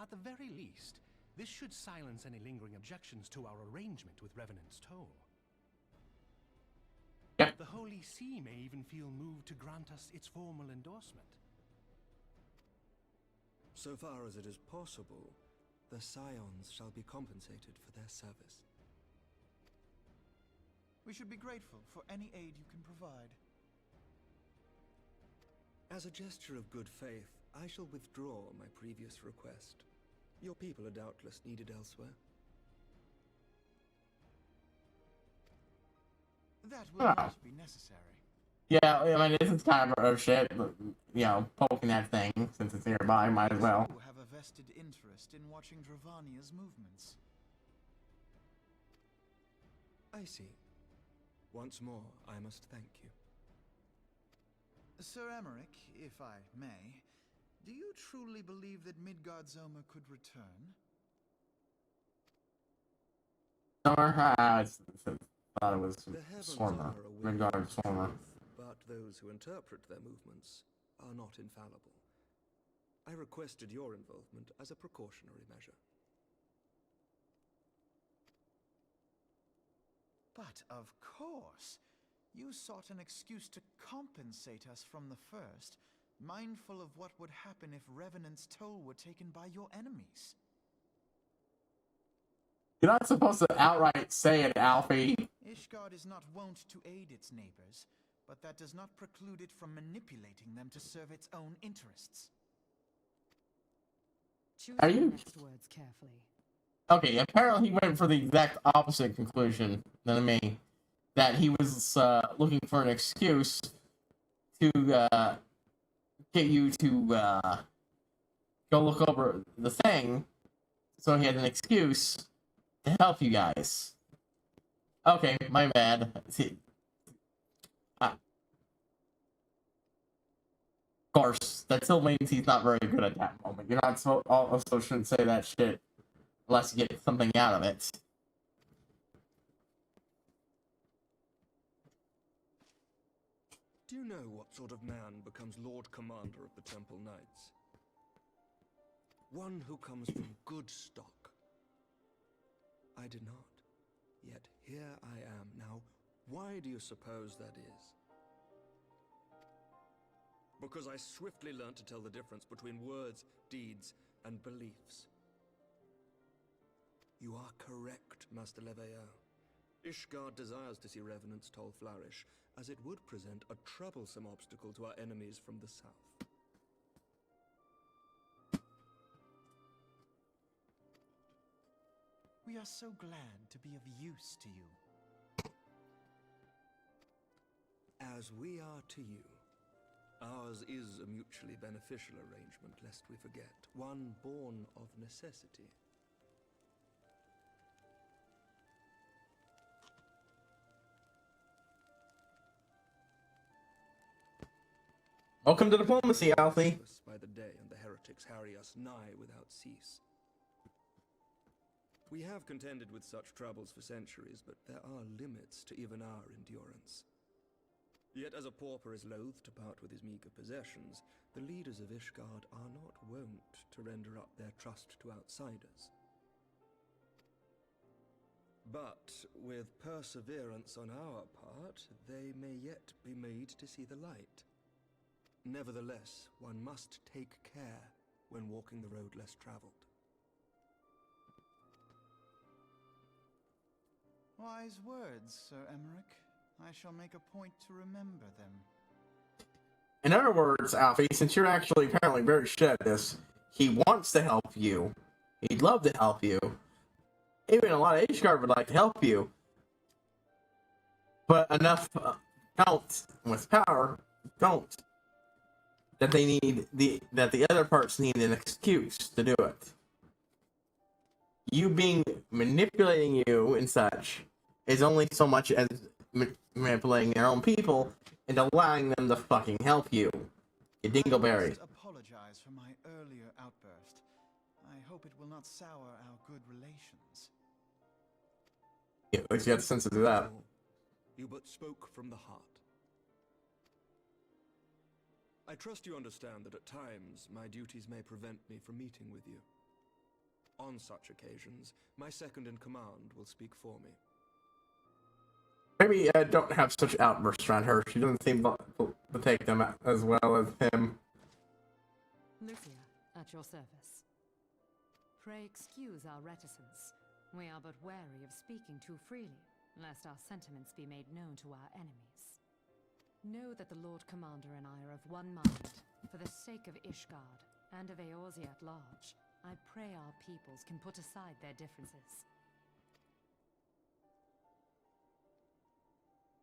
At the very least, this should silence any lingering objections to our arrangement with Revenant's Toll. Yep. The Holy See may even feel moved to grant us its formal endorsement. So far as it is possible, the Scions shall be compensated for their service. We should be grateful for any aid you can provide. As a gesture of good faith, I shall withdraw my previous request. Your people are doubtless needed elsewhere. That will not be necessary. Yeah, I mean, this is kind of shit, but, you know, poking that thing, since it's nearby, might as well. You have a vested interest in watching Dravania's movements. I see. Once more, I must thank you. Sir Emmerich, if I may, do you truly believe that Midgard-Zoma could return? I thought it was Swarmer. Midgard Swarmer. But those who interpret their movements are not infallible. I requested your involvement as a precautionary measure. But of course, you sought an excuse to compensate us from the first, mindful of what would happen if Revenant's Toll were taken by your enemies. You're not supposed to outright say it, Alfie. Ishgard is not wont to aid its neighbors, but that does not preclude it from manipulating them to serve its own interests. Choose Are your you? next words carefully. Okay, apparently he went for the exact opposite conclusion than me. That he was looking for an excuse to get you to go look over the thing, so he had an excuse to help you guys. Okay, my bad. See, of course, that still means he's not very good at that moment. You're not also shouldn't say that shit unless you get something out of it. Do you know what sort of man becomes Lord Commander of the Temple Knights? One who comes from good stock. I did not. Yet here I am. Now, why do you suppose that is? Because I swiftly learned to tell the difference between words, deeds, and beliefs. You are correct, Master Leveilleur. Ishgard desires to see Revenant's toll flourish, as it would present a troublesome obstacle to our enemies from the south. We are so glad to be of use to you. As we are to you. Ours is a mutually beneficial arrangement, lest we forget, one born of necessity. Welcome to diplomacy, Alfie. By the day, and the heretics harry us nigh without cease. We have contended with such troubles for centuries, but there are limits to even our endurance. Yet as a pauper is loath to part with his meager possessions, the leaders of Ishgard are not wont to render up their trust to outsiders. But with perseverance on our part, they may yet be made to see the light. Nevertheless, one must take care when walking the road less traveled. Wise words, Sir Emmerich. I shall make a point to remember them. In other words, Alfie, since you're actually apparently very shit at this, he wants to help you. He'd love to help you. Even a lot of Ishgard would like to help you. But enough count with power don't. That they need that the other parts need an excuse to do it. You being manipulating you and such is only so much as manipulating your own people and allowing them to fucking help you. You dingleberry. I must apologize for my earlier outburst. I hope it will not sour our good relations. Yeah, at least you have the sense to do that. You but spoke from the heart. I trust you understand that at times my duties may prevent me from meeting with you. On such occasions, my second-in-command will speak for me. Maybe don't have such outbursts around her. She doesn't seem to take them as well as him. Lucia, at your service. Pray excuse our reticence. We are but wary of speaking too freely, lest our sentiments be made known to our enemies. Know that the Lord Commander and I are of one mind. For the sake of Ishgard, and of Eorzea at large, I pray our peoples can put aside their differences.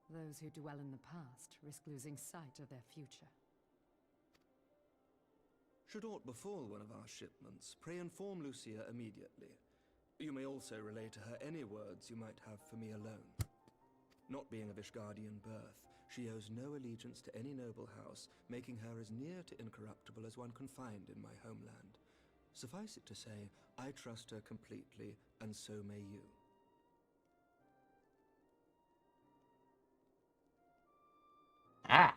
Those who dwell in the past risk losing sight of their future. Should aught befall one of our shipments, pray inform Lucia immediately. You may also relay to her any words you might have for me alone. Not being of Ishgardian birth, she owes no allegiance to any noble house, making her as near to incorruptible as one can find in my homeland. Suffice it to say, I trust her completely, and so may you. Ah.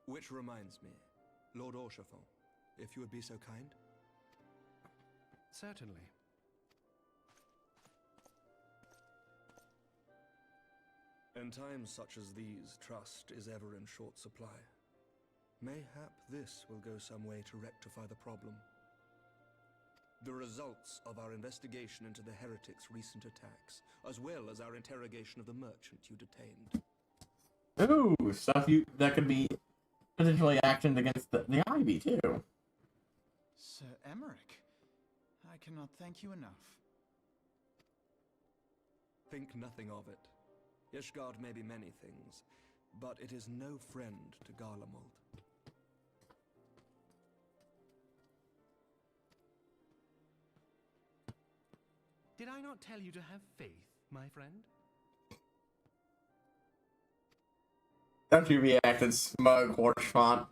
Which reminds me, Lord Orchefort, if you would be so kind. Certainly. In times such as these, trust is ever in short supply. Mayhap this will go some way to rectify the problem. The results of our investigation into the heretics' recent attacks, as well as our interrogation of the merchant you detained. Ooh, stuff that could be potentially actioned against the Ivy, too. Sir Emmerich, I cannot thank you enough. Think nothing of it. Ishgard may be many things, but it is no friend to Garlemald. Did I not tell you to have faith, my friend? Don't you be acting smug, horse font.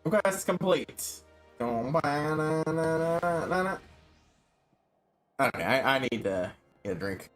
Okay, it's complete. Okay, I need to get a drink.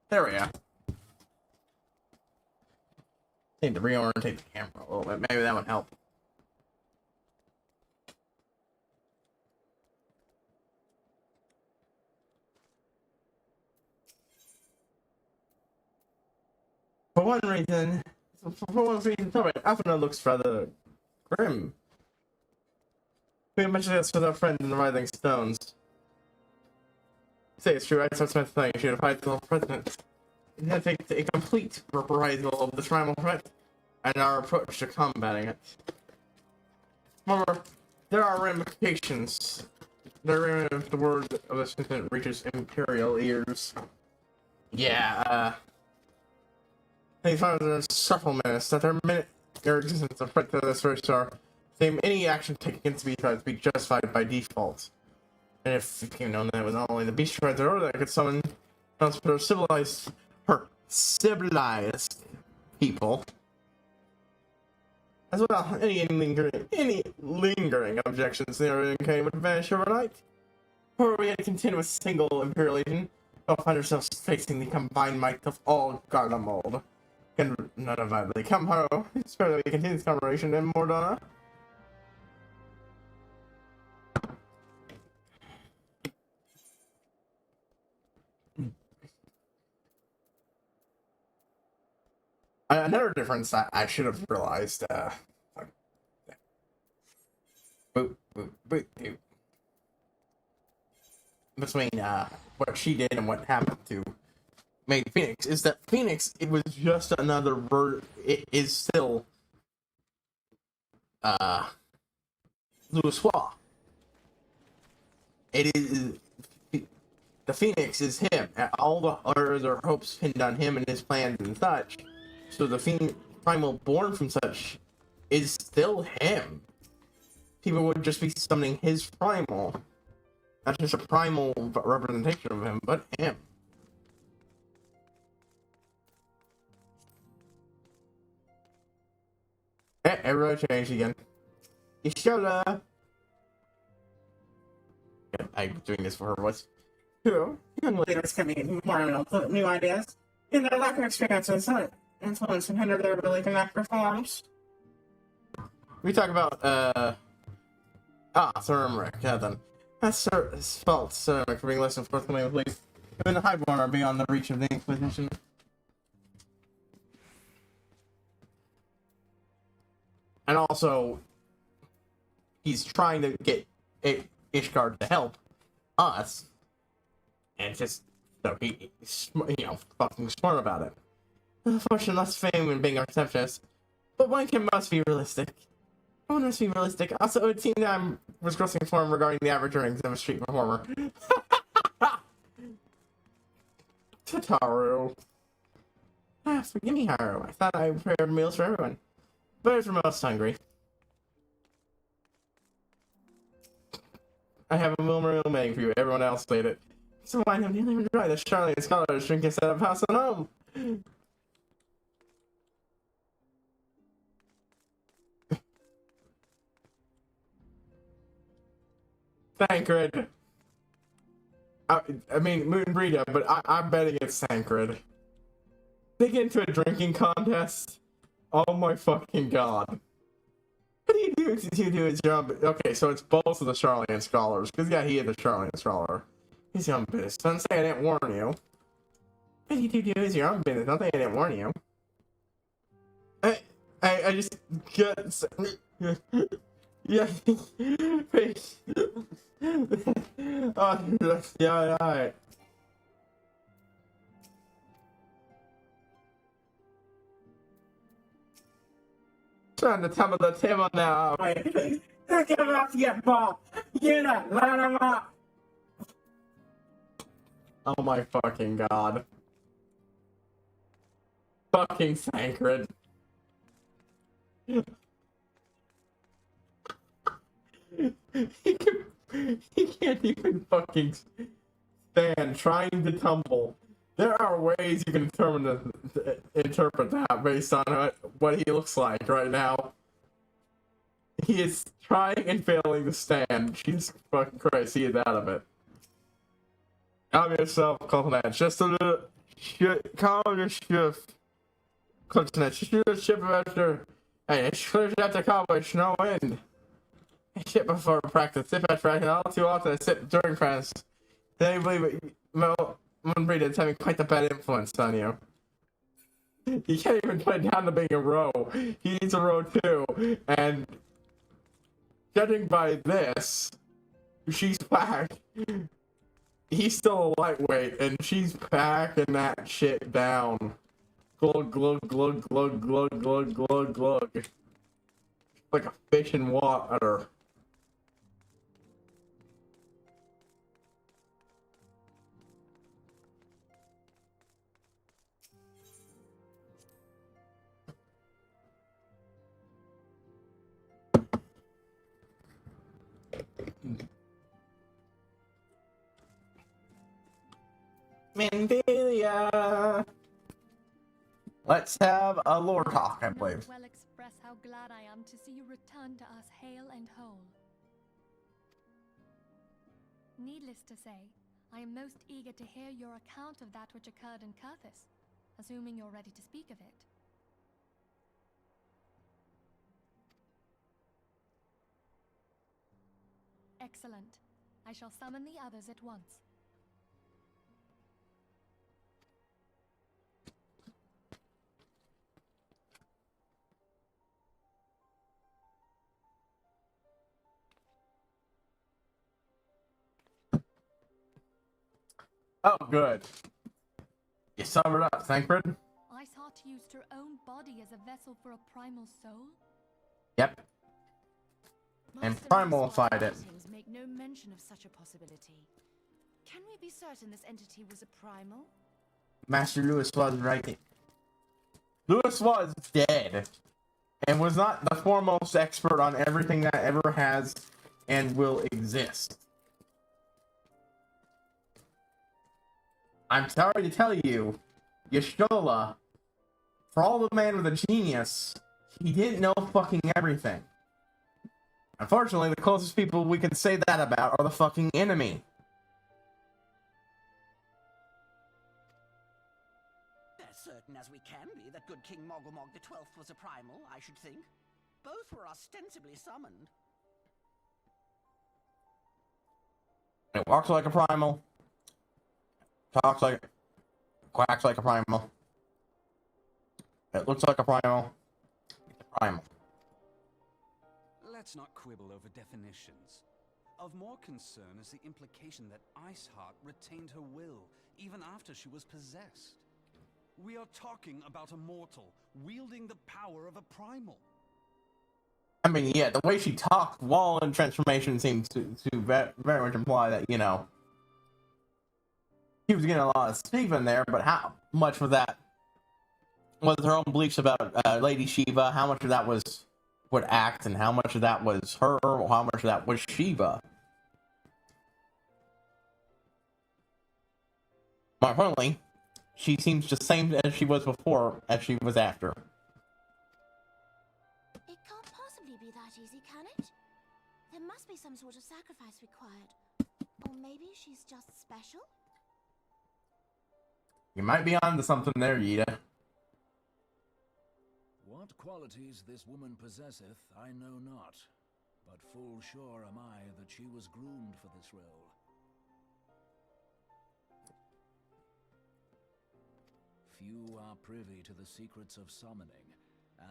There we go. Need to reorientate the camera a little bit. Maybe that would help. For one reason, Afina looks rather grim. We mentioned this with our friend in the Writhing Stones. Say it's true, I saw Smith saying she would fight the president. It had to take a complete reprisal of this primal threat and our approach to combating it. However, there are ramifications. If the word of this incident reaches Imperial ears. Yeah, they found in several minutes that their existence a threat to this race star. Same any action taken against the beast rides be justified by default. And if it became known that it was not only the beast rides that could summon her civilized people, as well any lingering objections therein came would vanish overnight. Or we had to contend with single Imperial Legion, we'll find ourselves facing the combined might of all Garlemald. Can none of vitally come home. Spare that we continue this conversation in Mordana. Another difference that I should have realized, boop, boop, boop, boop. Between what she did and what happened to Maid Phoenix is that Phoenix, it was just another it is still Louis. It is the Phoenix is him. All the other hopes pinned on him and his plans and such. So the primal born from such is still him. People would just be summoning his primal. Not just a primal representation of him, but him. Hey, everyone changed again. You showed up. I'm doing this for her voice. Who, young leaders can be more put new ideas in their lack of experiences influence and hinder their ability to enact reforms. We talk about, Thermic, yeah then. That's fault, Thermic, for being less than forthcoming with police. Even the Highborn are beyond the reach of the Inquisition. And also, he's trying to get Ishgard to help us. And just, so he's, fucking smart about it. Unfortunately, less fame in being a receptionist. But one must be realistic. One must be realistic. Also, it seemed that I was grossly informed regarding the average earnings of a street performer. Tataru. Forgive me, Haru. I thought I prepared meals for everyone. But if we're most hungry. I have a meal remaining for you. Everyone else ate it. So why don't you even try the Charlie and Scholars drink instead of house at home? Thancred. I mean, Moenbryda, but I'm betting it's Thancred. They get into a drinking contest? Oh my fucking god. What do you do to do his job? Okay, so it's both of the Charlian Scholars. Because, yeah, he is a Charlian Scholar. He's your own business. Don't say I didn't warn you. What do you do is your own business. Don't say I didn't warn you. I just get... Yeah. Oh, yeah, alright. Trying to tumble the table now. Wait, don't give up yet, ball. Get up, line him up. Oh my fucking god. Fucking Thancred. He can't even fucking stand trying to tumble. There are ways you can interpret that based on what he looks like right now. He is trying and failing to stand. Jesus fucking Christ, he is out of it. Calm yourself, Coltonette. Just a little calm your shift. Coltonette, shoot a ship after. Hey, it's clear to accomplish no wind. Shit before practice, sip after practice, all too often I sip during practice. Then I believe it, Moenbryda is having quite the bad influence on you. You can't even put it down to being a row. He needs a row too, and judging by this, she's back. He's still a lightweight, and she's packing that shit down. Glug, glug, glug, glug, glug, glug, glug, glug. Like a fish in water. Mendelia. Let's have a lore talk, I believe. Well express how glad I am to see you return to us hale and whole. Needless to say, I am most eager to hear your account of that which occurred in Kurthis, assuming you're ready to speak of it. Excellent. I shall summon the others at once. Oh, good. You summed it up, Thancred. Iceheart used her own body as a vessel for a primal soul? Yep. And Master primalified it. Lewis' writings make no mention of such a possibility. Can we be certain this entity was a primal? Master Lewis was right. Lewis was dead. And was not the foremost expert on everything that ever has and will exist. I'm sorry to tell you, Y'shtola, for all the man with a genius, he didn't know fucking everything. Unfortunately, the closest people we can say that about are the fucking enemy. As certain as we can be that good King Mogulmog the 12th was a primal, I should think. Both were ostensibly summoned. It walks like a primal. Talks like... Quacks like a primal. It looks like a primal. It's a primal. Let's not quibble over definitions. Of more concern is the implication that Iceheart retained her will, even after she was possessed. We are talking about a mortal, wielding the power of a primal. I mean, yeah, the way she talked while in transformation seems to very much imply that, you know, she was getting a lot of Steve in there, but how much of that was her own beliefs about Lady Shiva? How much of that was would act, and how much of that was her, or how much of that was Shiva? More importantly, she seems the same as she was before as she was after. It can't possibly be that easy, can it? There must be some sort of sacrifice required. Or maybe she's just special? You might be onto something there, Yida. What qualities this woman possesseth, I know not, but full sure am I that she was groomed for this role. Few are privy to the secrets of summoning,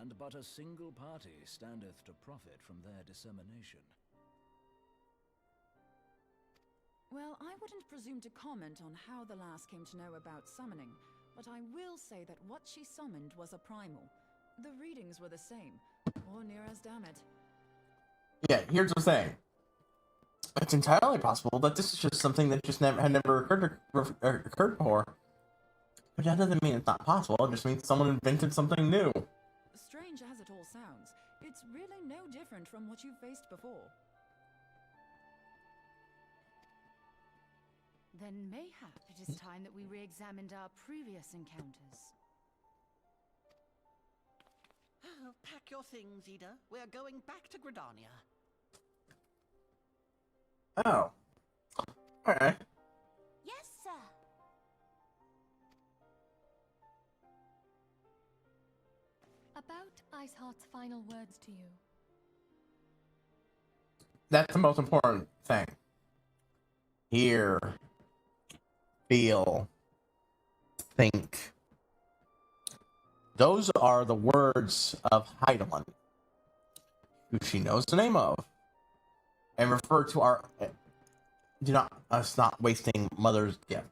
and but a single party standeth to profit from their dissemination. Well, I wouldn't presume to comment on how the lass came to know about summoning, but I will say that what she summoned was a primal. The readings were the same, or near as damn it. Yeah, here's the thing. It's entirely possible that this is just something that just had never occurred before. But that doesn't mean it's not possible, it just means someone invented something new. Strange as it all sounds, it's really no different from what you've faced before. Then mayhap it is time that we re-examined our previous encounters. Oh, pack your things, Ida. We're going back to Gridania. Oh. Alright. Yes, sir. About Iceheart's final words to you. That's the most important thing. Hear. Feel. Think. Those are the words of Heidelin, who she knows the name of, and refer to our... Do not... us not wasting Mother's gift.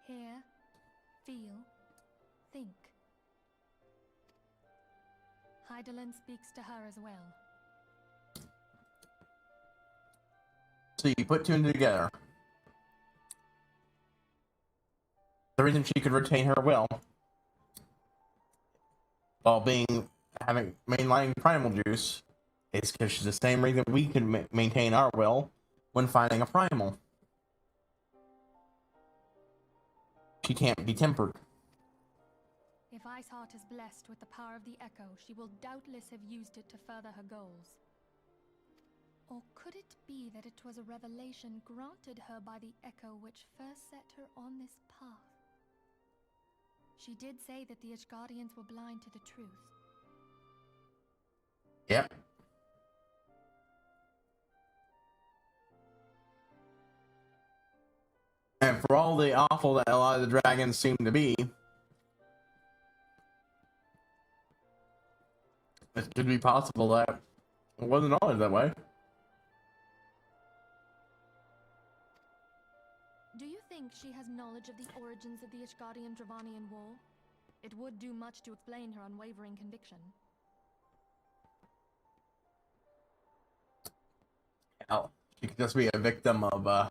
Hear, feel, think. Heidelin speaks to her as well. So you put two and two together. The reason she could retain her will, while having mainlining primal juice, is because she's the same reason we can maintain our will when finding a primal. She can't be tempered. If Iceheart is blessed with the power of the Echo, she will doubtless have used it to further her goals. Or could it be that it was a revelation granted her by the Echo which first set her on this path? She did say that the Ishgardians were blind to the truth. Yep. And for all the awful that a lot of the dragons seem to be, it could be possible that it wasn't always that way. knowledge of the origins of the Ishgardian-Dravanian War. It would do much to explain her unwavering conviction. Hell, she could just be a victim of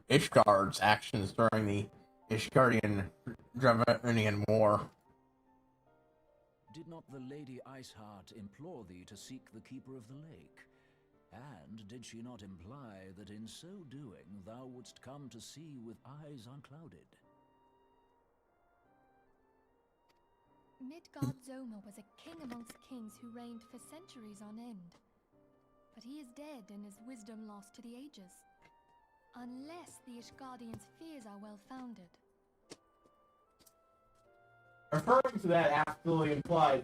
Ishgard's actions during the Ishgardian-Dravanian War. Did not the Lady Iceheart implore thee to seek the Keeper of the Lake? And did she not imply that in so doing thou wouldst come to see with eyes unclouded? Midgard Zoma was a king amongst kings who reigned for centuries on end. But he is dead and his wisdom lost to the ages. Unless the Ishgardians' fears are well-founded. Referring to that absolutely implies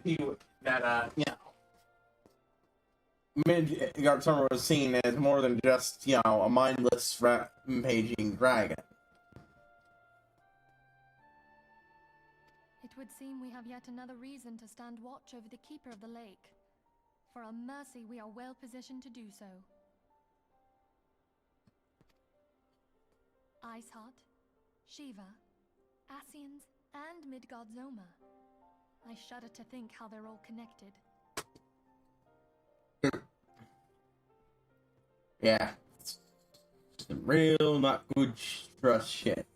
Midgard Summer was seen as more than just, a mindless rampaging dragon. It would seem we have yet another reason to stand watch over the Keeper of the Lake. For a mercy, we are well positioned to do so. Iceheart, Shiva, Ascians, and Midgard Zoma. I shudder to think how they're all connected. Yeah. Some real not good trust shit.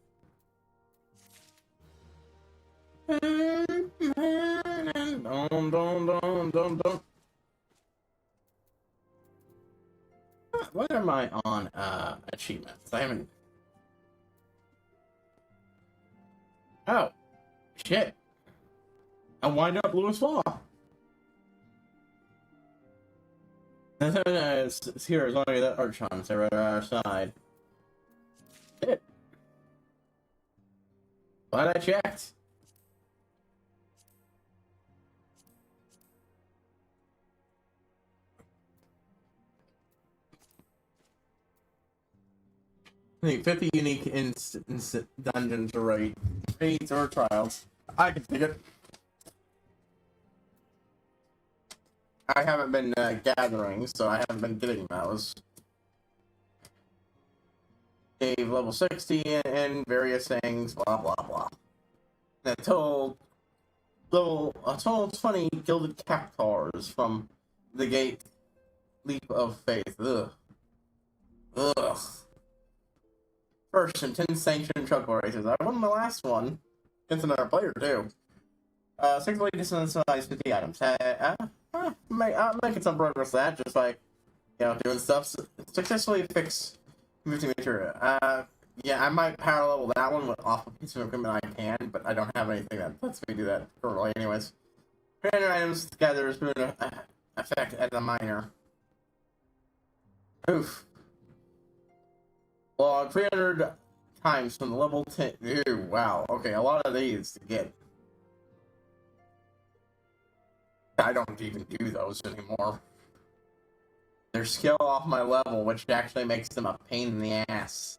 What am I on achievements? I haven't. Oh, shit. I wind up Lewis Law. It's here as long as that Archons are at our side. Shit. Glad I checked. I think 50 unique dungeons to raid. Raids or trials. I can take it. I haven't been gathering, so I haven't been getting those. Save level 60 and various things, blah blah blah. And a total 20 gilded captors from the gate leap of faith. Ugh. Ugh. First and 10 sanctioned truckle races. I won the last one against another player too. 6 latest in size 50 items. I'm making some progress with that, just by, doing stuff. Successfully fix moving material. Yeah, I might power level that one with off a piece of equipment I can, but I don't have anything that lets me do that currently anyways. 300 items together is doing an effect at the minor. Oof. Well, 300 times from the level 10. Ew, wow. Okay, a lot of these to get. I don't even do those anymore. They're skill off my level, which actually makes them a pain in the ass.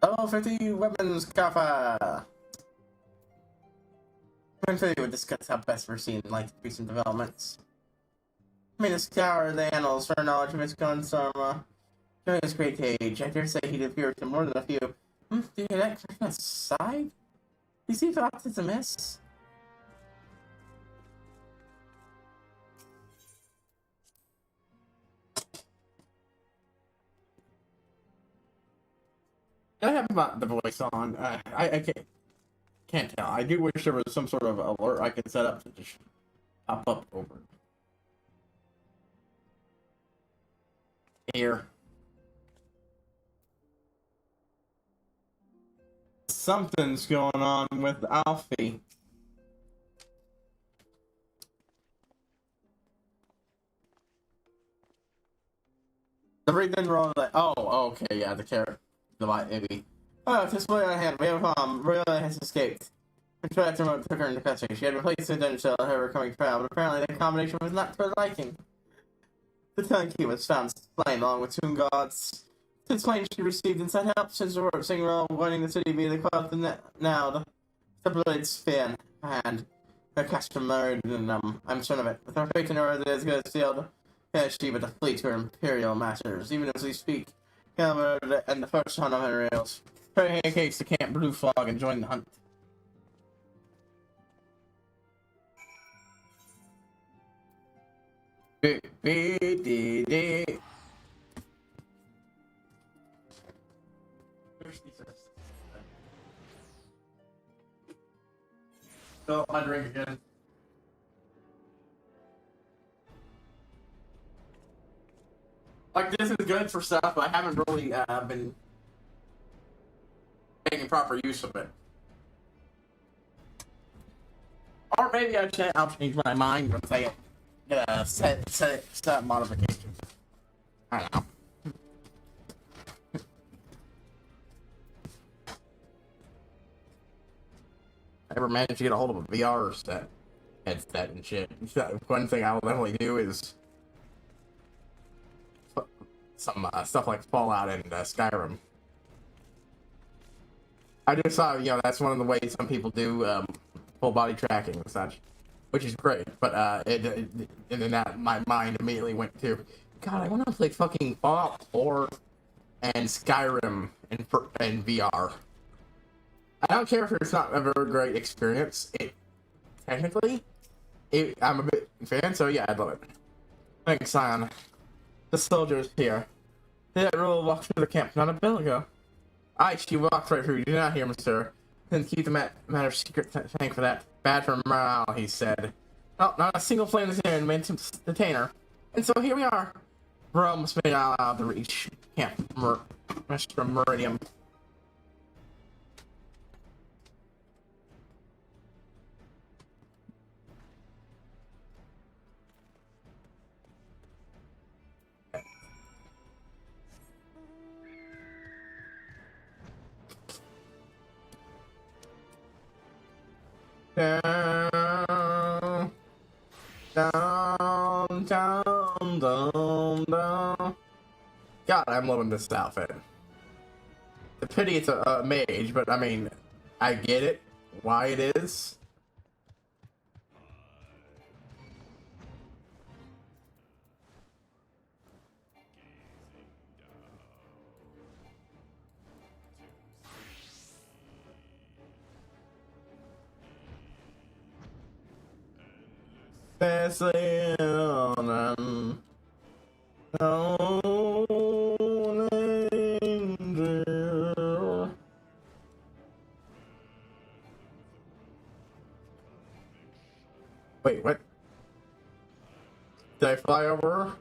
Level 50 weapons kappa. Eventually we'll discuss how best we're seeing recent developments. Made us scour the annals for knowledge of his guns armor. During his great age, I dare say he'd appeared to more than a few. Do you hear that from his side? You see thoughts is amiss? I have the voice on. I can't tell. I do wish there was some sort of alert I could set up to just pop up over here. Something's going on with Alfie. The reason we're on okay, yeah, the carrot. The white baby. Oh, this way on hand. We have Royal has escaped. We tried to took her into custody. She had replaced the dungeon cell at her coming trial, but apparently the combination was not to her liking. The turnkey was found slain along with 2 gods. Since plain she received inside help since the singing while running the city via the cloud now the separated sphere in her hand. Her customary, and I'm certain of it. With our faith in her as good as sealed, has she but to flee to her imperial masters, even as we speak. Calvert and the first hunt of her rails. Her cakes to Camp Blue Fog and join the hunt. Fill up my drink again. Like, this is good for stuff, but I haven't really been making proper use of it. Or maybe I'll change my mind once I get set modifications. I don't know. I ever managed to get a hold of a VR headset and shit. One thing I'll definitely do is some stuff like Fallout and Skyrim. I just saw, that's one of the ways some people do full body tracking and such, which is great. But and then my mind immediately went to, God, I want to play fucking Fallout 4 and Skyrim in VR. I don't care if it's not a very great experience. I'm a bit fan, so yeah, I'd love it. Thanks, Scion. The soldiers here. They really walked through the camp not a bit ago. She walked right through. You did not hear me, sir. Then keep the matter secret. Thank for that. Bad for morale, he said. Oh, not a single flame is there and made him detain her. And so here we are. We're almost made out of the reach. Camp Meridium. Down, down, down, down, down. God, I'm loving this outfit. The pity it's a mage, but I mean, I get it, why it is. Wait, what? Did I fly over her?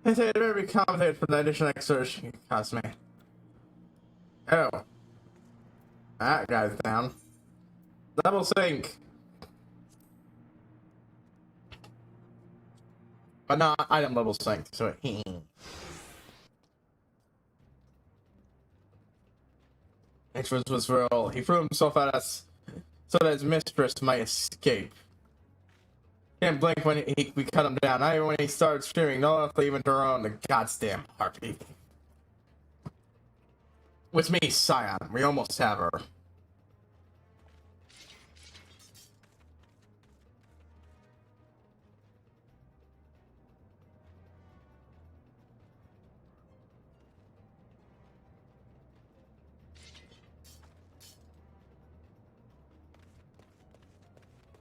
I say it very complicated for the additional exertion it cost me. Oh. That guy's down. Double sync. But not item level sync, so he was real. He threw himself at us so that his mistress might escape. Can't blink when we cut him down. Not even when he started screaming, no one even to her own the goddamn heartbeat. With me, Scion. We almost have her.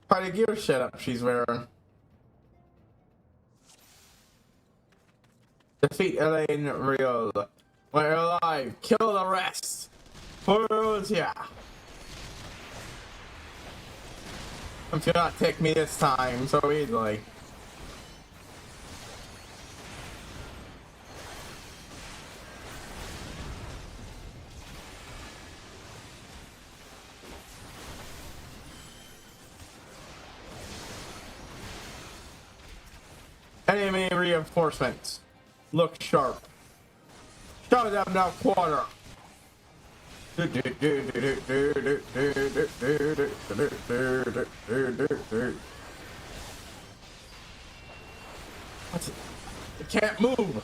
Party gear setup she's wearing. Defeat Elaine Riol. When you're alive, kill the rest. Fools, yeah. If you not take me this time so easily. Enemy reinforcements. Look sharp. Shut them now, quarter. What? It can't move!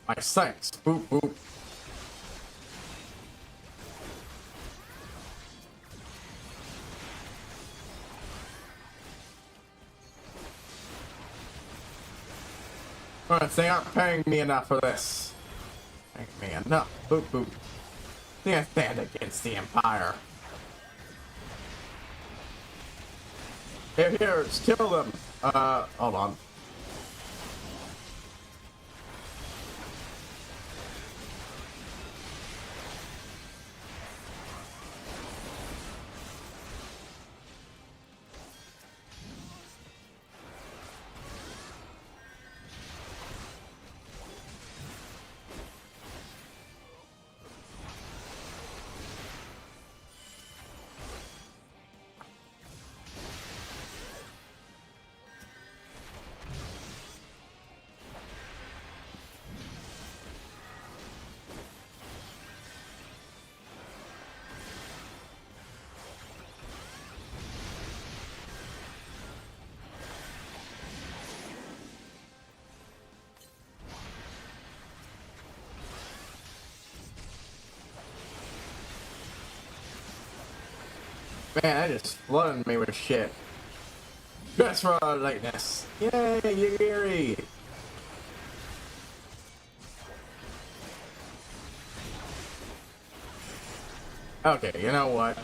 My sights. Boop, boop. Alright, they aren't paying me enough for this. Paying me enough. Boop, boop. Can't stand against the Empire. Here, just kill them. Hold on. Man, that just flooded me with shit. Just for our lateness. Yay, Yuri! Okay, you know what?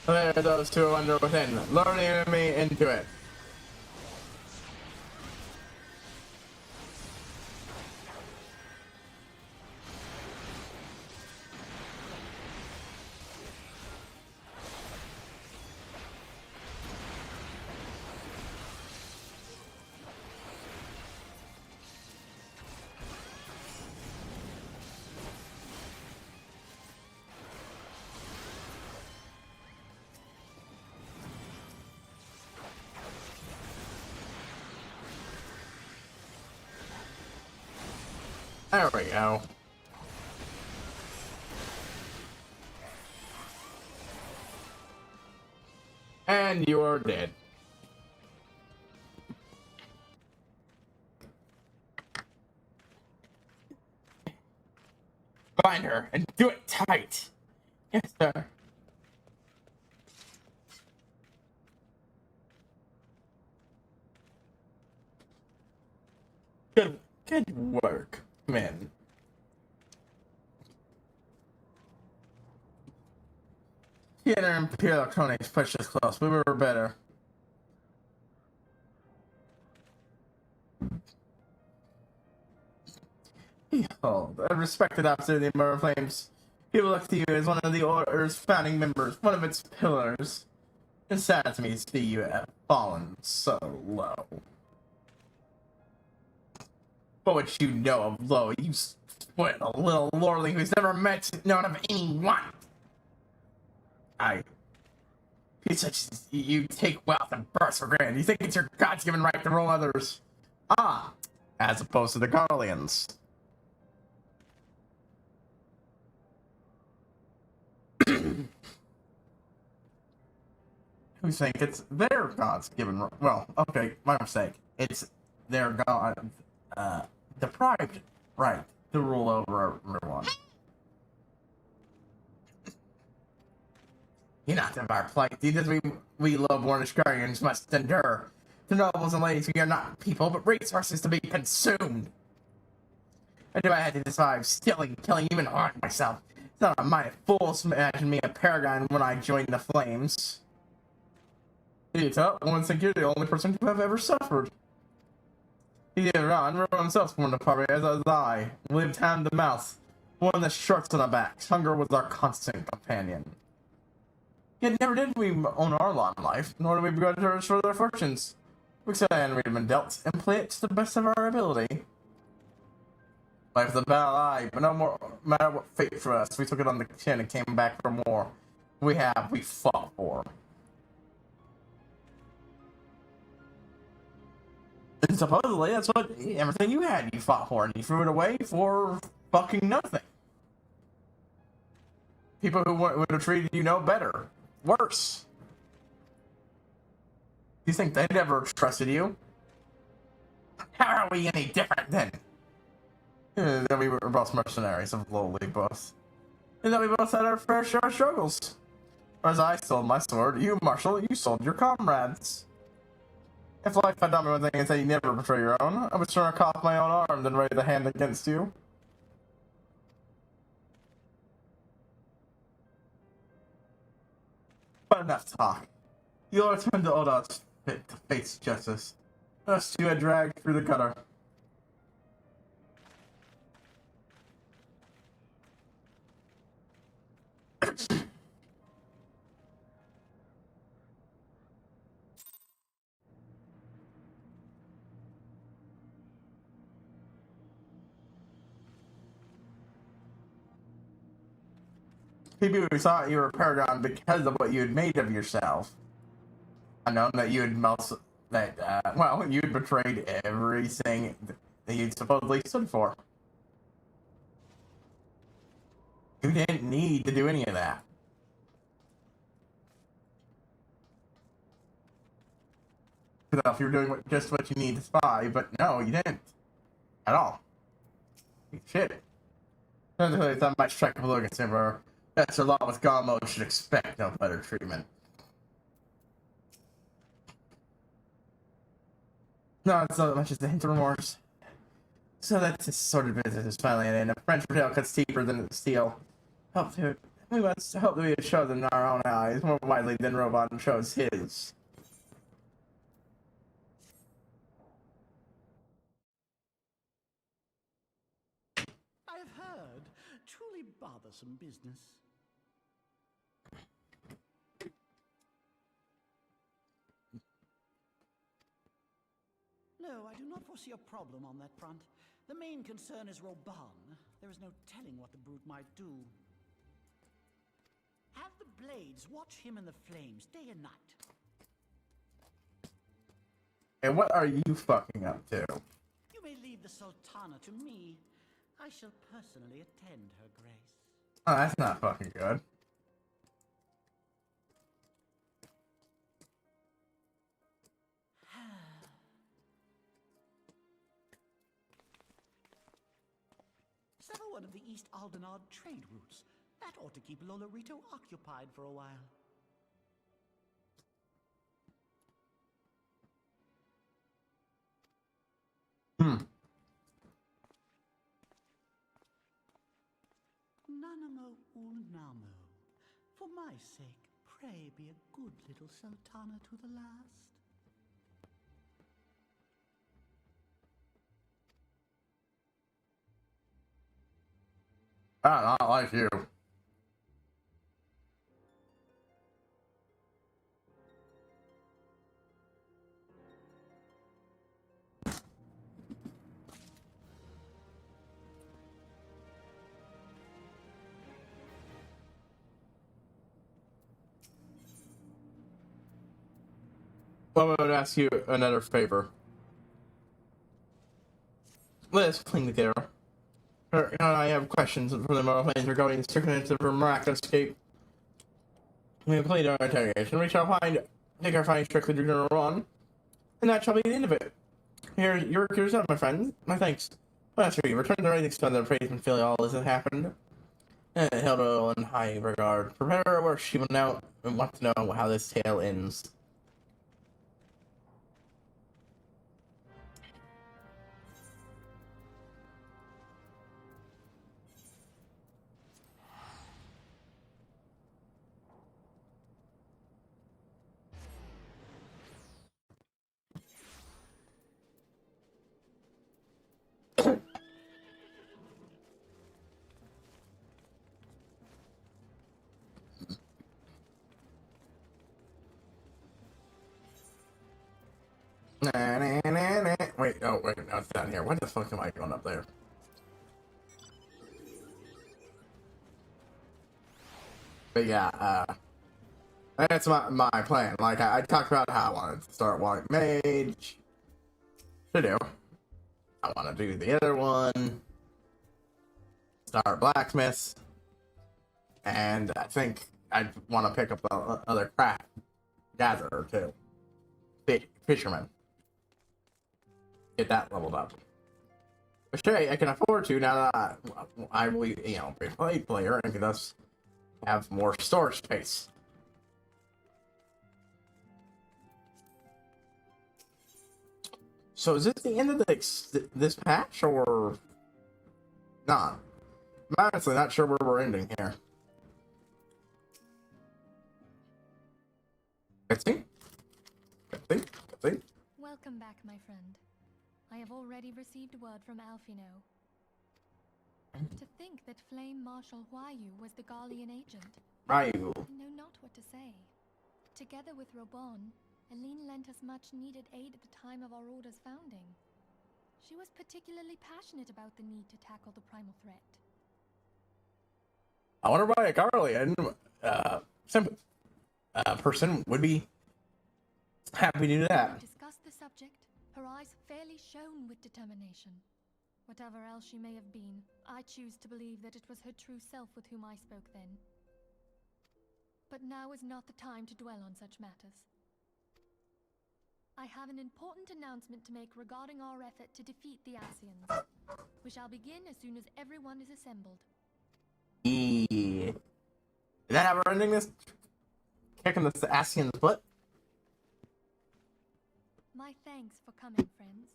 There, those two are under within. Lure the enemy into it. There we go. And you are dead. Find her and do it tight. Yes, sir. Good work, man. Theater and Imperial Electronics pushed us close. We were better. Behold, a respected officer of the Emperor Flames. People look to you as one of the Order's founding members, one of its pillars. It's sad to me to see you have fallen so low. But what you know of low, you split a little lordling who's never known of anyone. You take wealth and burst for granted. You think it's your God's given right to rule others. As opposed to the Garleans. Who think it's their God's given right? Well, okay, my mistake. It's their God, deprived right to rule over everyone. You're not of our plight. These we low-born Ishgarians must endure. The nobles and ladies, we are not people, but resources to be consumed. I knew I had to survive, stealing, killing, even harming myself. It's not a mind of fools to imagine me a paragon when I joined the Flames. Ita, one think you're the only person to have ever suffered. He did run himself from the poverty as I lived hand to mouth, one the shorts on the backs. Hunger was our constant companion. Yet never did we own our lot in life, nor did we begrudge others for their fortunes. We accept the hand we had been dealt, and play it to the best of our ability. Life is a battle, but no matter what fate for us, we took it on the chin and came back for more. We fought for. Supposedly, that's what everything you had you fought for, and you threw it away for fucking nothing. People who would have treated you no better. Worse. You think they never trusted you? How are we any different then? That we were both mercenaries of lowly both. And that we both had our fair share of struggles. Whereas I sold my sword, you, Marshal, you sold your comrades. If life had done me one thing and said you never betray your own, I would sooner cough my own arm than raise a hand against you. But enough talk. You'll return to old odds fit to face justice. Us two had dragged through the gutter. People who thought you were a paragon because of what you had made of yourself. I know that you had well, you had betrayed everything that you'd supposedly stood for. You didn't need to do any of that. If you're doing just what you need to spy, but no, you didn't. At all. Shit. Doesn't really that much check of look at Simber. That's a lot with Gamo should expect no better treatment. Not so much as a hint of remorse. So that's this sort of business is finally in. A French tail cuts deeper than steel. We must hope that we show them in our own eyes more widely than Robot shows his. I have heard. Truly bothersome business. No, I do not foresee a problem on that front. The main concern is Roban. There is no telling what the brute might do. Have the blades watch him in the flames day and night. And what are you fucking up to? You may leave the Sultana to me. I shall personally attend her grace. Oh, that's not fucking good. Sever one of the East Aldenard trade routes. That ought to keep Lolorito occupied for a while. Nanamo Unamo. For my sake, pray be a good little Sultana to the last. I don't like you. Well, I would ask you another favor. Let us cling together. I have questions for the moral planes regarding the circumstances of her miraculous escape. We complete our interrogation. We shall take our findings strictly to General Ron, and that shall be the end of it. Here, your cures up, my friend. My thanks. Well, that's you. Return to writing to the praise and feel all this has happened. And held her in high regard. Prepare her work. She will now want to know how this tale ends. Wait, oh, wait, no, it's down here. What the fuck am I going up there? But yeah, that's my plan. Like, I talked about how I wanted to start White Mage. to do. I want to do the other one, start blacksmiths, and I think I want to pick up the other craft gatherer too. Fisherman. Get that leveled up. Which hey, I can afford to now that I will, be a Blade player and can thus have more storage space. So is this the end of this patch or not? I'm honestly not sure where we're ending here. Let's see. Welcome back, my friend. I have already received word from Alfino. To think that Flame Marshal Huayu was the Garlean agent. Huayu. I know not what to say. Together with Robon, Aline lent us much-needed aid at the time of our Order's founding. She was particularly passionate about the need to tackle the primal threat. I wonder why a Garlean person would be happy to do that. We discussed the subject, her eyes fairly shone with determination. Whatever else she may have been, I choose to believe that it was her true self with whom I spoke then. But now is not the time to dwell on such matters. I have an important announcement to make regarding our effort to defeat the Ascians. We shall begin as soon as everyone is assembled. Is that how we're ending this? Kicking this Ascian's butt? My thanks for coming, friends.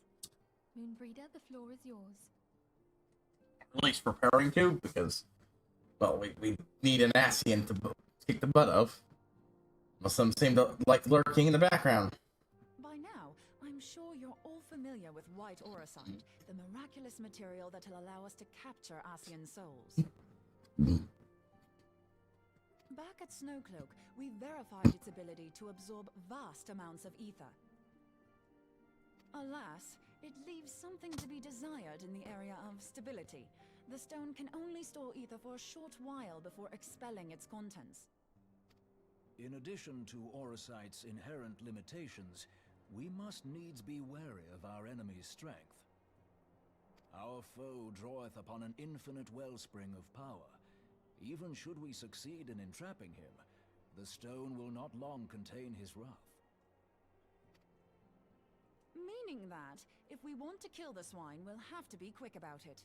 Moenbryda, the floor is yours. At least preparing to, because, well, we need an Ascian to kick the butt of. Well, some seem to like lurking in the background. By now, I'm sure you're all familiar with white auracite, the miraculous material that'll allow us to capture Ascian souls. Back at Snowcloak, we verified its ability to absorb vast amounts of ether. Alas, it leaves something to be desired in the area of stability. The stone can only store ether for a short while before expelling its contents. In addition to auracite's inherent limitations, we must needs be wary of our enemy's strength. Our foe draweth upon an infinite wellspring of power. Even should we succeed in entrapping him, the stone will not long contain his wrath. Meaning that, if we want to kill the swine, we'll have to be quick about it.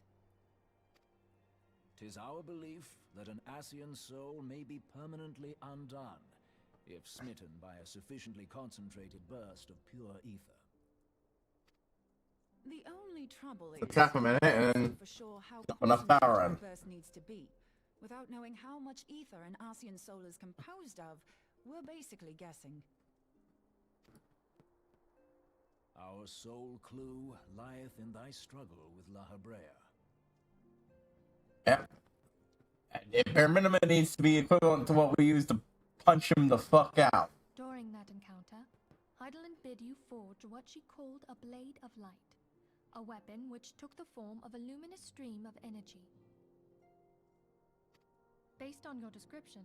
'Tis our belief that an Ascian soul may be permanently undone, if smitten by a sufficiently concentrated burst of pure ether. The only trouble is, Tap a minute and for sure how enough power concentrated in. the burst needs to be. Without knowing how much ether an Ascian soul is composed of, we're basically guessing. Our sole clue lieth in thy struggle with La Habrea. Yep. At bare minimum, it needs to be equivalent to what we use to punch him the fuck out. During that encounter, Heidelin bid you forge what she called a Blade of Light, a weapon which took the form of a luminous stream of energy. Based on your description,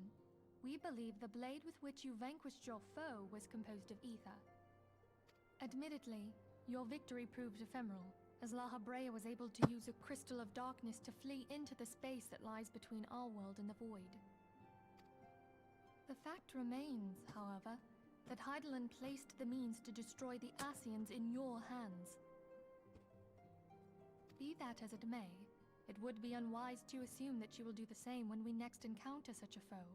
we believe the blade with which you vanquished your foe was composed of ether. Admittedly, your victory proved ephemeral, as La Habrea was able to use a crystal of darkness to flee into the space that lies between our world and the void. The fact remains, however, that Heidelin placed the means to destroy the Ascians in your hands. Be that as it may, it would be unwise to assume that you will do the same when we next encounter such a foe.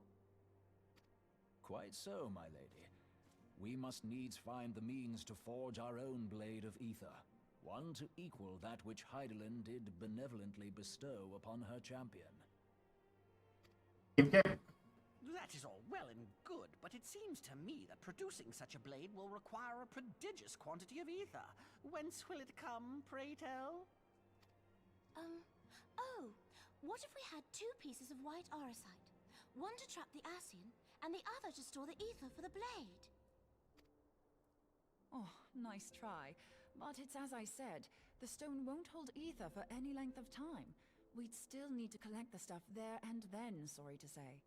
Quite so, my lady. We must needs find the means to forge our own blade of ether, one to equal that which Heidelin did benevolently bestow upon her champion. That is all well and good, but it seems to me that producing such a blade will require a prodigious quantity of ether. Whence will it come, pray tell? Oh, what if we had two pieces of white auracite? One to trap the Ascian, and the other to store the ether for the blade. Oh, nice try. But it's as I said, the stone won't hold ether for any length of time. We'd still need to collect the stuff there and then, sorry to say.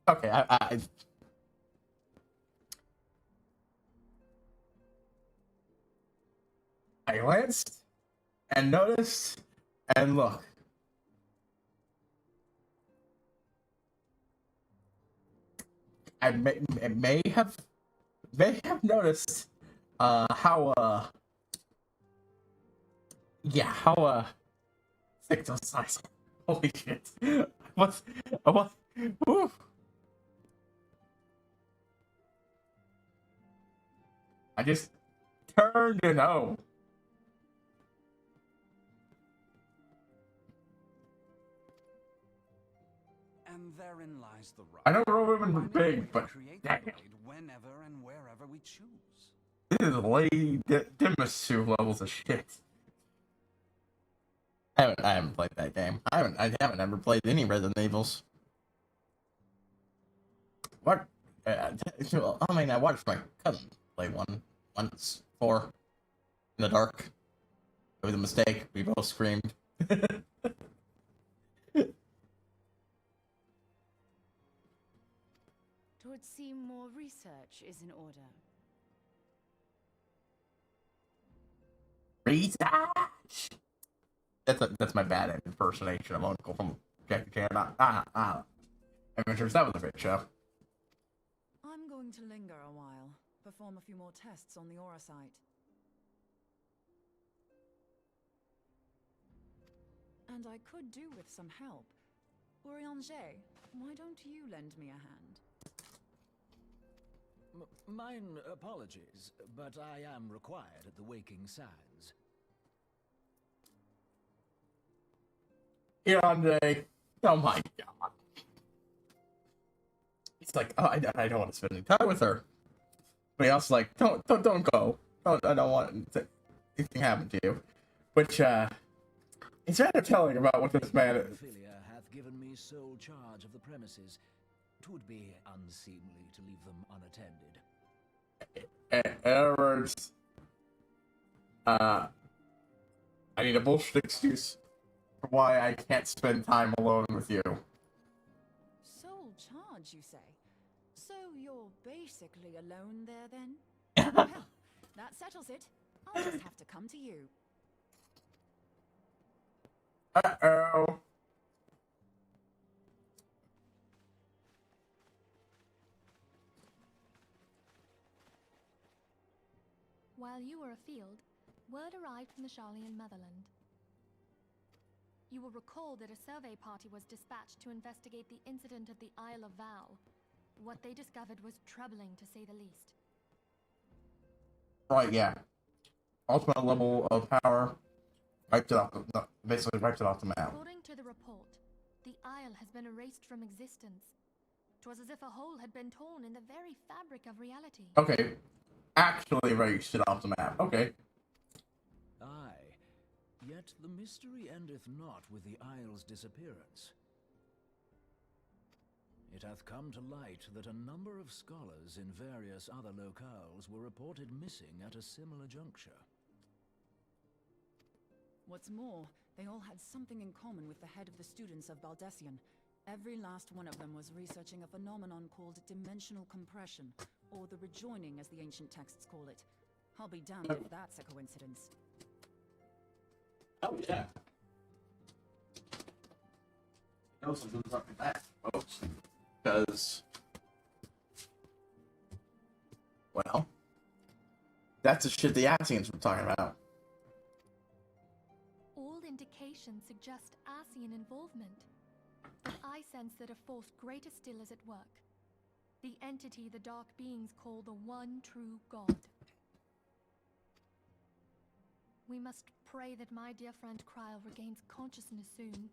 Okay, I glanced and noticed and look. I may have noticed how thick those thighs are. Holy shit. What woo. I just turned to know. And therein lies the rub. I know real women are Why not big, but create damn. the blade whenever and wherever we choose. This is Lady Dimisu levels of shit. I haven't played that game. I haven't ever played any Resident Evils. What? I mean, I watched my cousin play one once in the dark. It was a mistake. We both screamed. It would seem more research is in order. Research. That's my bad impersonation of Uncle from Jackie Chan. Adventures. That was a great show. I'm going to linger a while, perform a few more tests on the aura site. And I could do with some help. Urianger, why don't you lend me a hand? Mine apologies, but I am required at the Waking Sands. Urianger. Oh my god. It's like, oh, I don't want to spend any time with her. But he also like, don't go. I don't want anything to happen to you. Which, it's rather telling about what this man is. Ophelia hath given me sole charge of the premises. 'Twould be unseemly to leave them unattended. In other words, I need a bullshit excuse for why I can't spend time alone with you. Sole charge, you say? So you're basically alone there, then? Well, that settles it. I'll just have to come to you. Uh-oh. While you were afield, word arrived from the Charlian motherland. You will recall that a survey party was dispatched to investigate the incident at the Isle of Val. What they discovered was troubling, to say the least. Right, yeah. Ultimate level of power basically wiped it off the map. According to the report, the Isle has been erased from existence. 'Twas as if a hole had been torn in the very fabric of reality. Okay. Actually erased it off the map. Okay. Aye. Yet the mystery endeth not with the Isle's disappearance. It hath come to light that a number of scholars in various other locales were reported missing at a similar juncture. What's more, they all had something in common with the head of the students of Baldessian. Every last one of them was researching a phenomenon called dimensional compression, or the rejoining as the ancient texts call it. I'll be damned if that's a coincidence. Oh, yeah. Know something's up with that, folks. Because, well, that's the shit the Asians were talking about. All indications suggest Asian involvement. But I sense that a force greater still is at work. The entity the Dark Beings call the One True God. We must pray that my dear friend Kryl regains consciousness soon.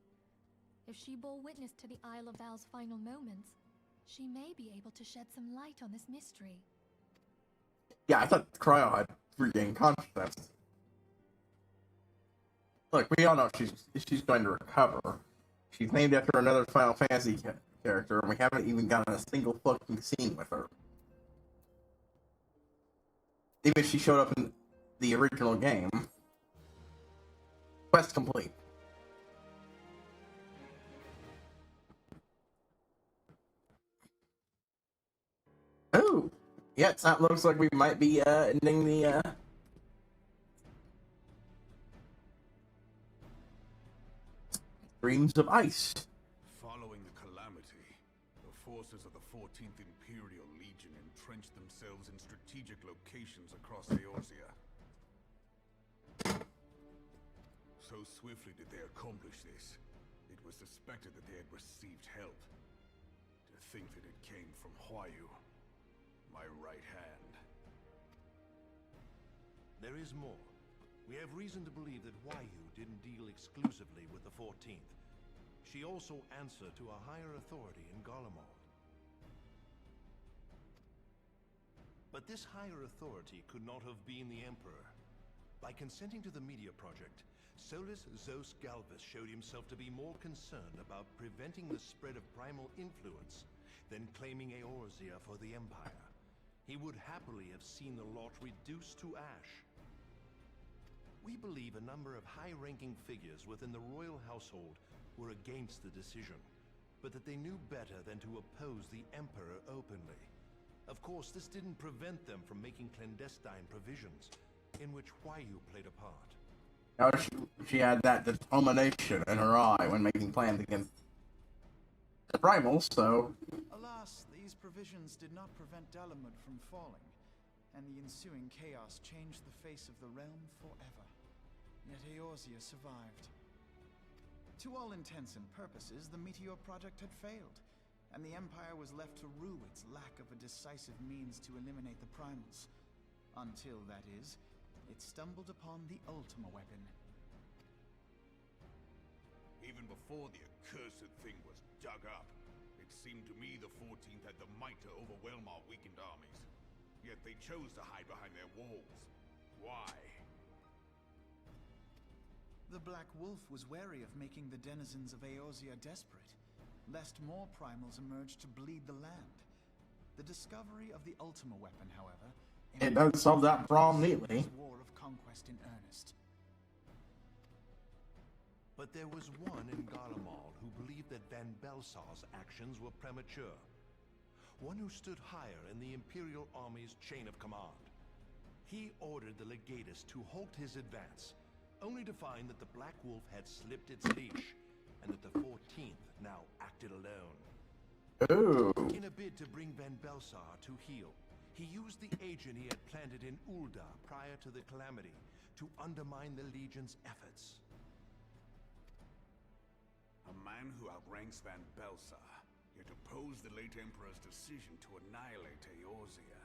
If she bore witness to the Isle of Val's final moments, she may be able to shed some light on this mystery. Yeah, I thought Cryo had regained consciousness. Look, we all know she's going to recover. She's named after another Final Fantasy character, and we haven't even gotten a single fucking scene with her. Even if she showed up in the original game. Quest complete. Yes, that looks like we might be ending the Dreams of Ice. Following the calamity, the forces of the 14th Imperial Legion entrenched themselves in strategic locations across Eorzea. So swiftly did they accomplish this, it was suspected that they had received help. To think that it came from Huayu, my right hand. There is more. We have reason to believe that Huayu didn't deal exclusively with the 14th. She also answered to a higher authority in Garlemald. But this higher authority could not have been the Emperor. By consenting to the Media Project, Solus Zos Galvus showed himself to be more concerned about preventing the spread of primal influence than claiming Eorzea for the Empire. He would happily have seen the lot reduced to ash. We believe a number of high-ranking figures within the royal household were against the decision, but that they knew better than to oppose the Emperor openly. Of course, this didn't prevent them from making clandestine provisions, in which Huayu played a part. Now she had that determination in her eye when making plans against the primals, so... Alas, these provisions did not prevent Dalamud from falling, and the ensuing chaos changed the face of the realm forever. Yet Eorzea survived. To all intents and purposes, the Meteor Project had failed, and the Empire was left to rue its lack of a decisive means to eliminate the primals. Until, that is, it stumbled upon the Ultima weapon. Even before the accursed thing was dug up, it seemed to me the 14th had the might to overwhelm our weakened armies. Yet they chose to hide behind their walls. Why? The Black Wolf was wary of making the denizens of Eorzea desperate, lest more primals emerge to bleed the land. The discovery of the Ultima weapon, however, it does solve that problem neatly. War of conquest in earnest. But there was one in Garlemald who believed that Van Belsar's actions were premature. One who stood higher in the Imperial Army's chain of command. He ordered the Legatus to halt his advance, only to find that the Black Wolf had slipped its leash, and that the 14th now acted alone. Ooh. In a bid to bring Van Belsar to heel, he used the agent he had planted in Ul'dah prior to the calamity to undermine the Legion's efforts. A man who outranks Van Belsar, yet opposed the late Emperor's decision to annihilate Eorzea.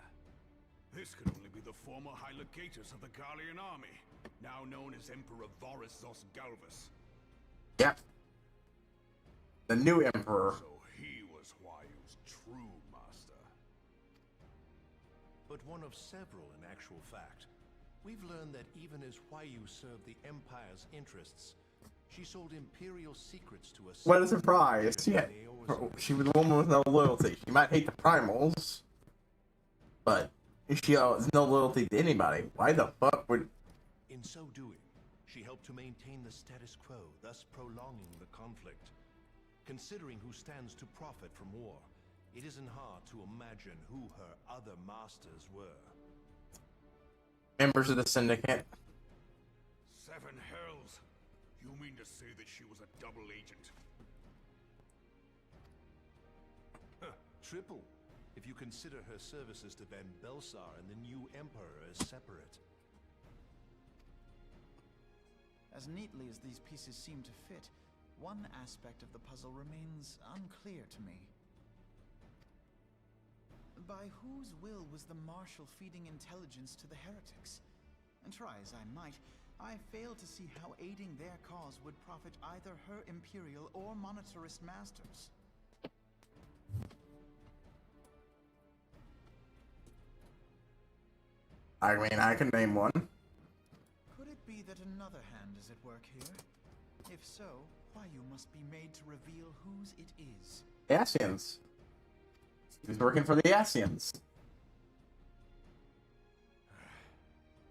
This could only be the former High Legatus of the Garlean army, now known as Emperor Varus Zos Galvus. Yep. The new Emperor. So he was Huayu's true master. But one of several in actual fact. We've learned that even as Huayu served the Empire's interests, she sold Imperial secrets to us. What a surprise! Yeah, she was a woman with no loyalty. She might hate the primals, but she has no loyalty to anybody. Why the fuck would... In so doing, she helped to maintain the status quo, thus prolonging the conflict. Considering who stands to profit from war, it isn't hard to imagine who her other masters were. Members of the Syndicate. Seven hells! You mean to say that she was a double agent? Triple, if you consider her services to Van Belsar and the new Emperor as separate. As neatly as these pieces seem to fit, one aspect of the puzzle remains unclear to me. By whose will was the Marshal feeding intelligence to the heretics? And try as I might, I fail to see how aiding their cause would profit either her Imperial or Monetarist masters. I mean, I can name one. Could it be that another hand is at work here? If so, Huayu must be made to reveal whose it is. The Ascians. He's working for the Ascians.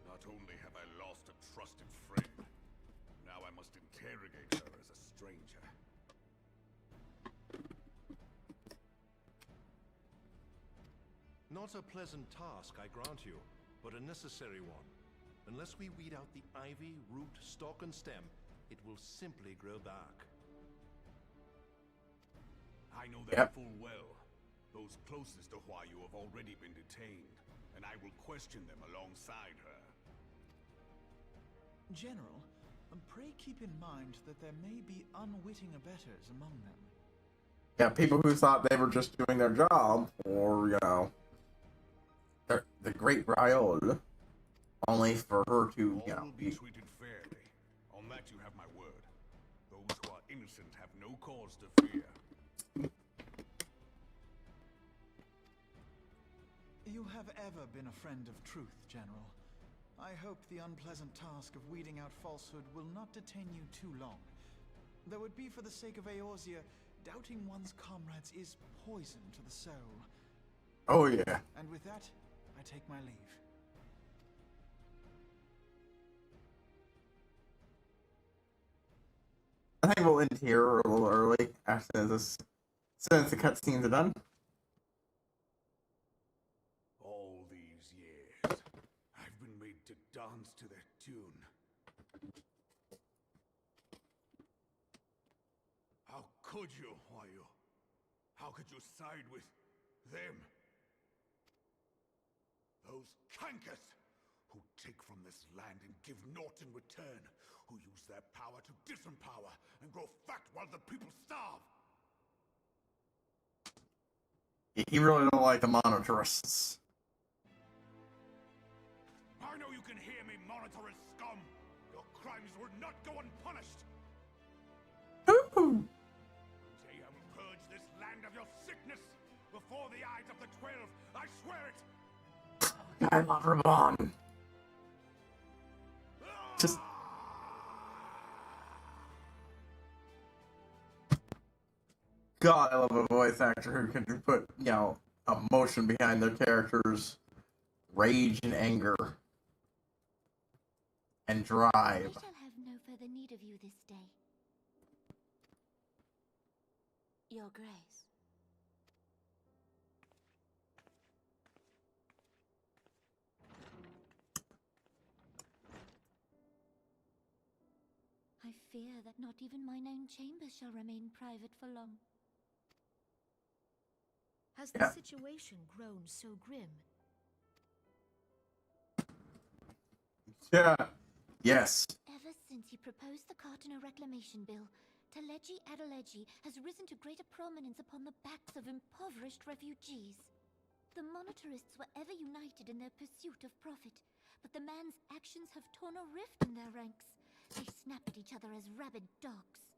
Not only have I lost a trusted friend, now I must interrogate her as a stranger. Not a pleasant task, I grant you, but a necessary one. Unless we weed out the ivy, root, stalk, and stem, it will simply grow back. I know that full well. Those closest to Huayu have already been detained, and I will question them alongside her. General, pray keep in mind that there may be unwitting abettors among them. Yeah, people who thought they were just doing their job, or, you know, the great Ryol, only for her to, you know, All will be treated fairly. On that you have my word. Those who are innocent have no cause to fear. You have ever been a friend of truth, General. I hope the unpleasant task of weeding out falsehood will not detain you too long. Though it be for the sake of Eorzea, doubting one's comrades is poison to the soul. Oh yeah. And with that, I take my leave. I think we'll end here a little early after since the cutscenes are done. All these years, I've been made to dance to their tune. How could you, Huayu? How could you side with them? Those cankers who take from this land and give naught in return, who use their power to disempower and grow fat while the people starve. He really don't like the monitorists. I know you can hear me, monetarist scum. Your crimes will not go unpunished. Ooh. Say I will purge this land of your sickness before the eyes of the 12. I swear it. I love Raban. Just. God, I love a voice actor who can put, you know, emotion behind their characters, rage and anger, and drive. I shall have no further need of you this day. Your Grace. I fear that not even mine own chambers shall remain private for long. Has the situation grown so grim? Yeah. Yes. Ever since he proposed the Cartiner Reclamation Bill, Teleji Adeleji has risen to greater prominence upon the backs of impoverished refugees. The monitorists were ever united in their pursuit of profit, but the man's actions have torn a rift in their ranks. They snap at each other as rabid dogs.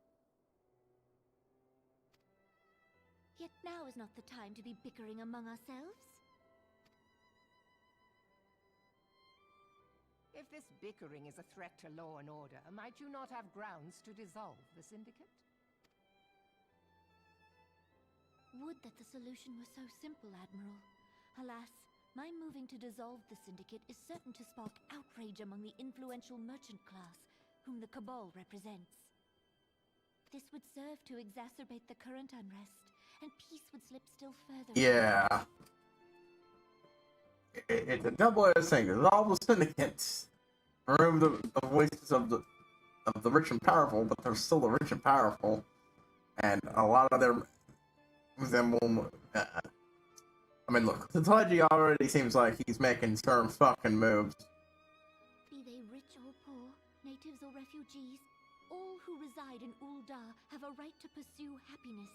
Yet now is not the time to be bickering among ourselves. If this bickering is a threat to law and order, might you not have grounds to dissolve the Syndicate? Would that the solution were so simple, Admiral. Alas, my moving to dissolve the Syndicate is certain to spark outrage among the influential merchant class, whom the Cabal represents. This would serve to exacerbate the current unrest, and peace would slip still further. Yeah. It's a double-edged thing. There's all the syndicates. Remove the voices of the rich and powerful, but they're still the rich and powerful, and a lot of them will. I mean, look, Teleji already seems like he's making certain fucking moves. Be they rich or poor, natives or refugees, all who reside in Ul'dah have a right to pursue happiness.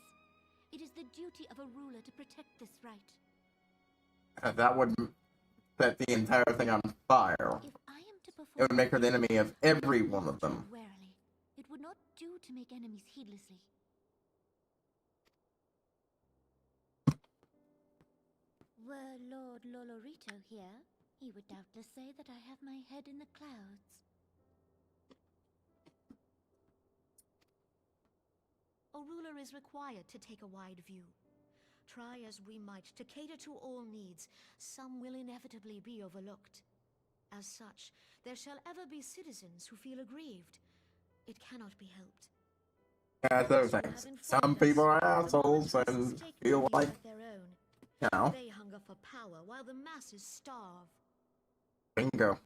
It is the duty of a ruler to protect this right. That would set the entire thing on fire. If I am to perform, it would make her the enemy of every one of them. Warily. It would not do to make enemies heedlessly. Were Lord Lolorito here, he would doubtless say that I have my head in the clouds. A ruler is required to take a wide view. Try as we might to cater to all needs, some will inevitably be overlooked. As such, there shall ever be citizens who feel aggrieved. It cannot be helped. That's other things. Some people are assholes and feel like, you know, they hunger for power while the masses starve. Bingo.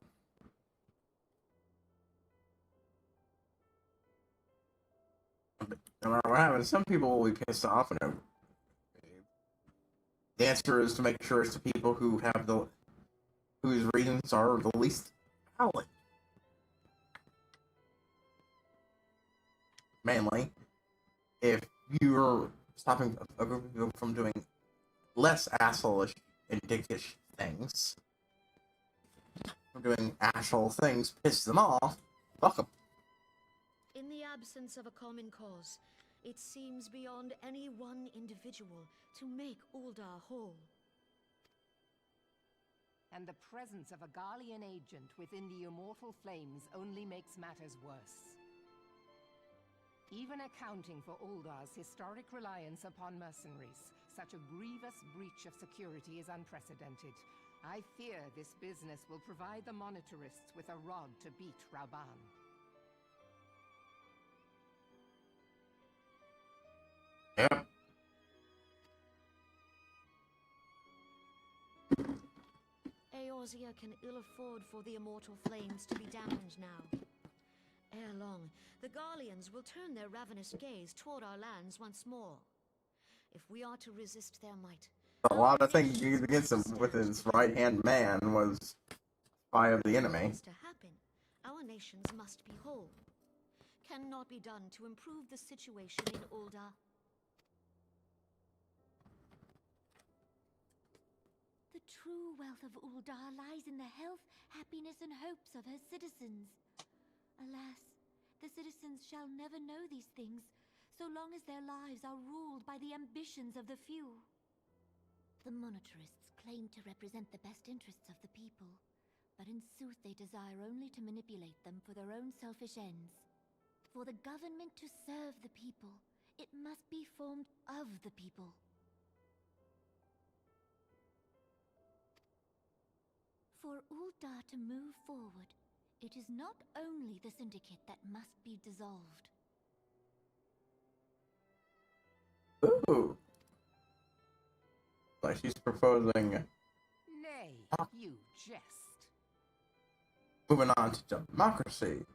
No matter what happens, some people will be pissed off, and the answer is to make sure it's the people who have whose reasons are the least valid. Mainly, if you're stopping a group of people from doing less asshole-ish and dickish things, from doing asshole things, piss them off, fuck them. In the absence of a common cause, it seems beyond any one individual to make Uldar whole. And the presence of a Garlean agent within the immortal flames only makes matters worse. Even accounting for Uldar's historic reliance upon mercenaries, such a grievous breach of security is unprecedented. I fear this business will provide the Monitorists with a rod to beat Rauban. Yeah. Eorzea can ill afford for the immortal flames to be dampened now. Ere long, the Garleans will turn their ravenous gaze toward our lands once more. If we are to resist their might, A lot of things against him with his right-hand man was spy of the enemy. to happen, our nations must be whole. Cannot be done to improve the situation in Uldar. The true wealth of Uldar lies in the health, happiness, and hopes of her citizens. Alas, the citizens shall never know these things, so long as their lives are ruled by the ambitions of the few. The Monitorists claim to represent the best interests of the people, but in sooth they desire only to manipulate them for their own selfish ends. For the government to serve the people, it must be formed of the people. For Uldar to move forward, it is not only the Syndicate that must be dissolved. Ooh. Like she's proposing. Nay, you jest. Moving on to democracy.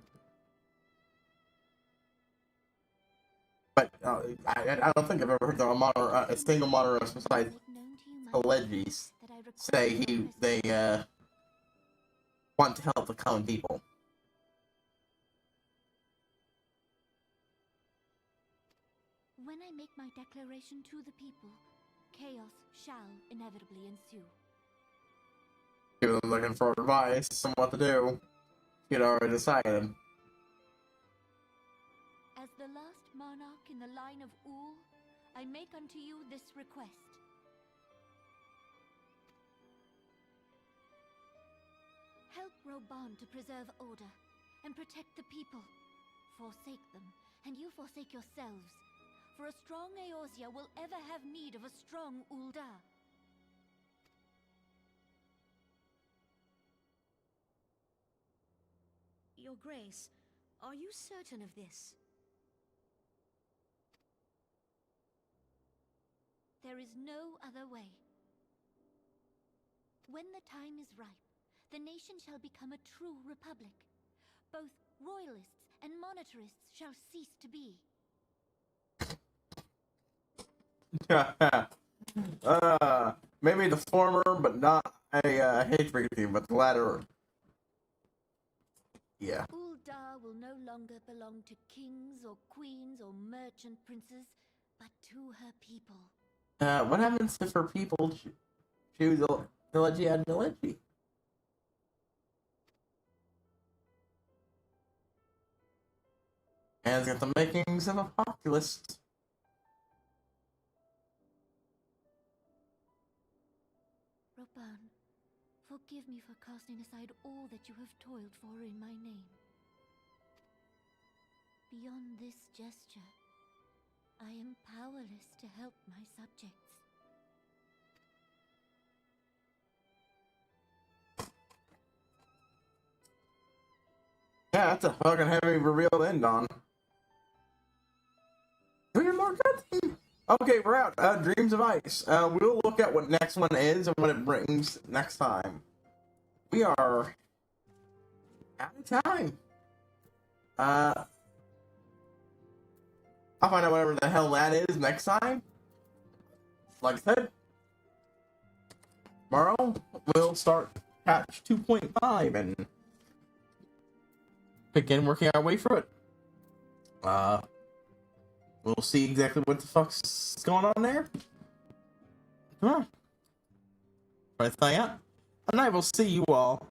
But I don't think I've ever heard of a single Monorist besides Elegies say they want to help the common people. When I make my declaration to the people, chaos shall inevitably ensue. People are looking for advice on what to do. You'd already decided. As the last monarch in the line of Ul, I make unto you this request. Help Rauban to preserve order and protect the people. Forsake them, and you forsake yourselves. For a strong Eorzea will ever have need of a strong Uldar. Your Grace, are you certain of this? There is no other way. When the time is ripe, the nation shall become a true republic. Both royalists and monitorists shall cease to be. Maybe the former, but not a hatred thing, but the latter. Yeah. Uldar will no longer belong to kings or queens or merchant princes, but to her people. What happens if her people choose Elegy and Elegy? And it's got the makings of a populist. Rauban, forgive me for casting aside all that you have toiled for in my name. Beyond this gesture, I am powerless to help my subjects. Yeah, that's a fucking heavy reveal to end on. Do your more cutscene. Okay, we're out. Dreams of Ice. We'll look at what next one is and what it brings next time. We are out of time. I'll find out whatever the hell that is next time. Like I said, tomorrow we'll start patch 2.5 and begin working our way through it. We'll see exactly what the fuck's going on there. But I tell ya, and I will see you all